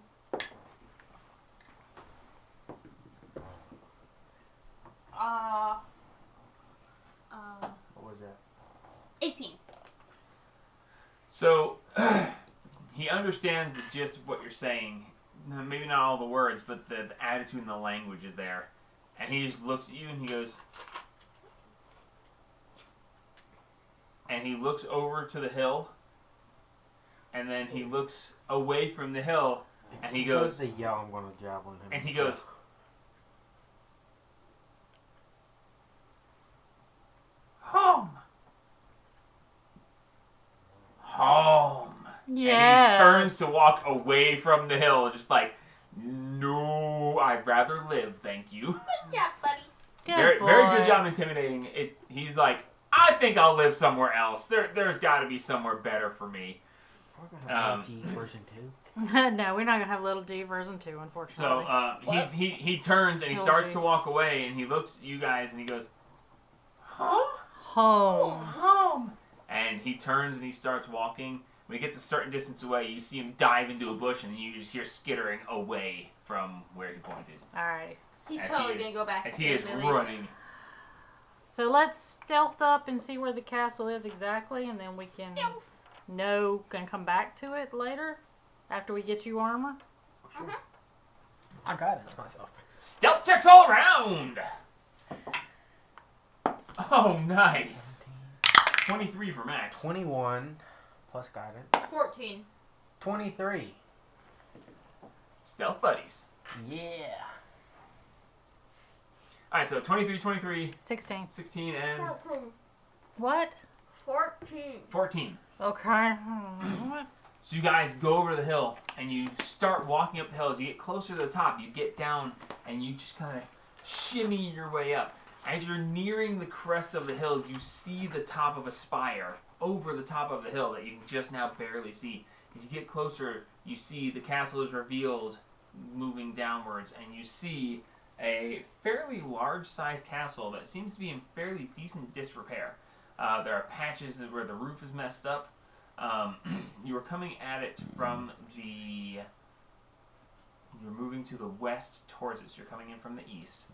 What was that? 18. So, he understands the gist of what you're saying. Maybe not all the words, but the attitude and the language is there. And he just looks at you and he goes... And he looks over to the hill. And then he looks away from the hill. And he goes... to yell, I'm going to javelin him. And he goes... Home! Home! Yeah. And he turns to walk away from the hill, just like, "No, I'd rather live, thank you." Good job, buddy. Very good job intimidating. He's like, "I think I'll live somewhere else. There's got to be somewhere better for me." We're going to have OG version 2. No, we're not gonna have little G version 2, unfortunately. So he turns and he starts to walk away, and he looks at you guys and he goes, "Home? Home. Home." And he turns and he starts walking. When he gets a certain distance away, you see him dive into a bush, and you just hear skittering away from where he pointed. Alright. He's As totally he gonna is- go back As he is immediately. running. So let's stealth up and see where the castle is exactly, and then we can can come back to it later after we get you armor. I got it myself. Stealth checks all around! Oh, nice. 23 for Max. 21 plus guidance. 14. 23. Stealth buddies. Yeah. Alright, so 23, 23, 16. 16, and 14. What? 14. 14. Okay. So you guys go over the hill, and you start walking up the hill. As you get closer to the top, you get down, and you just kind of shimmy your way up. As you're nearing the crest of the hill, you see the top of a spire over the top of the hill that you can just now barely see. As you get closer, you see the castle is revealed moving downwards, and you see a fairly large-sized castle that seems to be in fairly decent disrepair. There are patches where the roof is messed up. You were coming at it from the... You're moving to the west towards it, so you're coming in from the east.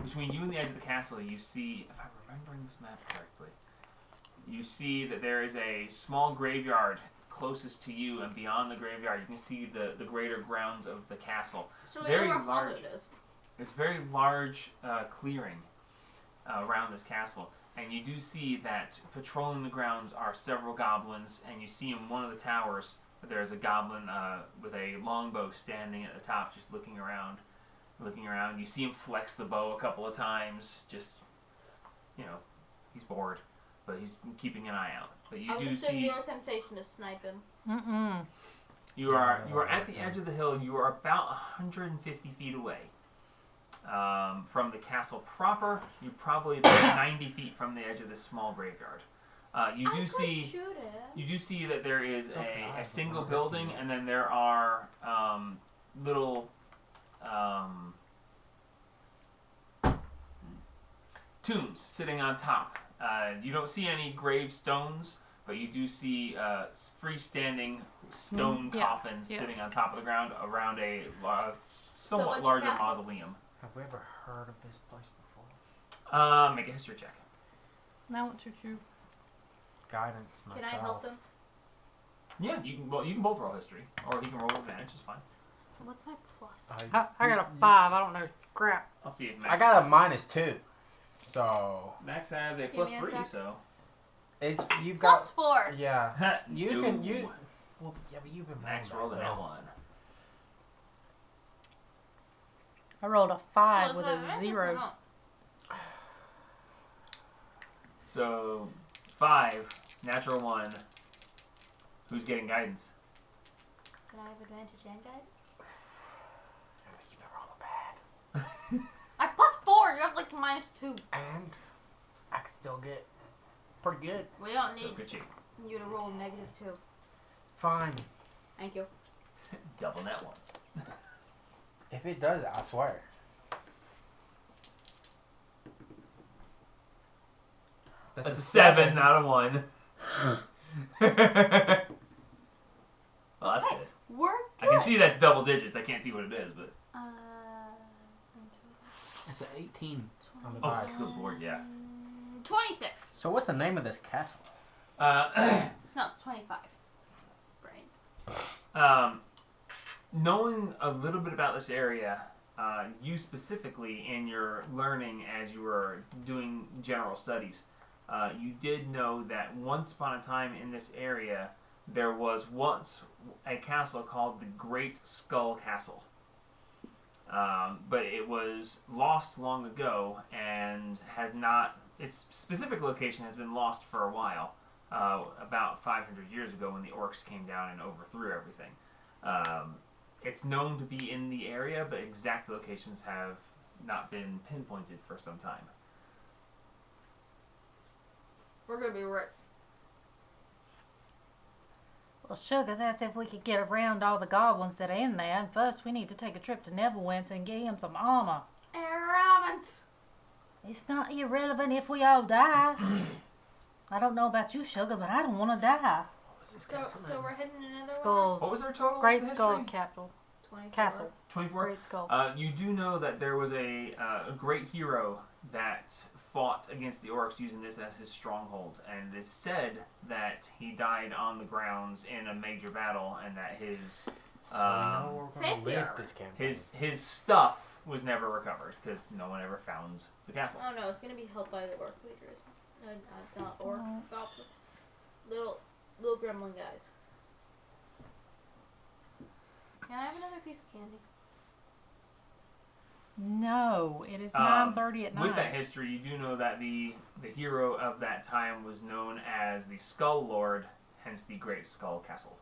Between you and the edge of the castle, you see, if I'm remembering this map correctly, you see that there is a small graveyard closest to you, and beyond the graveyard, you can see the greater grounds of the castle. So we Very know where large. Holland is. There's a very large clearing around this castle, and you do see that patrolling the grounds are several goblins, and you see in one of the towers that there's a goblin with a longbow standing at the top, just looking around. You see him flex the bow a couple of times, just, he's bored, but he's keeping an eye out. But you I do would say see... no temptation to snipe him. Mm-mm. You are at the edge of the hill. You are about 150 feet away from the castle proper. You're probably about 90 feet from the edge of this small graveyard. You do see that there is a single building, and then there are little tombs sitting on top. You don't see any gravestones, but you do see freestanding stone coffins sitting on top of the ground around a somewhat larger mausoleum. Have we ever heard of this place before? Make a history check. Now what choo-choo? Guidance myself. Can I help them? Yeah, you can both roll history, or he can roll advantage. It's fine. What's my plus? I got a 5. I don't know crap. I'll see if Max. I got a -2, so Max has a Give plus me a 3, sec. so it's you've Plus got 4. yeah. You No. can you. Well, yeah, but you've been Max rolling rolled that, an though. L1. I rolled a 5 with a 0. So 5, natural 1. Who's getting guidance? Can I have advantage and guidance? You've been rolling bad. I have plus 4. You have like -2. And I can still get pretty good. We don't So need good shape. you to roll -2. Fine. Thank you. Double net once. If it does it, I swear. That's a 7, not a 1. Well, that's Okay. good. We're I good. can see that's double digits. I can't see what it is, but It's an 18 on the oh, dice. good lord, yeah. 26. So what's the name of this castle? No, 25. Brain. Knowing a little bit about this area, you specifically in your learning as you were doing general studies, you did know that once upon a time in this area, there was once a castle called the Great Skull Castle. But it was lost long ago and has not, its specific location has been lost for a while, about 500 years ago when the orcs came down and overthrew everything. It's known to be in the area, but exact locations have not been pinpointed for some time. We're gonna be right. Well, sugar, that's if we could get around all the goblins that are in there. And first, we need to take a trip to Neverwinter and get him some armor. Irrelevant. It's not irrelevant if we all die. I don't know about you, sugar, but I don't want to die. So we're heading to another Skulls. What was their total Great history? Skull Capital. 24. Castle. 24? Great Skull. You do know that there was a great hero that fought against the orcs using this as his stronghold, and it is said that he died on the grounds in a major battle, and that his So we know we're gonna fancy live armor. this campaign. his stuff was never recovered because no one ever found the castle. Oh no, it's gonna be held by the orc leaders. Not orc, Oh. goblin. Little gremlin guys. Can I have another piece of candy? No, it is 9:30 at night. With that history, you do know that the hero of that time was known as the Skull Lord, hence the Great Skull Castle.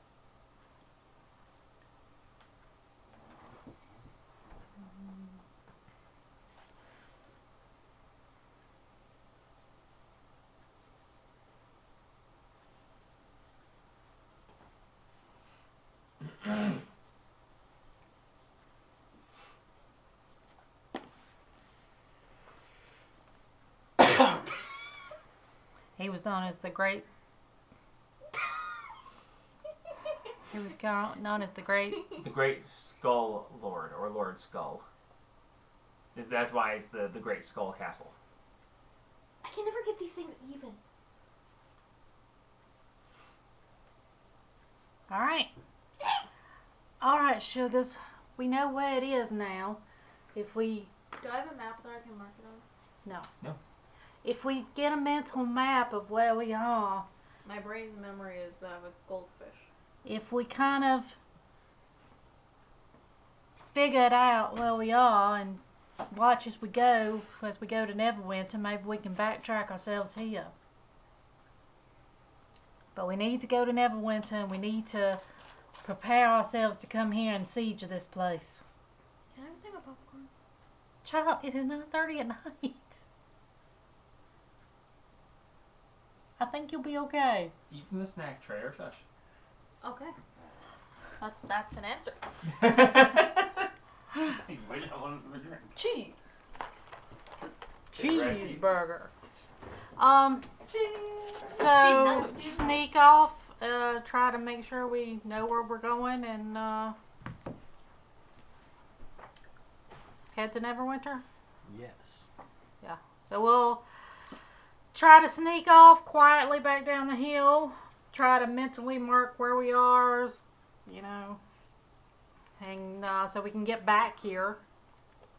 He was known as the Great. He was known as the Great. The Great Skull Lord, or Lord Skull. That's why it's the Great Skull Castle. I can never get these things even. All right. All right, sugars. We know where it is now. If we Do I have a map that I can mark it on? No. if we get a mental map of where we are, My brain's memory is that of a goldfish. if we kind of figured out where we are and watch as we go to Neverwinter, maybe we can backtrack ourselves here. But we need to go to Neverwinter and we need to prepare ourselves to come here and siege this place. Can I have a thing of popcorn? Child, it is 9:30 at night. I think you'll be okay. Eat from the snack tray or shush. Okay. That's an answer. Wait, I want a drink. Cheese. Cheeseburger. So Cheese. sneak off. Try to make sure we know where we're going and head to Neverwinter. Yes. Yeah. So we'll try to sneak off quietly back down the hill. Try to mentally mark where we are, you know, and so we can get back here.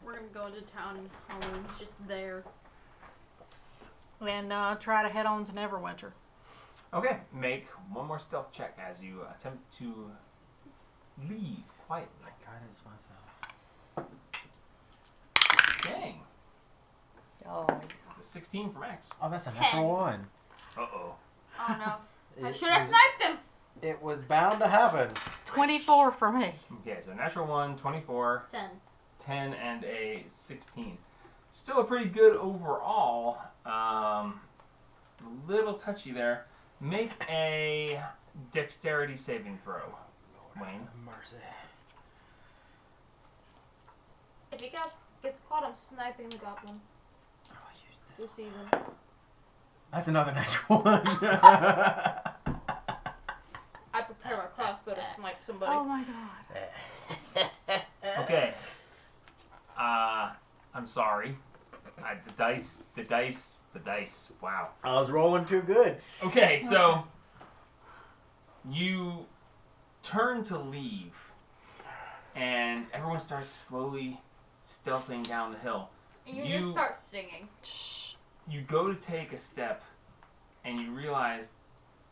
We're gonna go into town and Halloween's just there. And try to head on to Neverwinter. Okay, make one more stealth check as you attempt to leave quietly. I guidance myself. Dang. Oh, It's a 16 for Max. Oh, that's a 10. natural one. Uh-oh. Oh no. I It should have was- sniped him! It was bound to happen. 24 for me. Okay, so natural 1, 24, 10. 10, and a 16. Still a pretty good overall. A little touchy there. Make a dexterity saving throw, Wayne. Mercy. If he gets caught, I'm sniping the goblin Oh, use this this one. season. That's another natural one. I prepare my crossbow to snipe somebody. Oh my god. Okay. I'm sorry. The dice. Wow. I was rolling too good. Okay, so you turn to leave, and everyone starts slowly stealthing down the hill. And you you- just start singing. Shh. You go to take a step, and you realize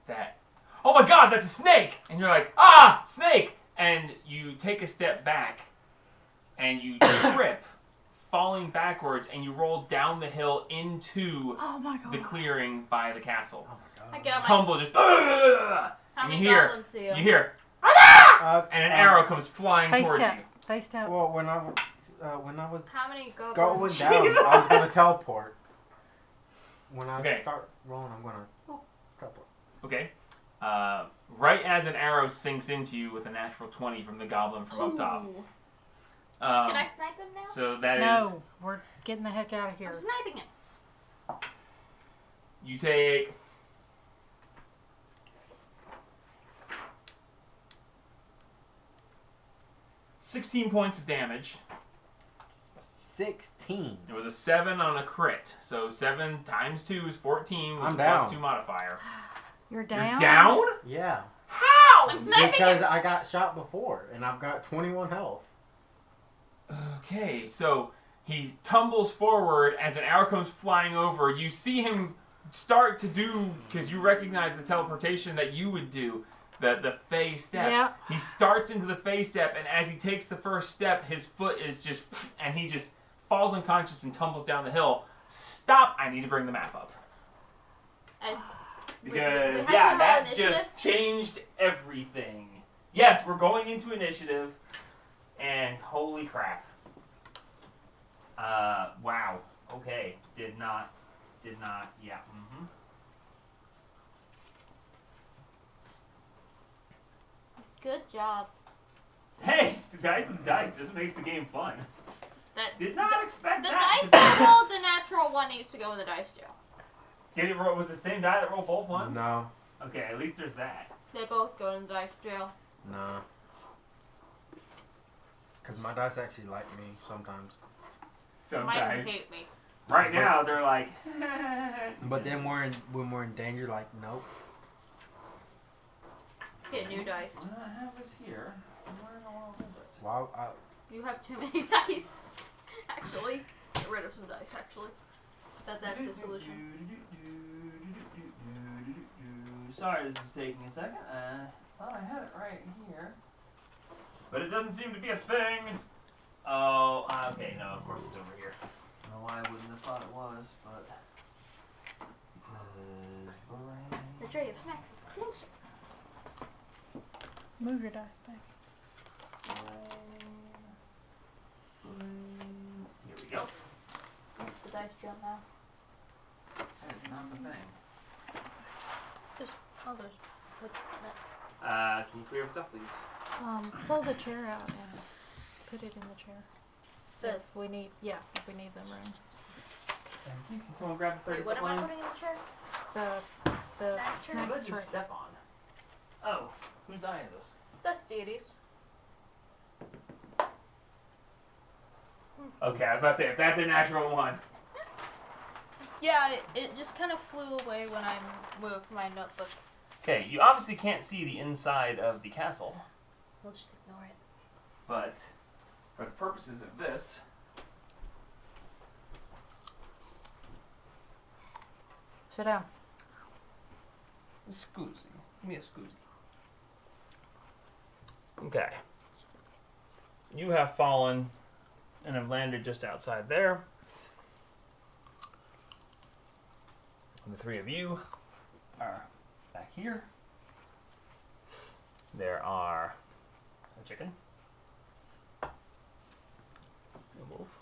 that, oh my god, that's a snake! And you're like, ah, snake! And you take a step back, and you trip, falling backwards, and you roll down the hill into Oh my god. the clearing by the castle. Oh my I god. get on my. Tumble just, How and many you hear, goblins see him? you hear, Uh, and an arrow comes flying Face towards step. you. Face step. Well, when I was How many goblins? going down, I was gonna Jesus. teleport. When I Okay. start rolling, I'm gonna teleport. Okay. Right as an arrow sinks into you with a natural 20 from the goblin from up top. Ooh. Um, Can I snipe him now? So that is, No, we're getting the heck out of here. I'm sniping him. you take 16 points of damage. 16. It was a 7 on a crit. So 7 times 2 is 14 with I'm a down. plus 2 modifier. You're down? You're down? Yeah. How? I'm sniping Because him. I got shot before, and I've got 21 health. Okay, so he tumbles forward as an arrow comes flying over. You see him start to do, because you recognize the teleportation that you would do, the Fey step. Yeah. He starts into the Fey step, and as he takes the first step, his foot is just, and he just falls unconscious and tumbles down the hill. Stop! I need to bring the map up. As Because, have to yeah, roll that initiative? just changed everything. Yes, we're going into initiative, and holy crap. Wow. Okay. Did not, yeah. Mm-hmm. good job. Hey, the dice and dice. This makes the game fun. That Did not expect the that. dice that rolled the natural one needs to go in the dice jail. Did it roll? Was it the same die that rolled both ones? No. Okay, at least there's that. They both go in the dice jail. No. Because my dice actually like me sometimes. Mine Sometimes. hate me. Right now, they're like. But then when we're in danger, like, nope. Get new dice. I have this here. Where in the world is it? Wow. You have too many dice. Actually, get rid of some dice. Actually, that's the solution. Sorry, this is taking a second. Thought I had it right here, but it doesn't seem to be a thing. Oh, okay. No, of course it's over here. I don't know why I wouldn't have thought it was, but because The tray of snacks is closer. Move your dice back. Here we go. That's the dice jail now. That is not the thing. Oh, there's. Can you clear the stuff, please? Pull the chair out and put it in the chair. The- If we need them room. Thank you. Can someone grab the 30 Wait, what foot am I line? putting in the chair? The Snack tray? snack What did you tray. step on? Oh, whose die is this? That's deities. Okay, I was about to say, if that's a natural one. Yeah, it just kind of flew away when I moved my notebook. Okay, you obviously can't see the inside of the castle, We'll just ignore it. but for the purposes of this, Sit down. Scusi. Give me a scusi. Okay. You have fallen and have landed just outside there. And the three of you are back here. There are a chicken, a wolf.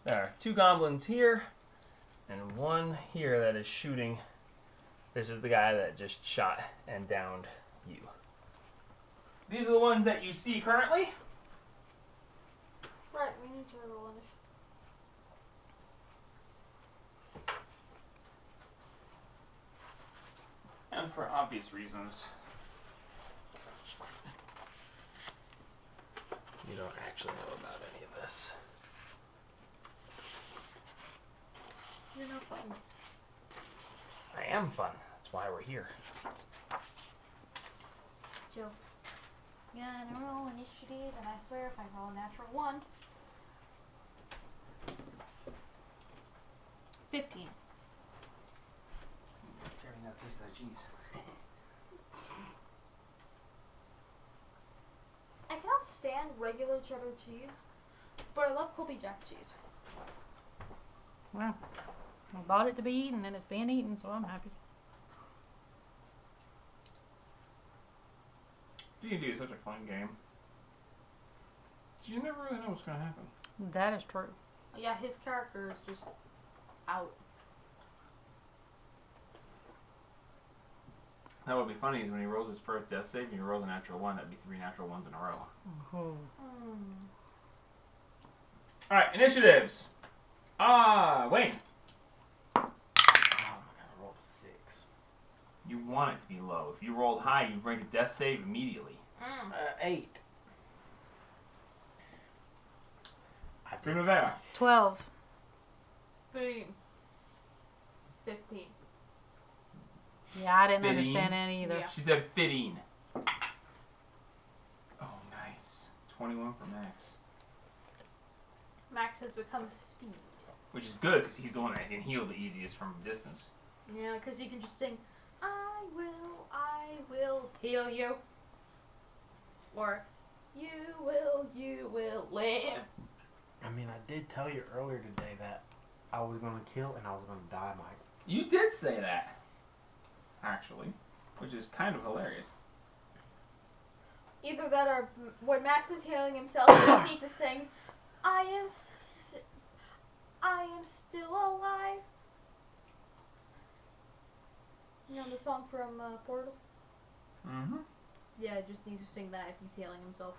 There are two goblins here, and one here that is shooting. This is the guy that just shot and downed you. These are the ones that you see currently. Right, we need to roll initiative. And for obvious reasons, you don't actually know about any of this. You're no fun. I am fun. That's why we're here. Joe. Gonna roll initiative, and I swear if I roll a natural 1. 15. Sharing that piece of that cheese. I cannot stand regular cheddar cheese, but I love Colby Jack cheese. Well, I bought it to be eaten, and it's being eaten, so I'm happy. D&D is such a fun game. You never really know what's going to happen. That is true. Yeah, his character is just out. That would be funny is when he rolls his first death save and he rolls a natural 1, that'd be 3 natural 1s in a row. Alright, initiatives. Wayne. Oh my god, I rolled a 6. You want it to be low. If you rolled high, you break a death save immediately. 8. Primavera. 12. 3. 15. Yeah, I didn't 15? understand any either. Yeah. She said 15. Oh, nice. 21 for Max. Max has become speed. Which is good, because he's the one that can heal the easiest from distance. Yeah, because he can just sing, I will heal you. Or, you will live. I mean, I did tell you earlier today that I was going to kill and I was going to die, Mike. You did say that, actually, which is kind of hilarious. Either that or when Max is healing himself, he just needs to sing, I am still alive. You know the song from Portal? Mm-hmm. Yeah, just needs to sing that if he's healing himself.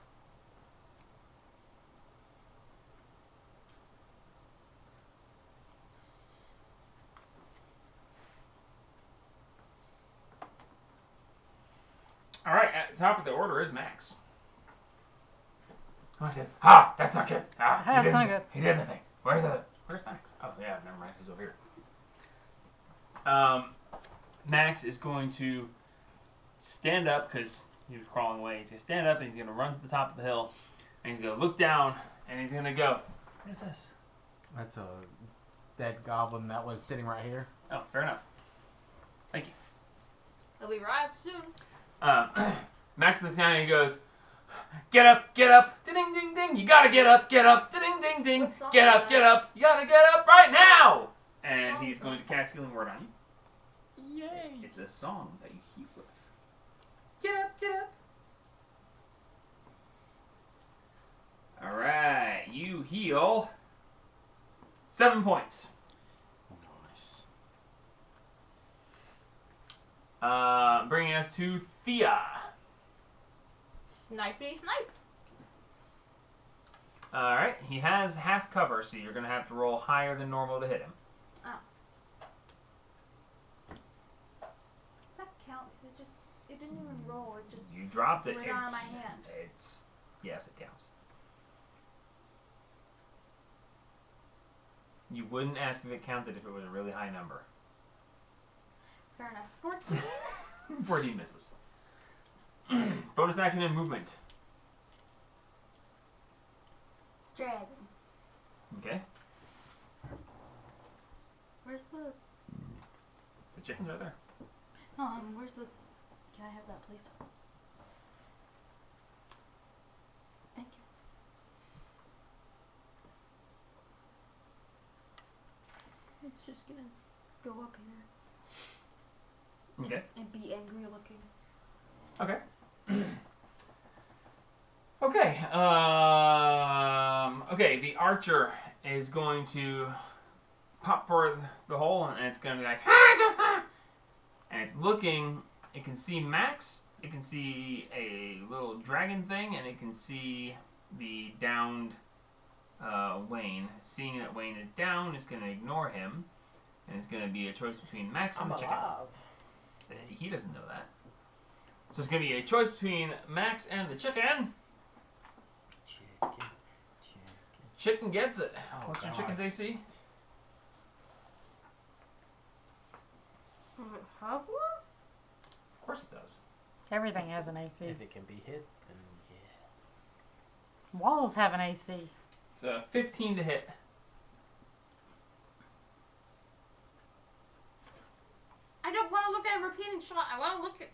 Alright, at the top of the order is Max. Max says, "Ha! That's not good. That's not good. He did nothing. Where's Max? Oh, yeah, never mind. He's over here." Max is going to stand up because he was crawling away. He's going to stand up and he's going to run to the top of the hill. And he's going to look down and he's going to go, "What is this?" That's a dead goblin that was sitting right here. Oh, fair enough. Thank you. He'll be arrived soon. Max looks down and he goes, get up, ding ding ding, you gotta get up, ding ding ding, What song get is up, that? you gotta get up right now! And What he's song going is to cast Healing Word on you. Yay. It's a song that you heal with. Get up. Alright, you heal 7 points. Nice. Bringing us to Thea. Snipety snipe. Alright, he has half cover, so you're going to have to roll higher than normal to hit him. That count because it didn't even roll. It just You dropped it. slid out of my hand. Yes, it counts. You wouldn't ask if it counted if it was a really high number. Fair enough. 14. 14 misses. Bonus action and movement. Dragon. Okay. Where's the? The chicken's right there. No, where's the? Can I have that, please? Thank you. It's just gonna go up here. Okay. And be angry looking. Okay. Okay. Okay. The archer is going to pop for the hole, and it's going to be like, and it's looking. It can see Max. It can see a little dragon thing, and it can see the downed Wayne. Seeing that Wayne is down, it's going to ignore him, and it's going to be a choice between Max and the chicken. He doesn't know that. So it's going to be a choice between Max and the chicken. Chicken gets it. Oh, What's your God. chicken's AC? Does it have one? Of course it does. Everything has an AC. If it can be hit, then yes. Walls have an AC. It's a 15 to hit. I don't want to look at a repeating shot. I want to look at.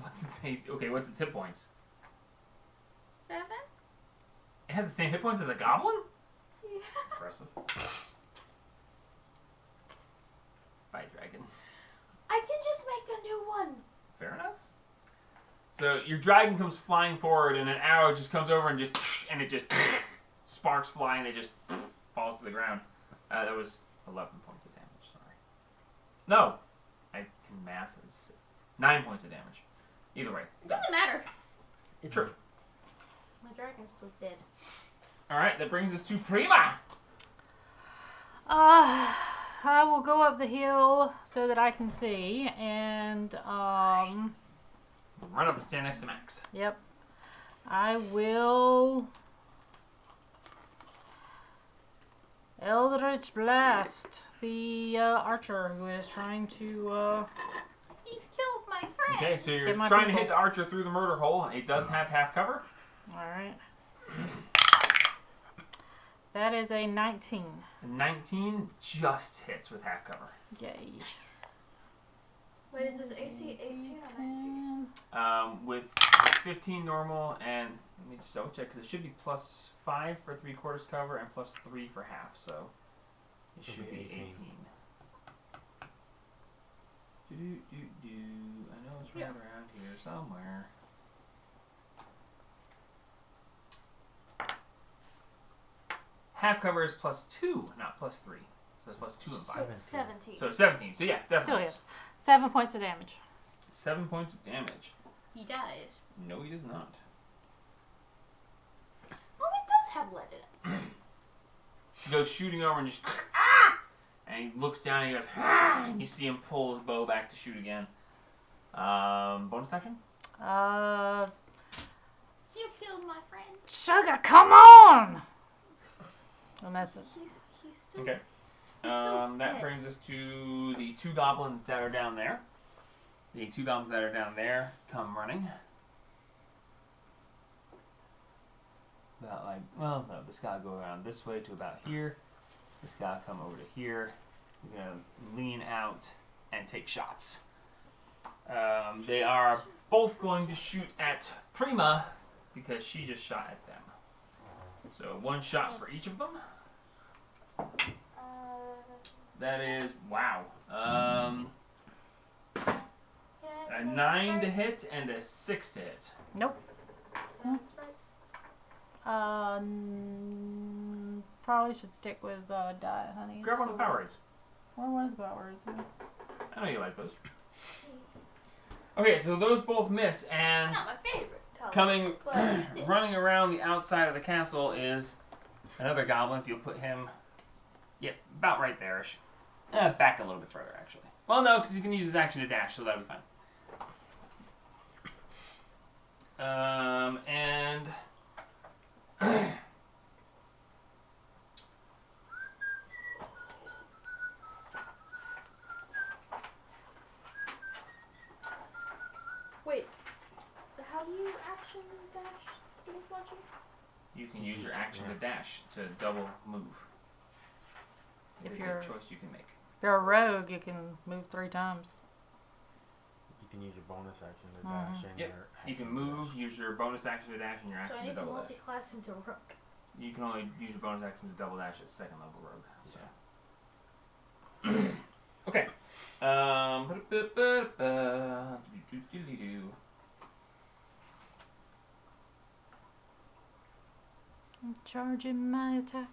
What's its AC? Okay, what's its hit points? 7? It has the same hit points as a goblin? Yeah. Impressive. Bye, dragon. I can just make a new one. Fair enough. So your dragon comes flying forward, and an arrow just comes over and it just sparks fly, and it just falls to the ground. That was 11 points of damage. Sorry. No, I can math. It's 9 points of damage. Either way. It doesn't matter. True. My dragon's still dead. All right, that brings us to Prima. I will go up the hill so that I can see, and Run up and stand next to Max. yep, I will Eldritch Blast the archer who is trying to. He killed my friend. Okay, so you're Hit my trying to people. hit the archer through the murder hole. It does have half cover. All right. That is a 19. 19 just hits with half cover. Yay. Wait, is his AC 18 or 19? With 15 normal, and let me just double check because it should be +5 for 3/4 cover and +3 for half, so it should be 18. I know it's right around here somewhere. Half cover is +2, not +3. So it's +2 and 5. So it's 17. So 17. So yeah, Still definitely. hits. 7 points of damage. 7 points of damage. He dies. No, he does not. Oh, it does have lead in it. He goes shooting over and just ah! And he looks down and he goes ah! And you see him pull his bow back to shoot again. Bonus action? You killed my friend. Sugar, come on! A message. He's still. Okay. He's still That dead. brings us to the 2 goblins that are down there. The 2 goblins that are down there come running. About like, well, no, this guy will go around this way to about here. This guy will come over to here. We're going to lean out and take shots. They are both going to shoot at Prima because she just shot at them. So 1 shot for each of them. That is, wow. A 9 to hit and a 6 to hit. Nope. That's right. Probably should stick with diet, honey. Grab one of the power aids. Or one of the power aids. I know you like those. Okay, so those both miss, and It's not my favorite color. coming, but still. running around the outside of the castle is another goblin. If you'll put him, about right there-ish. Back a little bit further, actually. Well, no, because he can use his action to dash, so that'll be fine. And Wait, how do you action dash with watching? you can use your action to dash to double move. If It's you're a choice you can make. If you're a rogue, you can move 3 times. You can use your bonus action to dash. And Yep. your You can action to move, dash. use your bonus action to dash, and your So action I to need to double dash. multi-class into rook. You can only use your bonus action to double dash at second level rogue. So. Okay. I'm charging my attack.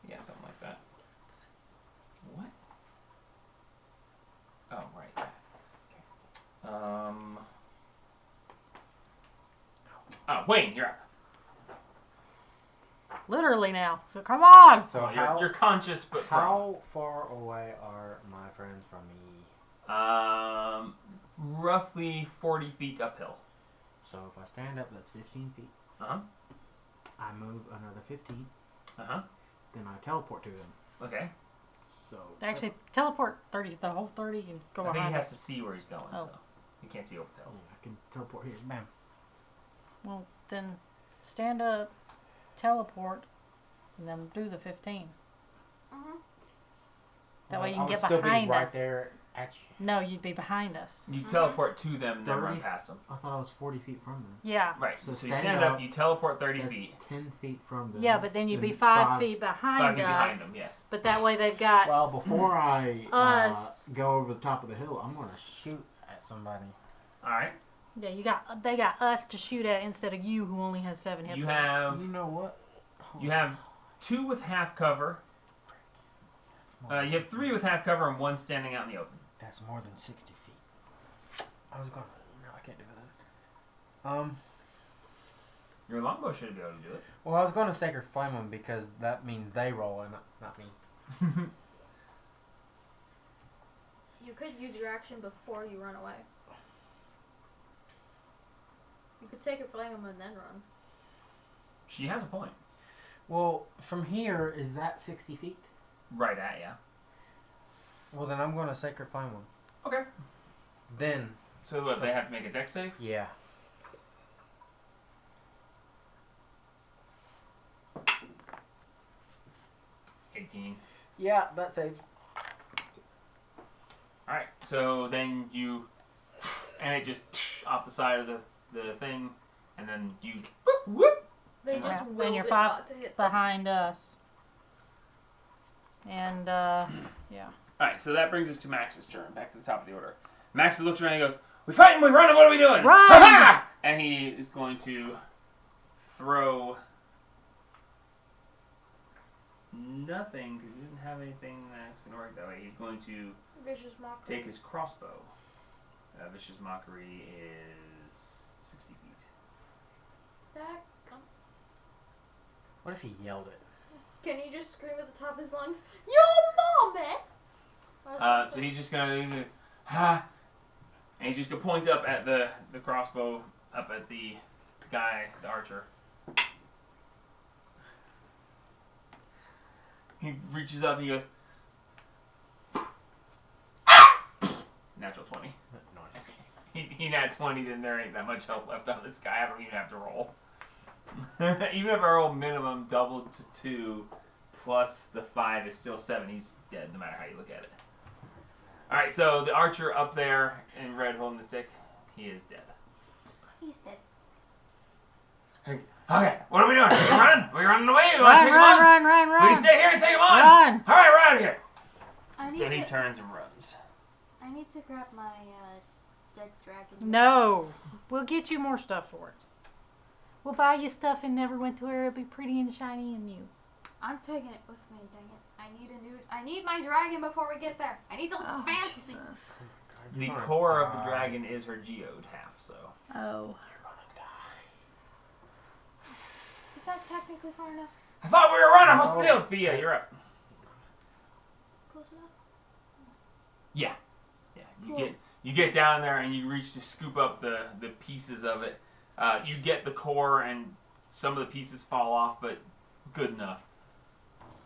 Yeah, something like that. What? Oh, right. Okay. Oh, Wayne, you're up. Literally now. So come on. So Well, how, you're conscious, but prone. how far away are my friends from me? Roughly 40 feet uphill. So if I stand up, that's 15 feet. Uh-huh. I move another 15. Uh-huh. Then I teleport to them. Okay. So Actually, teleport 30, the whole 30 and go I think behind he has to us. see where he's going, Oh. so he can't see over the hill. I can teleport here. Bam. Well, then stand up, teleport, and then do the 15. Mm-hmm. That way you I can would get still behind be right us. there at you. No, you'd be behind us. You teleport to them and then run 30? past them. I thought I was 40 feet from them. Yeah. Right. So So you stand stand up, up, you teleport 30 That's feet. 10 feet from them. Yeah, but then you'd be Then 5 feet 5 behind feet us. behind them, yes. But that way they've got. Well, before I Us. go over the top of the hill, I'm going to shoot at somebody. Alright. Yeah, they got us to shoot at instead of you, who only has 7 hit You points. have You know what? Hold you on. have 2 with half cover. That's more than You have 60 3 with half cover and 1 standing out in the open. That's more than 60 feet. I was going to... No, I can't do that. Your longbow should be able to do it. Well, I was going to Sacred Flame them because that means they roll and not me. You could use your action before you run away. You could take it flame him and then run. She has a point. Well, from here, is that 60 feet? Right at ya. Well, then I'm going to Sacred Flame them. Okay. Then, So what, they have to make a dex save? yeah. Yeah, that saved. Alright, so then you... And it just off the side of the thing, and then you... Whoop, whoop. They Yeah. just Then willed you're it 5 not to hit them. behind us. And, yeah. Alright, so that brings us to Max's turn, back to the top of the order. Max looks around and he goes, "We fighting, we running, what are we doing? Run!" Ha-ha! And he is going to throw nothing, because he doesn't have anything that's going to work that way. He's going to Vicious mockery. take his crossbow. Vicious Mockery is 60 feet. That, What if he yelled it? can he just scream at the top of his lungs, "Yo, mommy!" So he's just going to, ha! And he's just going to point up at the crossbow, up at the guy, the archer. He reaches up and he goes, ah! Natural 20. Nice. He nat 20, then there ain't that much health left on this guy. I don't even have to roll. Even if I roll minimum doubled to 2 plus the 5 is still 7, he's dead no matter how you look at it. Alright, so the archer up there in red holding the stick, he is dead. He's dead. Okay, what are we doing? Are we running? Are we running away? We want to take him on? Run, We can stay here and take him on. Run. All right, we're out of here. I need So he to. turns and runs. I need to grab my dead dragon. No. We'll get you more stuff for it. We'll buy you stuff and never went to where it'll be pretty and shiny and new. I'm taking it with me. Dang it! I need my dragon before we get there. I need to look fancy. Jesus. The gonna core of the die. dragon is her geode half, so. Oh. You're gonna die. Is that technically far enough? I thought we were running. What's the No. deal? Thea, you're up. Close enough? Yeah. You Cool. you get down there and you reach to scoop up the pieces of it. You get the core and some of the pieces fall off, but good enough.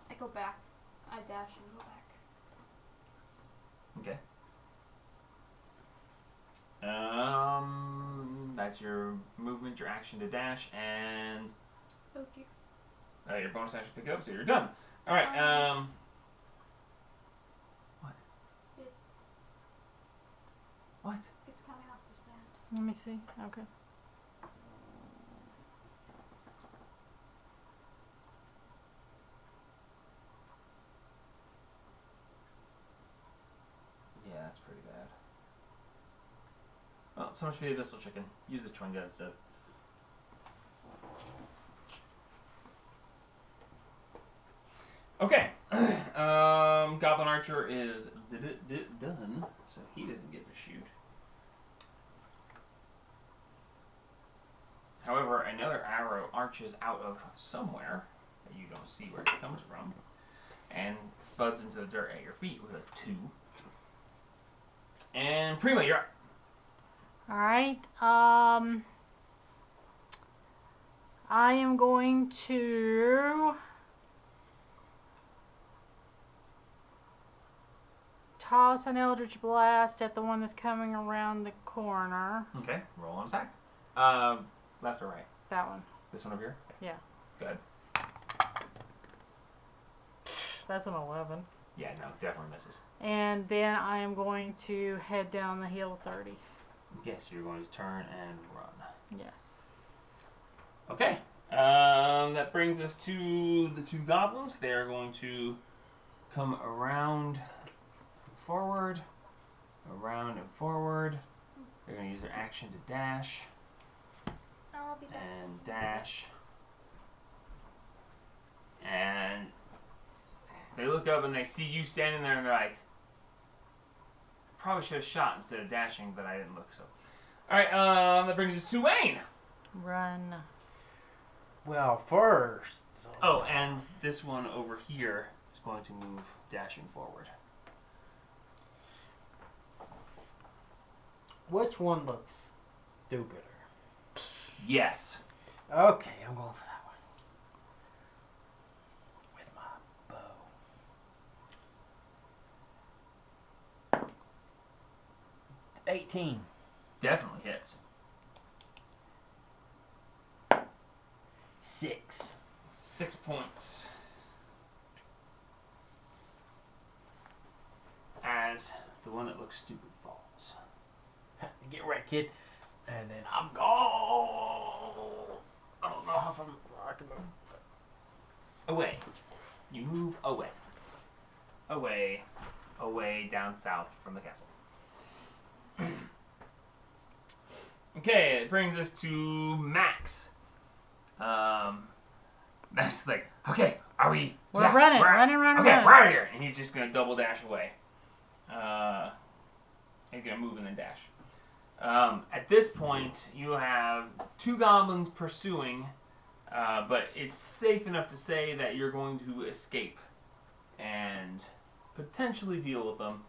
I go back. I dash and go back. Okay. That's your movement, your action to dash, and Oh dear. your bonus action pick up. So you're done. All right. What? What? It's coming off the stand. Let me see. Okay. Yeah, that's pretty bad. Well, so much for the abyssal chicken. Use the chewing instead. Okay. Goblin Archer is done, so he doesn't get to shoot. However, another arrow arches out of somewhere that you don't see where it comes from, and thuds into the dirt at your feet with a 2. And Prima, you're up. All right. I am going to toss an Eldritch Blast at the one that's coming around the corner. Okay, roll on attack. Left or right? That one. This one over here? Yeah. Good. That's an 11. Yeah, no, definitely misses. And then I am going to head down the hill 30. Yes, you're going to turn and run. Yes. Okay. That brings us to the 2 goblins. They are going to come around and forward. Around and forward. They're going to use their action to dash. I'll be back. And dash. And they look up and they see you standing there and they're like, probably should have shot instead of dashing, but I didn't look so. Alright, that brings us to Wayne. Run. Well, first. Oh, and this one over here is going to move dashing forward. Which one looks stupider? Yes. Okay, I'm going for that one. With my bow. 18. Definitely hits. 6. 6 points. As the one that looks stupid falls. Get right, kid. And then I'm gone. I don't know how I can move. Away. You move away. Away. Away down south from the castle. Okay, it brings us to Max. Max is like, okay, are we? We're running. Okay, running. we're out of here. And he's just going to double dash away. He's going to move and then dash. At this point, you have 2 goblins pursuing, but it's safe enough to say that you're going to escape and potentially deal with them.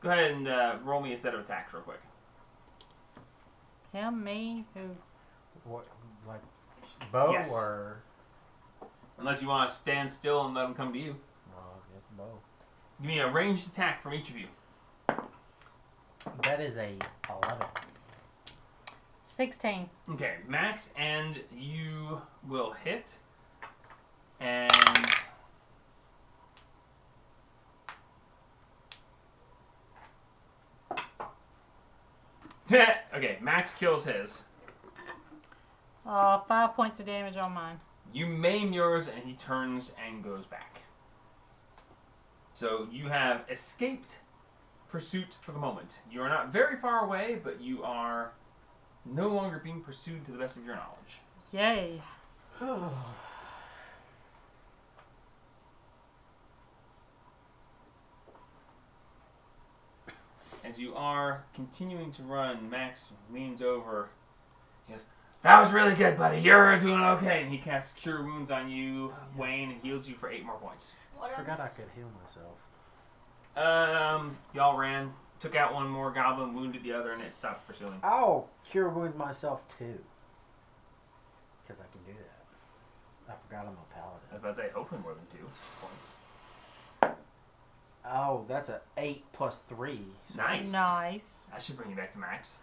Go ahead and roll me a set of attacks real quick. Him, me, who? What, like bow Yes. or? Unless you want to stand still and let them come to you. No, I guess bow. Give me a ranged attack from each of you. That is a 11. 16. Okay, Max and you will hit. And okay, Max kills his. 5 points of damage on mine. You maim yours and he turns and goes back. So you have escaped pursuit for the moment. You are not very far away, but you are no longer being pursued to the best of your knowledge. Yay. as you are continuing to run, Max leans over. He goes, "That was really good, buddy. You're doing okay." And he casts Cure Wounds on you, Wayne, and heals you for 8 more points. What I are forgot I these? could heal myself. Y'all ran, took out one more goblin, wounded the other, and it stopped pursuing. I'll cure wound myself too. Because I can do that. I forgot I'm a I was paladin. about to say, hopefully more than 2 points. Oh, that's a 8 plus 3. So Nice. Nice. I should bring you back to max.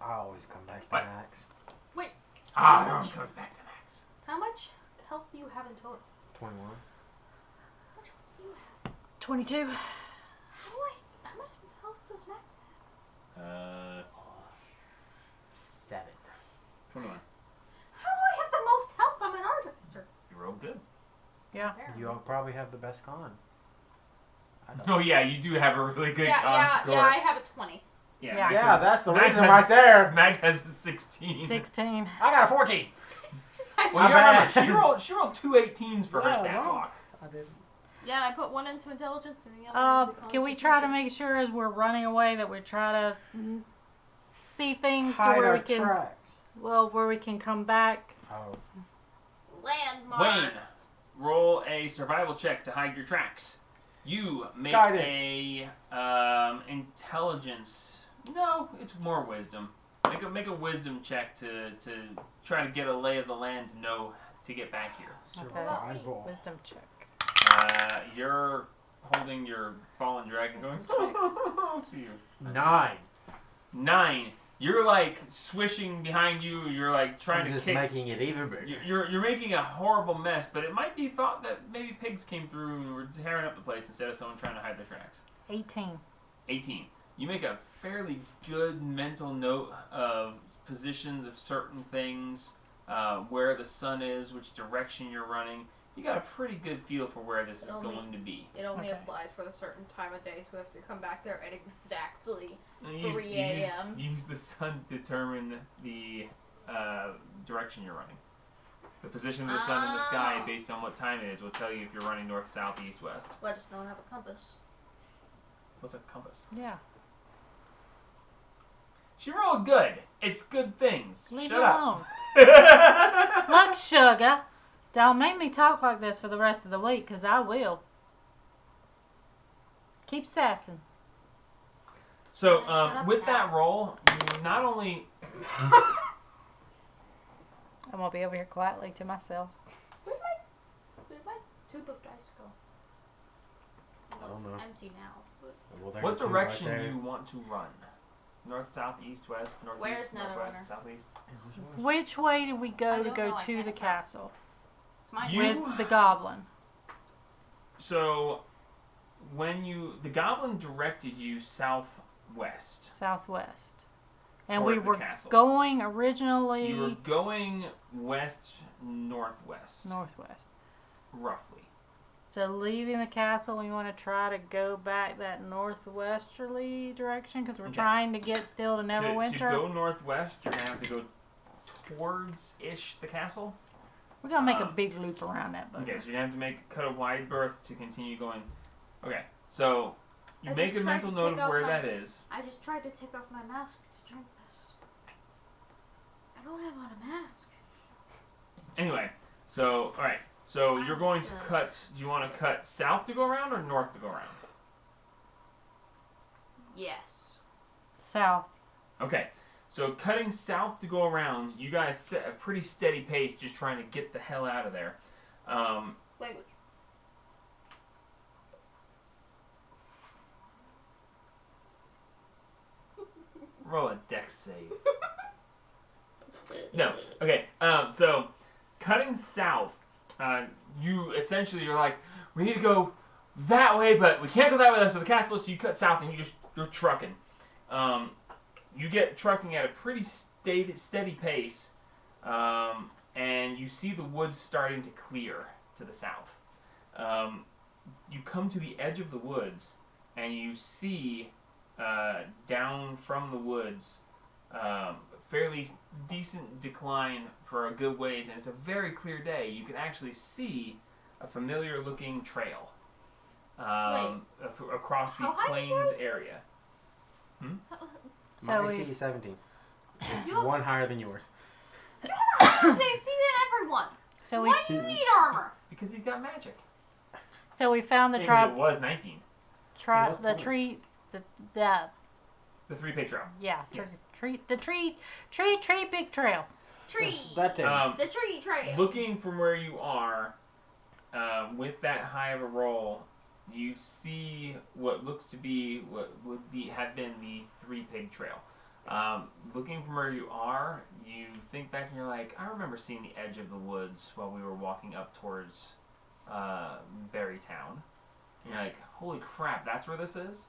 I always come back to What? max. Everyone comes back to max. How much health do you have in total? 21. How much health do you have? 22. How much health does Max have? 7. 21. How do I have the most health? I'm an artificer. You rolled good. Yeah. Apparently. You all probably have the best con. I don't. Oh yeah, you do have a really good con score. Yeah, I have a 20. Yeah, Yeah. Max Yeah, has- that's the Max reason has right a- there. Max has a 16. 16. I got a 14. Well, My you remember, bad. she rolled 2 18s for her Yeah, stat no. block. I didn't. Yeah, and I put one into intelligence and the other into Can we try to constitution. make sure as we're running away that we try to see things to Hide where our we can, tracks. where we can come back? Oh. Landmarks. Wayne, roll a survival check to hide your tracks. You make Guidance. a intelligence. No, it's more wisdom. Make a wisdom check to try to get a lay of the land to know to get back here. Survival. Wisdom check. You're holding your fallen dragon going. Wisdom I'll see you. 9. 9. You're like swishing behind you. You're like trying I'm to just kick. making it even bigger. You're making a horrible mess, but it might be thought that maybe pigs came through and were tearing up the place instead of someone trying to hide their tracks. 18. 18. You make a fairly good mental note of positions of certain things, where the sun is, which direction you're running. You got a pretty good feel for where this is going to be. It only Okay. applies for the certain time of day, so we have to come back there at exactly And you 3 a.m. Use the sun to determine the direction you're running. The position of the sun in the sky, Oh. based on what time it is, will tell you if you're running north, south, east, west. Well, I just don't have a compass. What's a compass? Yeah. She rolled good. It's good things. Leave Shut it up. alone. Look, sugar. Don't make me talk like this for the rest of the week, because I will. Keep sassing. So, Shut up with now. that roll, you not only I'm going to be over here quietly to myself. Where'd my tube of dice go? Well, I don't it's know. empty now. But Well, there's what a clue direction right do there. you want to run? North, south, east, west, northeast, Where's northwest, Netherwinter? southeast. Which way do we I go to don't go know, I to can't the tell. castle? it's my You- turn. With the goblin. So, the goblin directed you southwest. Southwest. And Towards we the were castle. going originally You were going west, northwest, northwest. roughly. So leaving the castle, we want to try to go back that northwesterly direction because we're Okay. trying to get still to To Neverwinter. go northwest, you're gonna have to go towards-ish the castle. We're gonna make a big loop around that boat. Okay, so you're gonna have to cut a wide berth to continue going. Okay, so you I make just a tried mental to note take of off where my- that is. I just tried to take off my mask to drink this. I don't have on a mask. Anyway, so all right, so I'm you're going to just cut. Do you want to cut south to go around or north to go around? Yes. South. Okay, so cutting south to go around, you guys set a pretty steady pace, just trying to get the hell out of there. Language. Roll a dex save. No. Okay. So cutting south, you essentially you're like, we need to go that way, but we can't go that way. That's where the castle is. So you cut south and you're trucking. You get trucking at a pretty steady pace, and you see the woods starting to clear to the south. You come to the edge of the woods, and you see down from the woods, fairly decent decline for a good ways, and it's a very clear day. You can actually see a familiar looking trail. across the how high is plains yours? area. So My we- AC is 17. It's You- one higher than yours. You have more AC than everyone. So we Why do you need armor? Because he's got magic. found the Because tribe. it was 19. It was The 20. tree. The The 3-pay trail. yeah. Yes. Tree big trail. Tree. That thing. The tree trail. Looking from where you are, with that high of a roll, you see what looks to be what have been the 3-pig trail. Looking from where you are, you think back and you're like, I remember seeing the edge of the woods while we were walking up towards Berrytown. And you're like, holy crap, that's where this is?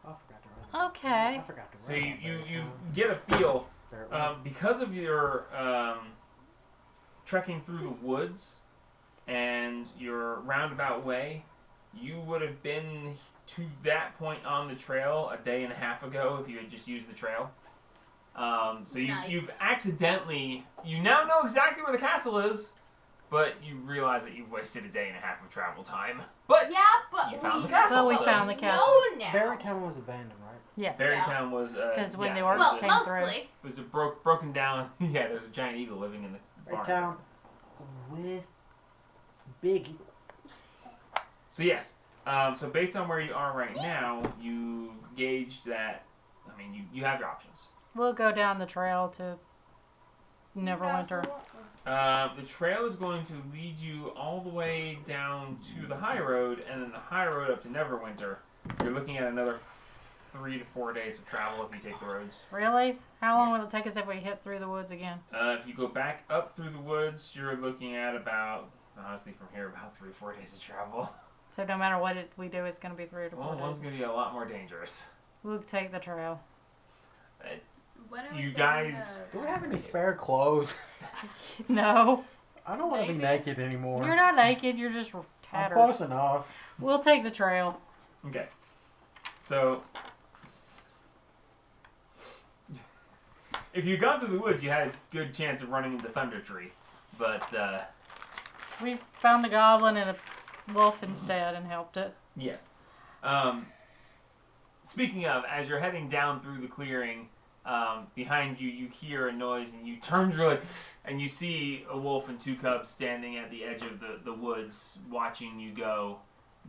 I forgot to write it. Okay. I forgot to So write you it. get a feel. There it was. Because of your trekking through the woods and your roundabout way, you would have been to that point on the trail a day and a half ago if you had just used the trail. So Nice. you've accidentally, you now know exactly where the castle is, but you realize that you've wasted a day and a half of travel time. But Yeah, but you found the we castle. But we so found the castle. know now. Berrytown was abandoned, right? Yes. Berrytown was Because when the it orcs was Well, a- came through. mostly. it was a broken down. Yeah, there's a giant eagle living in the barn. Berrytown with big. So yes, so based on where you are right now, you gauged that. I mean, you have your options. We'll go down the trail to Neverwinter. The trail is going to lead you all the way down to the high road, and then the high road up to Neverwinter. You're looking at another 3 to 4 days of travel if you take the roads. Really? How long will it take us if we hit through the woods again? If you go back up through the woods, you're looking at about, honestly, from here, about 3 or 4 days of travel. So no matter what we do, it's going to be 3 to 4 Well, days. one's going to be a lot more dangerous. We'll take the trail. When are we You getting guys- Do we have any spare clothes? No. I don't want to be Maybe. naked anymore. You're not naked. You're just I'm tattered. close enough. We'll take the trail. Okay. So, if you'd gone through the woods, you had a good chance of running into Thunder Tree. But, We found a goblin and a wolf instead and helped it. yes. Speaking of, as you're heading down through the clearing, behind you, you hear a noise and you turn really, and you see a wolf and 2 cubs standing at the edge of the woods, watching you go,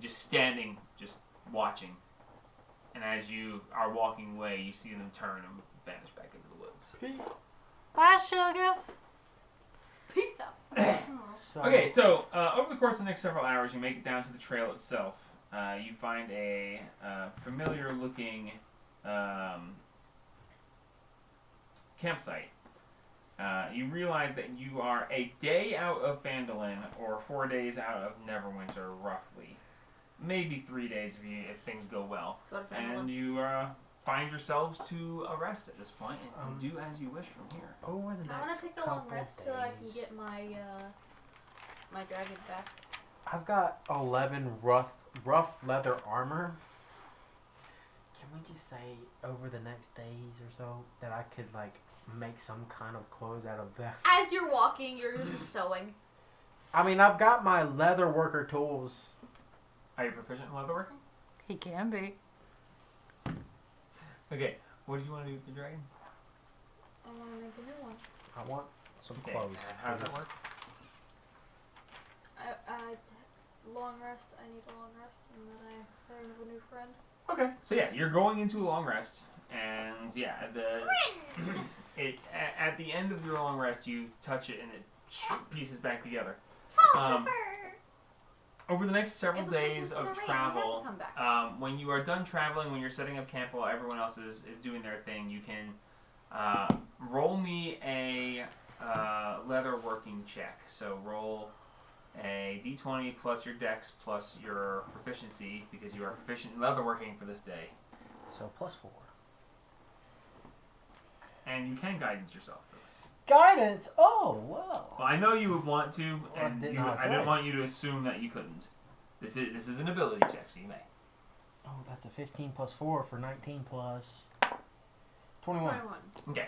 just standing, just watching. And as you are walking away, you see them turn and vanish back into the woods. Bye, Sugas. Peace out. So, Okay, so over the course of the next several hours, you make it down to the trail itself. You find a familiar-looking campsite. You realize that you are a day out of Phandalin, or 4 days out of Neverwinter, roughly. Maybe 3 days if things go well. Go to And family. you find yourselves to a rest at this point, and can do as you wish from here. over the I want next to take a long couple rest so I can days, get my my dragon back. I've got 11 rough leather armor. Can we just say over the next days or so that I could like make some kind of clothes out of that? As you're walking, you're just sewing. I mean, I've got my leather worker tools. Are you proficient in leatherworking? He can be. Okay, what do you want to do with the dragon? I want to make a new one. I want some Okay, clothes. how does that please. work? I long rest. I need a long rest, and then I have a new friend. Okay, so yeah, you're going into a long rest, and yeah, at the end of your long rest, you touch it and it pieces back together. Over the next several It'll take days me of for the rain. I have travel, to come back. when you are done traveling, when you're setting up camp while everyone else is doing their thing, you can roll me a leather working check. So roll a d20 plus your dex plus your proficiency, because you are proficient in leatherworking for this day. So +4. And you can guidance yourself for this. Guidance. Oh well. Well, I know you would want to, Well, I and didn't you, know I didn't that. want you to assume that you couldn't. This is an ability check, so you may. Oh, that's a 15 +4 for 19 plus 21. 21. Okay.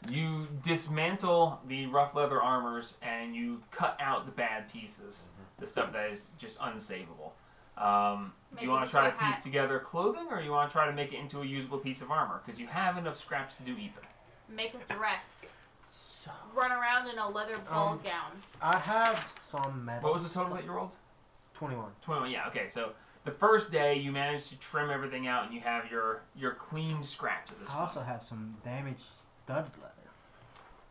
You dismantle the rough leather armors and you cut out the bad pieces, the stuff that is just unsavable. Do you want to try to piece together clothing, or you want to try to make it into a usable piece of armor? Because you have enough scraps to do either. Make a dress. So, Run around in a leather ball gown. I have some metal. What was the total that you rolled? 21. 21, yeah, okay. So the first day you managed to trim everything out and you have your clean scraps at this I point. also have some damaged studded leather.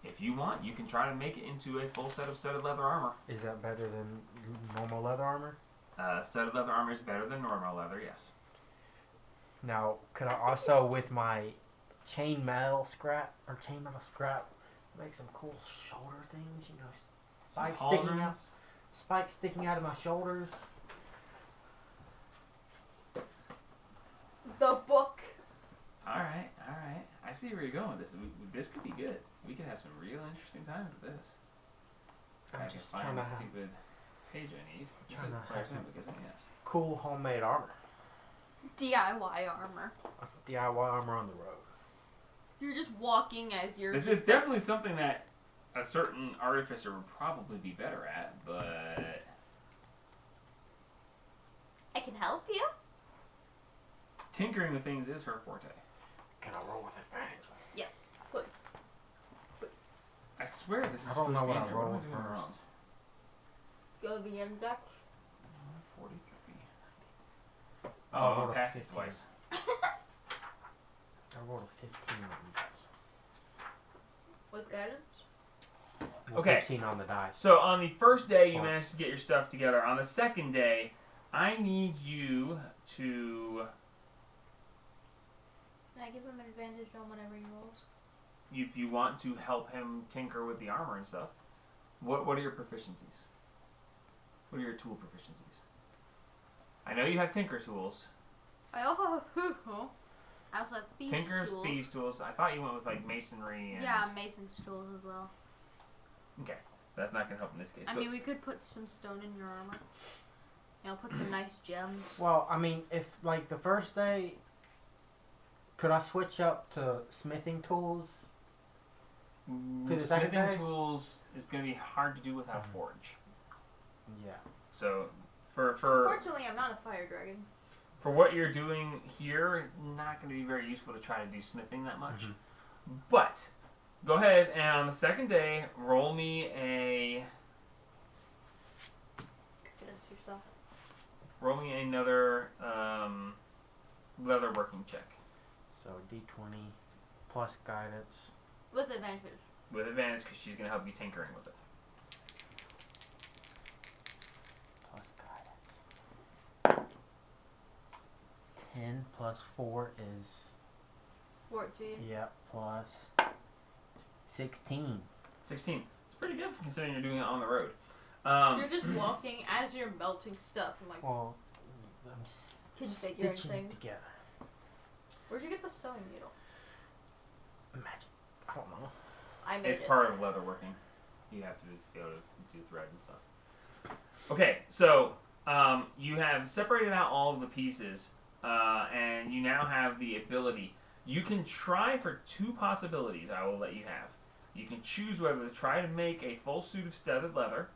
If you want, you can try to make it into a full set of studded leather armor. Is that better than normal leather armor? Studded leather armor is better than normal leather, yes. Now, could I also, with my chain metal scrap, make some cool shoulder things? You know, spikes sticking out of my shoulders. The book. Alright. I see where you're going with this. This could be good. We could have some real interesting times with this. I'm I can just find trying the to have stupid page I need. This trying is to player have some- because yes. cool homemade armor. DIY armor. DIY armor on the road. You're just walking as you're. This is definitely something that a certain artificer would probably be better at, but I can help you. tinkering with things is her forte. Can I roll with advantage? Yes, please. I swear this is I don't know supposed what to be I in here. What am rolled doing first. wrong? Go to the index. 43. I Oh, rolled a passed it 15. twice. I rolled a 15 on the dice. With guidance. Well, Okay. 15 on the dice. So on the first day, you Plus. managed to get your stuff together. On the second day, I need you to. Can I give him an advantage on whatever he rolls? If you want to help him tinker with the armor and stuff, what are your proficiencies? What are your tool proficiencies? I know you have tinker tools. I also have I also have thieves Tinker's tools. thieves tools. I thought you went with like masonry and. Yeah, mason's tools as well. Okay, so that's not gonna help in this case. I but- mean, we could put some stone in your armor. You know, put some nice gems. Well, I mean, if like the first day, could I switch up to smithing tools? To the second Smithing day? tools is gonna be hard to do without a forge. Yeah. So, for Fortunately, I'm not a fire dragon. for what you're doing here, not going to be very useful to try to do smithing that much. Mhm. But go ahead and on the second day, roll me another leather working check So D20 plus guidance. With advantage. with advantage because she's going to help you tinkering with it. Plus guidance. 10 plus 4 is 14. plus 16. 16. It's pretty good considering you're doing it on the road. You're just walking as you're melting stuff and like Well, I'm configuring stitching things. it together. Where'd you get the sewing needle? Magic. I don't know. I made It's it. part of leather working. You have to be able to do thread and stuff. Okay, so you have separated out all of the pieces, and you now have the ability. You can try for two possibilities. I will let you have. You can choose whether to try to make a full suit of studded leather,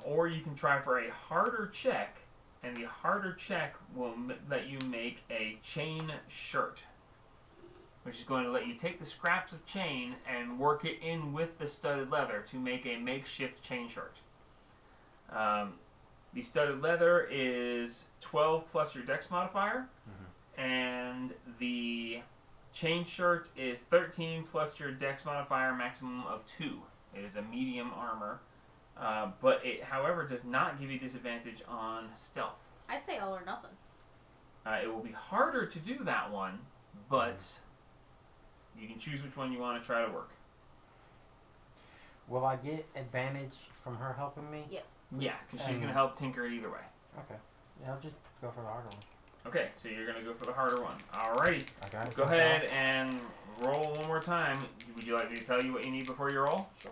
or you can try for a harder check, and the harder check will let you make a chain shirt, which is going to let you take the scraps of chain and work it in with the studded leather to make a makeshift chain shirt. The studded leather is 12 plus your dex modifier, and the chain shirt is 13 plus your dex modifier, maximum of 2. It is a medium armor, but it, however, does not give you disadvantage on stealth. I say all or nothing. It will be harder to do that one, but you can choose which one you want to try to work. Will I get advantage from her helping me? Yes. Yeah, because she's going to help tinker it either way. Okay. Yeah, I'll just go for the harder one. Okay, so you're going to go for the harder one. Alrighty, Okay. go ahead and roll one more time. Would you like me to tell you what you need before you roll? Sure.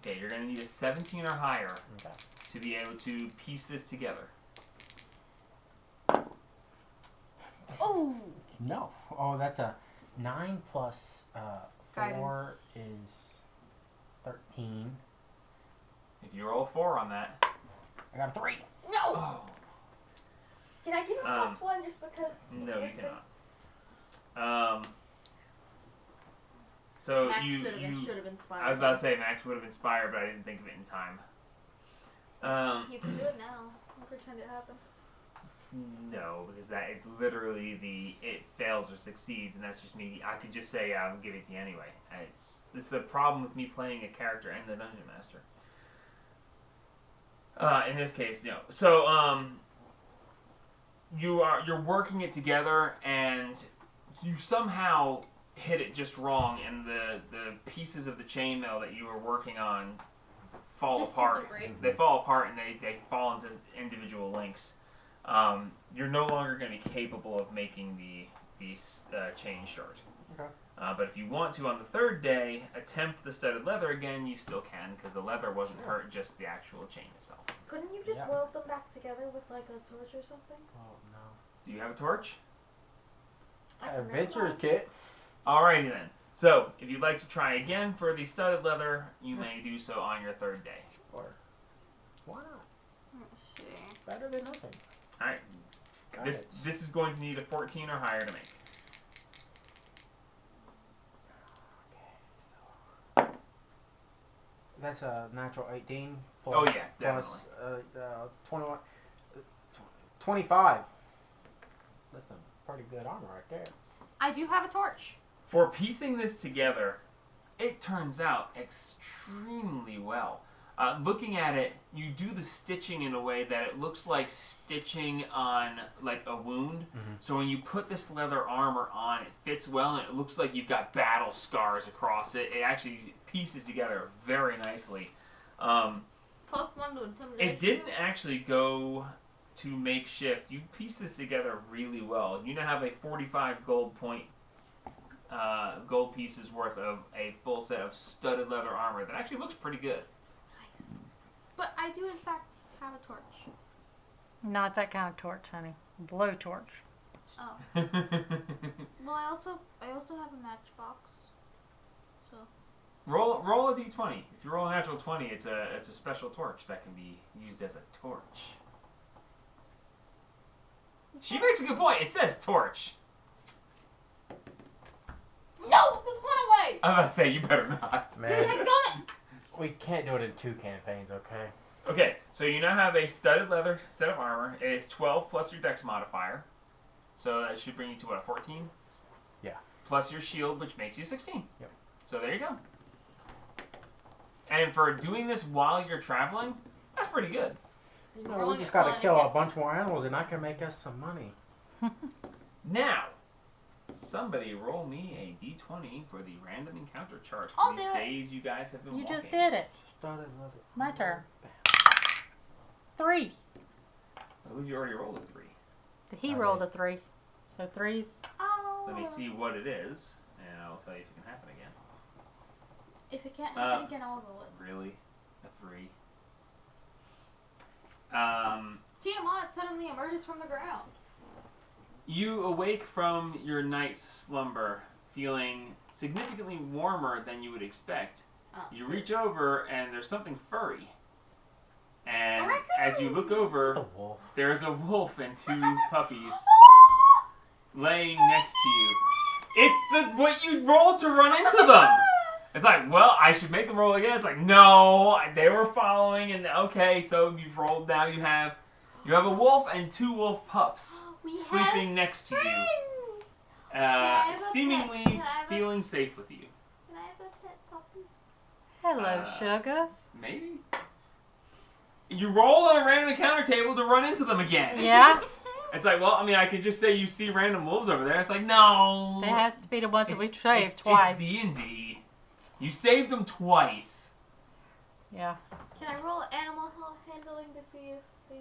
Okay, you're going to need a 17 or higher Okay. to be able to piece this together. Oh! No. Oh, that's a 9 plus 4 Guidance. is 13. If you roll a 4 on that, I got a 3. No! oh, Can I give him +1 just because? No, you cannot. So Max you should have inspired. I was about to say Max would have inspired, but I didn't think of it in time. You can do it now. I'll pretend it happened. No, because that is literally it fails or succeeds, and that's just me. I could just say I'll give it to you anyway. It's the problem with me playing a character and the dungeon master. In this case, So you're working it together, and you somehow hit it just wrong, and the pieces of the chainmail that you were working on fall apart. They fall apart, and they fall into individual links. You're no longer going to be capable of making the chain short. Okay. But if you want to, on the third day, attempt the studded leather again, you still can, because the leather wasn't hurt, just the actual chain itself. Couldn't you just weld them back together with like a torch or something? Oh no. Do you have a torch? Adventurer's kit. Alrighty then. So, if you'd like to try again for the studded leather, you may do so on your third day. Sure. Why not? Let's see. Better than nothing. Alright. This is going to need a 14 or higher to make. Okay, so that's a natural 18 plus, Oh yeah, definitely. plus 21, 25. That's some pretty good armor right there. I do have a torch. For piecing this together, it turns out extremely well. Looking at it, you do the stitching in a way that it looks like stitching on like a wound. Mm-hmm. So when you put this leather armor on, it fits well, and it looks like you've got battle scars across it. It actually pieces together very nicely. +1 to intimidation. It didn't actually go to makeshift. You piece this together really well. You now have a 45 gold pieces worth of a full set of studded leather armor that actually looks pretty good. Nice. But I do in fact have a torch. Not that kind of torch, honey. Blow torch. Oh. Well, I also have a matchbox. So. Roll a d20. If you roll a natural 20, it's a special torch that can be used as a torch. She makes a good point. It says torch. No, this went away. I'm about to say you better not. Man, I got it. we can't do it in 2 campaigns, okay? Okay, so you now have a studded leather set of armor. It is 12 plus your dex modifier. So that should bring you to what, a 14? Yeah. Plus your shield, which makes you 16. Yep. So there you go. And for doing this while you're traveling, that's pretty good. No, we just gotta kill a bunch more animals and I can make us some money. Now, somebody roll me a d20 for the random encounter chart I'll for these do it. days you guys have been You walking. just did it. Studded leather. My turn. 3. I believe you already rolled a 3. He rolled a 3. So 3's. Oh. Let me see what it is, and I'll tell you if it can happen again. If it can't happen again, I'll roll it. Really? A 3? Tiamat suddenly emerges from the ground. You awake from your night's slumber feeling significantly warmer than you would expect. Oh. You reach over and there's something furry. And raccoon! as you look It's over, a wolf. there's a wolf and 2 puppies laying next to you. It's what you rolled to run into them. It's like, well, I should make them roll again. It's like, no, they were following, and okay, so you've rolled now. You have a wolf and 2 wolf pups We sleeping have next to friends. you, I have a seemingly pet? Can I have a- feeling safe with you. Can I have a pet puppy? Hello, sugars. Maybe. You roll on a random encounter table to run into them again. Yeah? It's like, well, I mean, I could just say you see random wolves over there. It's like, no. That has to be the ones that we saved It's twice. D&D. You saved them twice. Yeah. Can I roll animal handling to see if the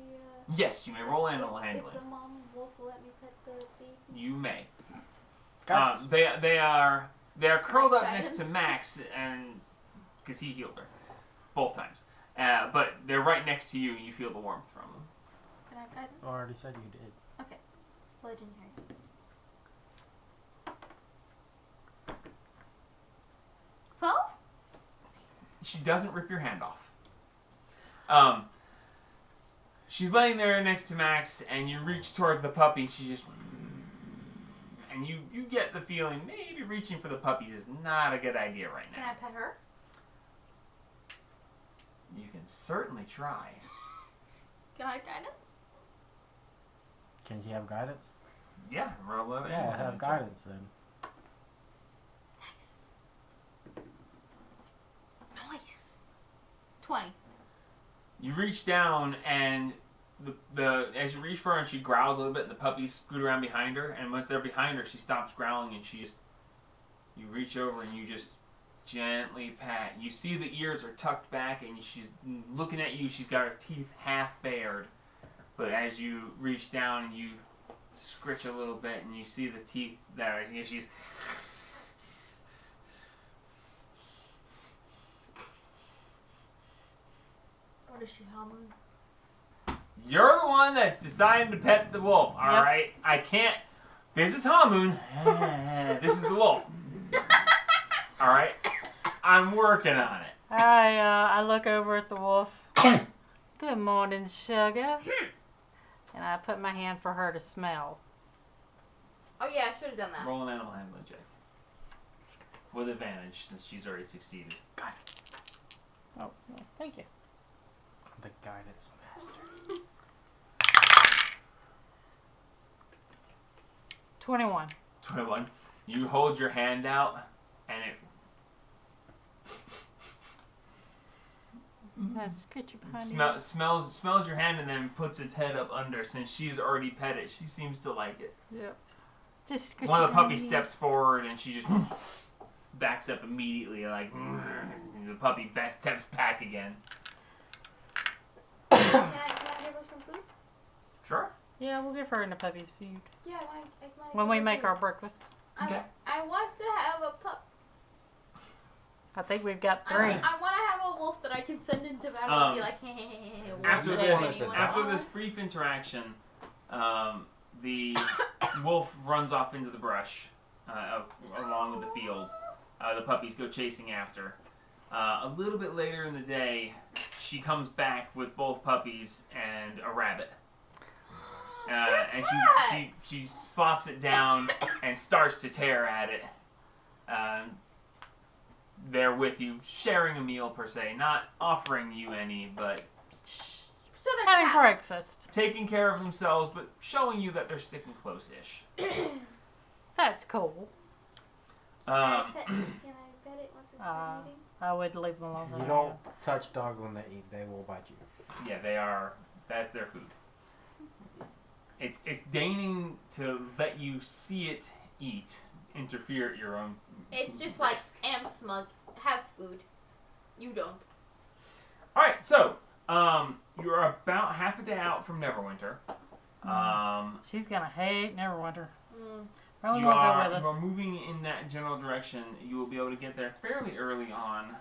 Yes, you may roll animal handling. If the mom wolf will let me pet the baby? You may. Guys, They are curled up Guidance. next to Max, and because he healed her both times. But they're right next to you, and you feel the warmth from them. Can I guide them? I already said you did. Okay. Well, I didn't hear you. 12? She doesn't rip your hand off. she's laying there next to Max, and you reach towards the puppy. She just, and you get the feeling maybe reaching for the puppies is not a good idea right Can now. I pet her? You can certainly try. Can I have guidance? Can she have guidance? Yeah, roll it. Yeah, have guidance then. Nice. 20. You reach down, and the as you reach for her, and she growls a little bit, and the puppies scoot around behind her. And once they're behind her, she stops growling, and you reach over and you just gently pat. You see the ears are tucked back, and she's looking at you. She's got her teeth half bared, but as you reach down and you scritch a little bit, and you see the teeth that are, she's. What is she humming? You're the one that's deciding to pet the wolf, all right? I can't. This is Hamun. This is the wolf. All right? I'm working on it. I look over at the wolf. Good morning, sugar. And I put my hand for her to smell. Oh yeah, I should have done that. Roll an animal handling check. With advantage, since she's already succeeded. Oh, thank you. The guidance master. 21. 21. You hold your hand out, and it Scritch behind you. smells your hand, and then puts its head up under. Since she's already pet it, she seems to like it. Yep. Just scritch One of the behind puppies you. steps forward, and she just backs up immediately, like the puppy steps back again. Can I give her some food? Sure. Yeah, we'll give her and the puppies food. Yeah, When we make our breakfast. Okay. I want to have a pup. I think we've got 3. I want to have a wolf that I can send into battle and be like, hey, hey, hey, hey, wolf. After Hey, this, anyone after want this one? brief interaction, the wolf runs off into the brush, along with the field. The puppies go chasing after. A little bit later in the day, she comes back with both puppies and a rabbit. And she slops it down and starts to tear at it. They're with you, sharing a meal per se, not offering you any, but So they're Having cats. breakfast. taking care of themselves, but showing you that they're sticking close-ish. That's cool. Can I pet it once it's done eating? I would leave them alone. You don't touch dogs when they eat; they will bite you. Yeah, they are. That's their food. It's deigning to let you see it eat, interfere at your own. It's just like, risk. am smug. Have food. You don't. All right, so you're about half a day out from Neverwinter. She's gonna hate Neverwinter. Mm. Probably You won't go are, with us. you are moving in that general direction. You will be able to get there fairly early on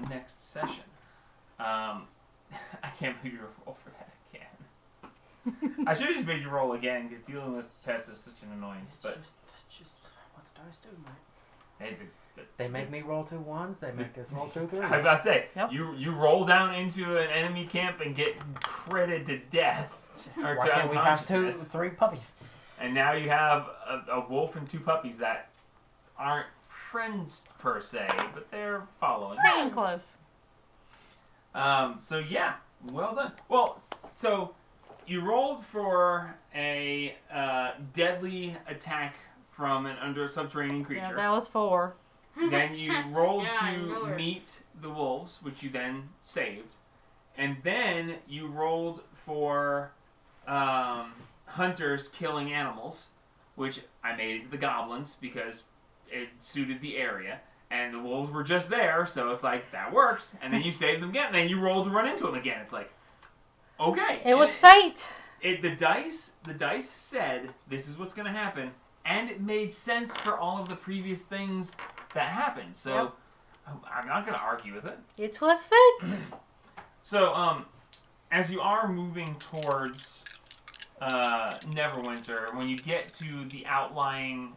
next session. I can't believe you roll for that again. I should have just made you roll again because dealing with pets is such an annoyance. But It's just what the dice do, man. hey, They make me roll 2 1s. They make us roll 2 3s. I was about to say, Yep. you roll down into an enemy camp and get critted to death. Or Why to can't we have 2 unconsciousness. 3 puppies? And now you have a wolf and 2 puppies that aren't friends per se, but they're following. Staying close. So yeah, well done. Well, so you rolled for a deadly attack from an under subterranean Yeah, creature. that was 4. Then you rolled Yeah, I know to her. meet the wolves, which you then saved. And then you rolled for hunters killing animals, which I made into the goblins because it suited the area. And the wolves were just there, so it's like, that works. And then you saved them again, and then you rolled to run into them again. It's like, okay. It was fate. The dice said this is what's going to happen, and it made sense for all of the previous things that happened. So Yep. I'm not going to argue with it. It was fate. So as you are moving towards Neverwinter, when you get to the outlying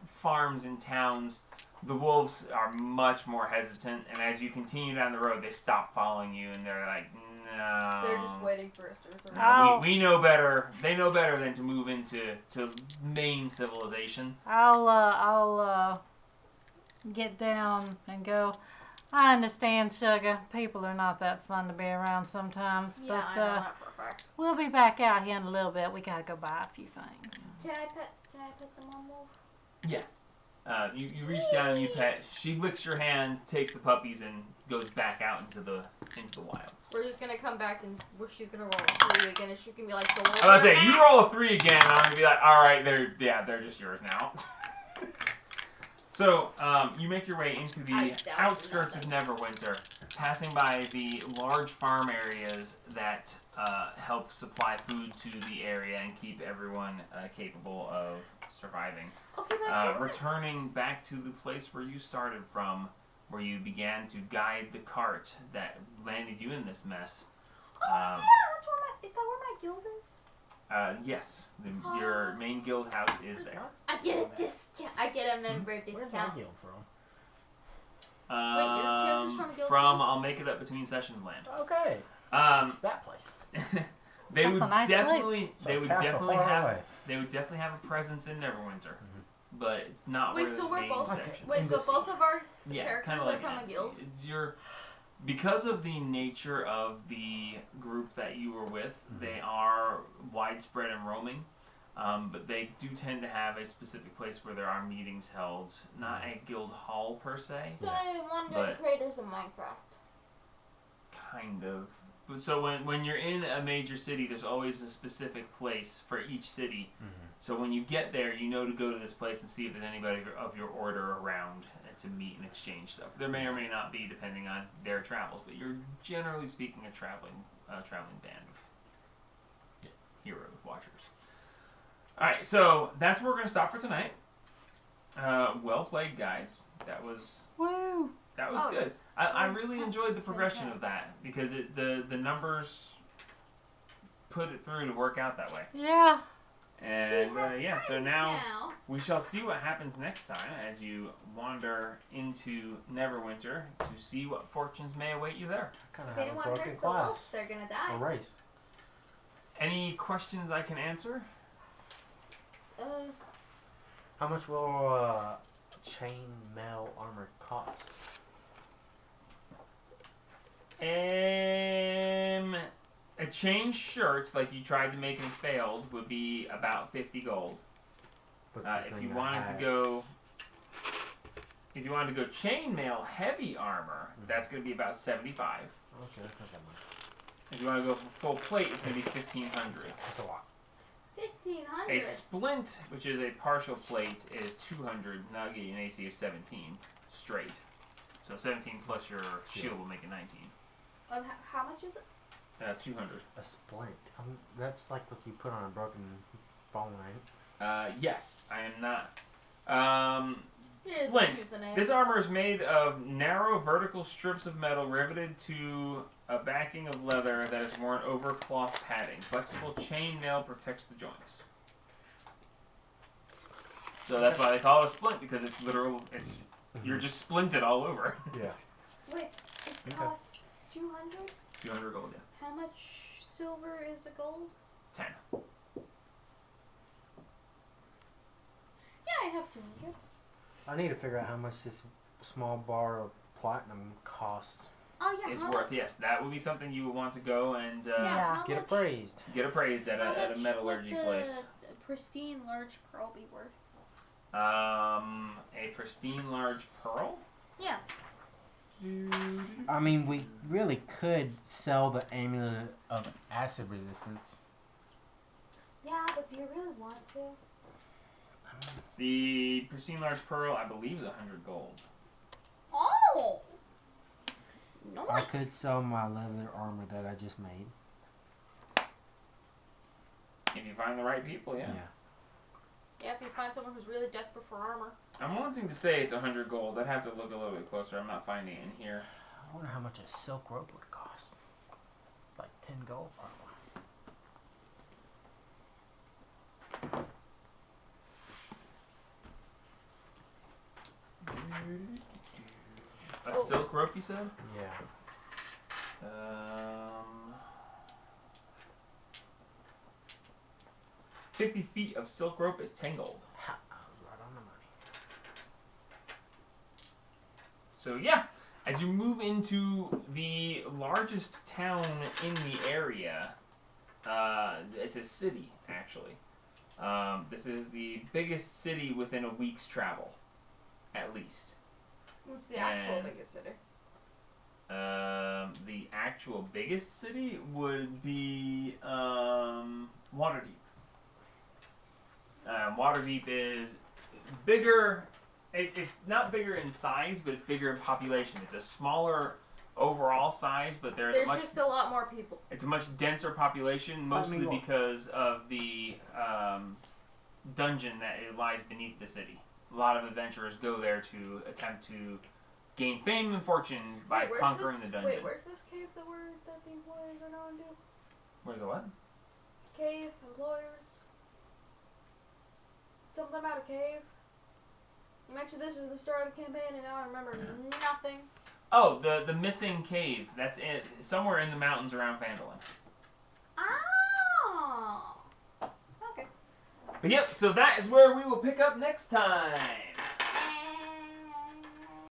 farms and towns, the wolves are much more hesitant, and as you continue down the road, they stop following you, and they're like, No. They're just waiting for us to return. Oh. We know better. They know better than to move into main civilization. I'll get down and go. I understand, Sugar. People are not that fun to be around sometimes, Yeah, but I know that for a fact. we'll be back out here in a little bit. We gotta go buy a few things. Can I pet the mom wolf? You reach down and you pet. She licks your hand, takes the puppies, and goes back out into the wilds. We're just gonna come back and she's gonna roll a 3 again, and she can be like, "The wolf." I was about to say, you roll a 3 again, and I'm gonna be like, all right, they're just yours now. So you make your way into the outskirts of Neverwinter, passing by the large farm areas that help supply food to the area and keep everyone capable of surviving. Okay, that's Returning back to the place where you started from, where you began to guide the cart that landed you in this mess. yeah, is that where my guild is? Yes, your main guild house is there. I get a discount. I get a member Where's my discount. guild from? Wait, your character's from a guild From too? I'll make it up between sessions land. Okay. Um, It's that place. they That's would a nice definitely place. they would Castle definitely far have away. they would definitely have a presence in Neverwinter, but it's not Wait, where so the we're main both- section. Wait, so Embassy. both of our Yeah, characters kind of are like from an a embassy. guild? Because of the nature of the group that you were with, they are widespread and roaming, but they do tend to have a specific place where there are meetings held, not a guild hall per se, So they want But- creators of Minecraft. kind of. But so when you're in a major city, there's always a specific place for each city. So when you get there, you know to go to this place and see if there's anybody of your order around to meet and exchange stuff. There may or may not be, depending on their travels, but you're generally speaking a traveling band of heroes, watchers. All right, so that's where we're gonna stop for tonight. Well played, guys. That was Woo! Oh, good. I really 10, enjoyed the 10, progression 10. of that because the numbers put it through to work out that way. Yeah. And We have yeah, so friends now we shall see what happens next time as you wander into Neverwinter to see what fortunes may await you there. Kind of If have a anyone broken hurts the wolves, class. they're gonna A die. race. Any questions I can answer? How much will chain mail armor cost? A chain shirt like you tried to make and failed would be about 50 gold. But If you wanted to go chainmail heavy armor, that's going to be about 75. Okay, that's not that much. If you want to go for full plate, it's going to be 1500. That's a lot. 1,500. A splint, which is a partial plate, is 200. And that'll get you an AC of 17 straight. So 17 plus your shield will make it 19. How much is it? 200. A splint. That's like what you put on a broken phone, right? Yes, I am not. It is Splint. choose the names. This armor is made of narrow vertical strips of metal riveted to a backing of leather that is worn over cloth padding. Flexible chain mail protects the joints. So that's why they call it a splint, because it's literal. It's you're just splinted all over. Yeah. Wait, it Okay. costs 200? 200 gold, yeah. How much silver is a gold? 10. Yeah, I have 200. I need to figure out how much this small bar of platinum costs. Oh, yeah. It's how worth, yes. That would be something you would want to go and Yeah. how Get much- appraised. get appraised at how a much metallurgy would place. the pristine large pearl be worth? A pristine large pearl? Yeah. I mean, we really could sell the amulet of acid resistance. Yeah, but do you really want to? The pristine large pearl, I believe, is 100 gold. Oh! Nice. I could sell my leather armor that I just made. If you find the right people, yeah. Yeah, if you find someone who's really desperate for armor. I'm wanting to say it's 100 gold. I'd have to look a little bit closer. I'm not finding it in here. I wonder how much a silk rope would cost. It's like 10 gold, probably. A silk rope, you said? Yeah. 50 feet of silk rope is tangled. Ha, I was right on the money. So yeah, as you move into the largest town in the area, it's a city actually. This is the biggest city within a week's travel, at least. What's the actual And- biggest city? The actual biggest city would be Waterdeep. Waterdeep is bigger. It's not bigger in size, but it's bigger in population. It's a smaller overall size, but there's There's just a lot more people. it's a much denser population, mostly New York. because of the dungeon that it lies beneath the city. A lot of adventurers go there to attempt to gain fame and fortune by Wait, where's conquering this, the dungeon. Wait, where's this cave that the employers are going to? Where's the what? Cave, employers. Something about a cave. You mentioned this is the start of the campaign, and now I remember nothing. Oh, the missing cave. That's it. Somewhere in the mountains around Phandalin. Oh. Okay. But yep, so that is where we will pick up next time.